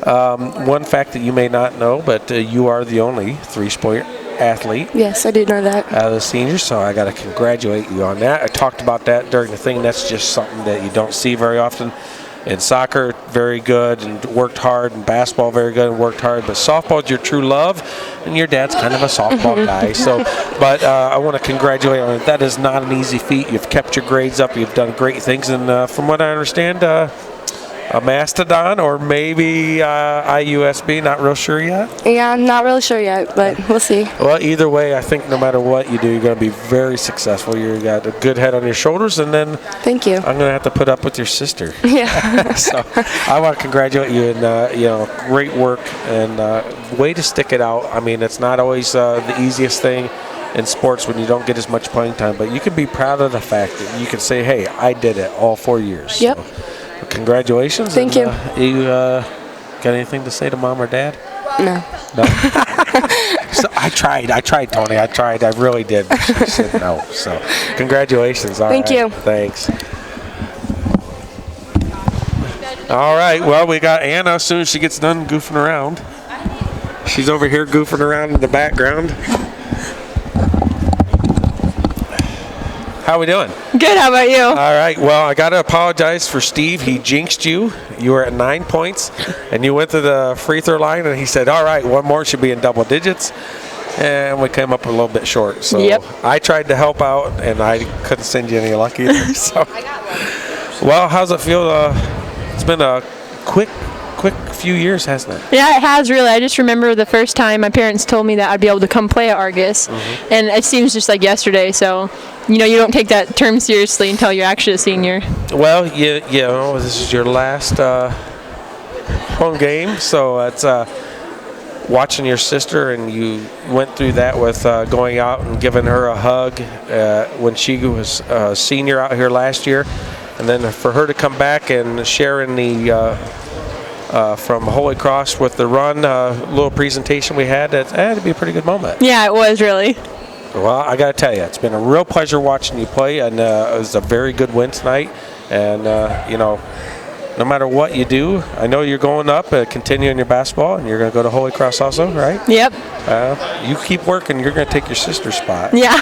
one fact that you may not know, but you are the only three-sport athlete. Yes, I did know that. Out of the seniors, so I got to congratulate you on that. I talked about that during the thing. That's just something that you don't see very often. In soccer, very good and worked hard, and basketball, very good and worked hard. But softball is your true love, and your dad's kind of a softball guy. So, but I want to congratulate you on it. That is not an easy feat. You've kept your grades up. You've done great things, and from what I understand, a Mastodon or maybe IUSB, not real sure yet? Yeah, I'm not really sure yet, but we'll see. Well, either way, I think no matter what you do, you're going to be very successful. You got a good head on your shoulders, and then thank you. I'm going to have to put up with your sister. Yeah. So I want to congratulate you, and great work and way to stick it out. I mean, it's not always the easiest thing in sports when you don't get as much playing time, but you can be proud of the fact that you can say, "Hey, I did it all 4 years." Yep. So, congratulations. Thank you. You got anything to say to mom or dad? No. No. So I tried, Tony. I really did. But she said no. So congratulations. Thank you. Thanks. All right. Well, we got Anna as soon as she gets done goofing around. She's over here goofing around in the background. How we doing? Good, how about you? All right, well, I got to apologize for Steve. He jinxed you. You were at 9 points, and you went to the free throw line, and he said, all right, one more should be in double digits. And we came up a little bit short. So I tried to help out, and I couldn't send you any luck either. So, well, how's it feel? It's been a quick few years, hasn't it? Yeah, it has really. I just remember the first time my parents told me that I'd be able to come play at Argos, and it seems just like yesterday. So, you don't take that term seriously until you're actually a senior. Well, this is your last home game, so it's watching your sister, and you went through that with going out and giving her a hug when she was a senior out here last year, and then for her to come back and share in the from Holy Cross with the run, little presentation we had. It had to be a pretty good moment. Yeah, it was really. Well, I got to tell you, it's been a real pleasure watching you play, and it was a very good win tonight. And, no matter what you do, I know you're going up, continuing your basketball, and you're going to go to Holy Cross also, right? Yep. You keep working, you're going to take your sister's spot. Yeah.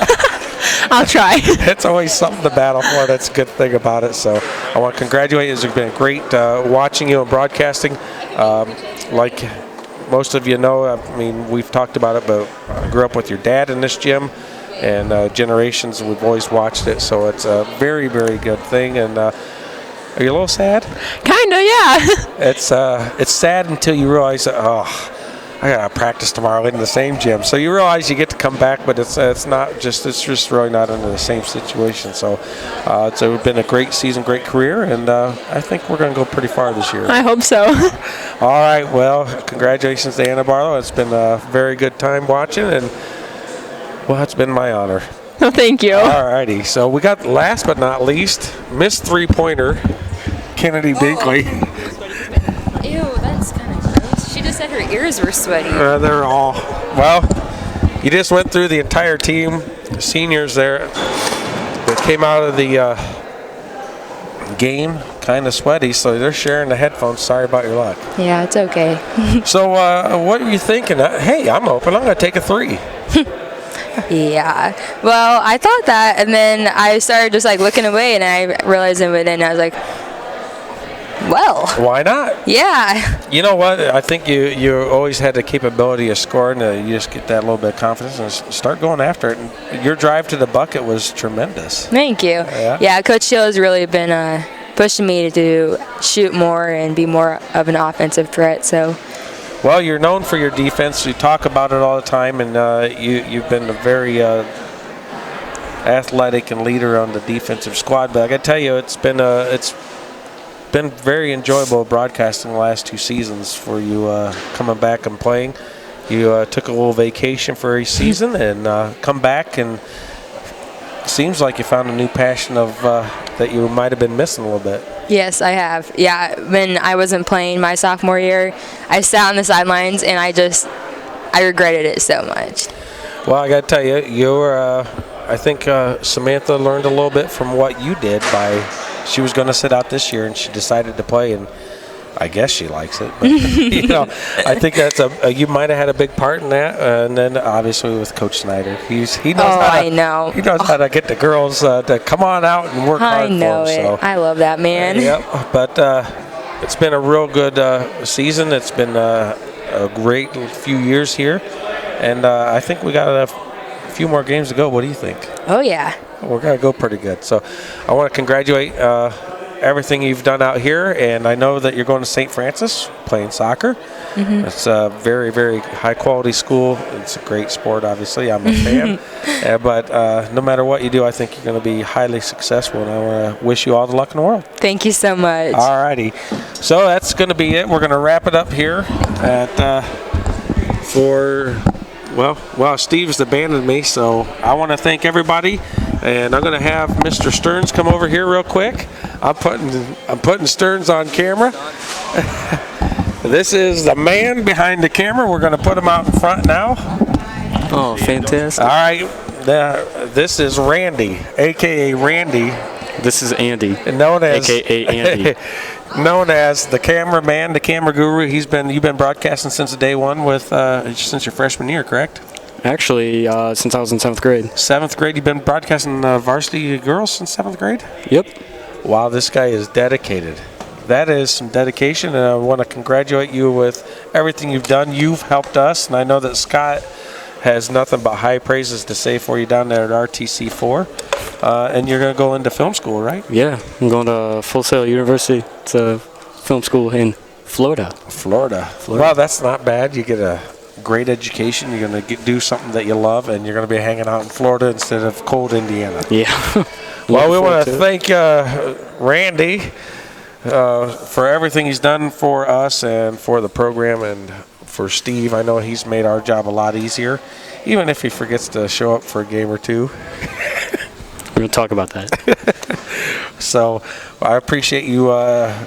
I'll try. It's always something to battle for. That's a good thing about it. So I want to congratulate you. It's been great watching you and broadcasting. Like most of you know, I mean, we've talked about it, but I grew up with your dad in this gym, and generations we've always watched it. So it's a very, very good thing. And are you a little sad? Kinda, yeah. It's sad until you realize that, I gotta practice tomorrow in the same gym. So you realize you get to come back, but it's just really not under the same situation. So it's been a great season, great career, and I think we're gonna go pretty far this year. I hope so. All right, well, congratulations to Anna Barlow. It's been a very good time watching, and well, it's been my honor. Well, thank you. All righty, so we got last but not least, Miss Three-Pointer, Kennedy Binkley. Ew, that's kind of gross. She just said her ears were sweaty. They're all, well, you just went through the entire team, seniors there that came out of the game kind of sweaty, so they're sharing the headphones. Sorry about your luck. Yeah, it's okay. So what are you thinking? Hey, I'm open. I'm going to take a three. Yeah. Well, I thought that, and then I started just like looking away, and I realized it went in, and I was like, well. Why not? Yeah. You know what? I think you always had the capability of scoring. You just get that little bit of confidence and start going after it. And your drive to the bucket was tremendous. Thank you. Yeah, Coach Shield has really been pushing me to shoot more and be more of an offensive threat. So. Well, you're known for your defense. You talk about it all the time, and you've been a very athletic and leader on the defensive squad. But I got to tell you, it's been very enjoyable broadcasting the last 2 seasons for you coming back and playing. You took a little vacation for a season and come back, and seems like you found a new passion of that you might have been missing a little bit. Yes, I have. Yeah, when I wasn't playing my sophomore year, I sat on the sidelines, and I regretted it so much. Well, I got to tell you, I think Samantha learned a little bit from what you did by. She was going to sit out this year, and she decided to play, and I guess she likes it. But, I think that's you might have had a big part in that, and then obviously with Coach Snyder, he knows he knows how to get the girls to come on out and work hard for them. I know it. So. I love that, man. Yep. But it's been a real good season. It's been a great few years here, and I think we got a few more games to go. What do you think? Oh yeah. We're going to go pretty good. So I want to congratulate everything you've done out here, and I know that you're going to St. Francis playing soccer. Mm-hmm. It's a very, very high-quality school. It's a great sport, obviously. I'm a fan. But no matter what you do, I think you're going to be highly successful, and I want to wish you all the luck in the world. Thank you so much. All righty. So that's going to be it. We're going to wrap it up here Well, Steve's abandoned me, so I want to thank everybody, and I'm going to have Mr. Stearns come over here real quick. I'm putting Stearns on camera. This is the man behind the camera. We're going to put him out in front now. Oh, fantastic. All right. This is Randy, a.k.a. Randy. This is Andy, known as a.k.a. Andy. Known as the cameraman, the camera guru. You've been broadcasting since day one since your freshman year, correct? Actually, since I was in 7th grade. 7th grade, you've been broadcasting varsity girls since 7th grade? Yep. Wow, this guy is dedicated. That is some dedication, and I want to congratulate you with everything you've done. You've helped us, and I know that Scott has nothing but high praises to say for you down there at RTC4. And you're going to go into film school, right? Yeah, I'm going to Full Sail University. It's a film school in Florida. Florida. Well, that's not bad. You get a great education. You're going to do something that you love, and you're going to be hanging out in Florida instead of cold Indiana. Yeah. Well, we want to thank Randy for everything he's done for us and for the program, and for Steve. I know he's made our job a lot easier, even if he forgets to show up for a game or two. We're going to talk about that. So I appreciate you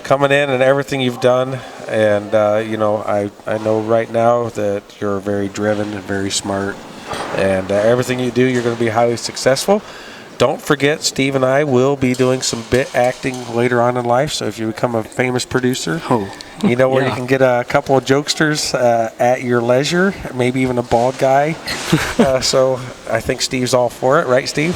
coming in and everything you've done. And, I know right now that you're very driven and very smart. And everything you do, you're going to be highly successful. Don't forget, Steve and I will be doing some bit acting later on in life. So if you become a famous producer, you know where you can get a couple of jokesters at your leisure, maybe even a bald guy. So I think Steve's all for it, right, Steve?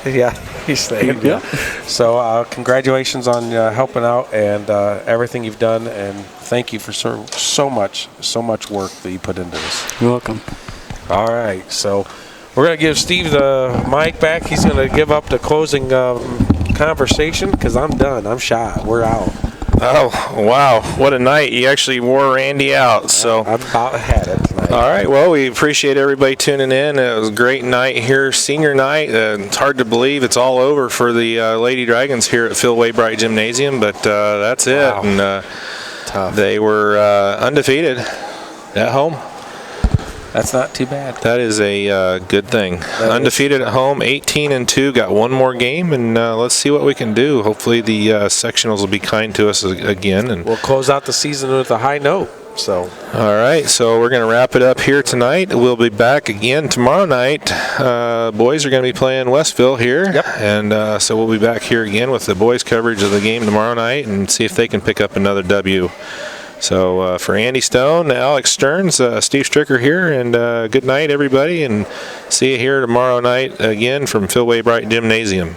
Yeah, he's saying. Yeah. So congratulations on helping out and everything you've done, and thank you for so much work that you put into this. You're welcome. All right, so we're going to give Steve the mic back. He's going to give up the closing conversation because I'm done. I'm shot. We're out. Oh, wow. What a night. You actually wore Randy out. So I've about had it tonight. All right. Well, we appreciate everybody tuning in. It was a great night here, senior night. It's hard to believe it's all over for the Lady Dragons here at Phil Waybright Gymnasium, but that's it. Wow. And Tough. They were undefeated at home. That's not too bad. That is a good thing. Undefeated at home, 18-2. Got one more game, and let's see what we can do. Hopefully, the sectionals will be kind to us again, and we'll close out the season with a high note. So, all right. So we're going to wrap it up here tonight. We'll be back again tomorrow night. Boys are going to be playing Westville here, and so we'll be back here again with the boys' coverage of the game tomorrow night, and see if they can pick up another W. So for Andy Stone, Alex Stearns, Steve Stricker here, and good night, everybody, and see you here tomorrow night again from Phil Waybright Gymnasium.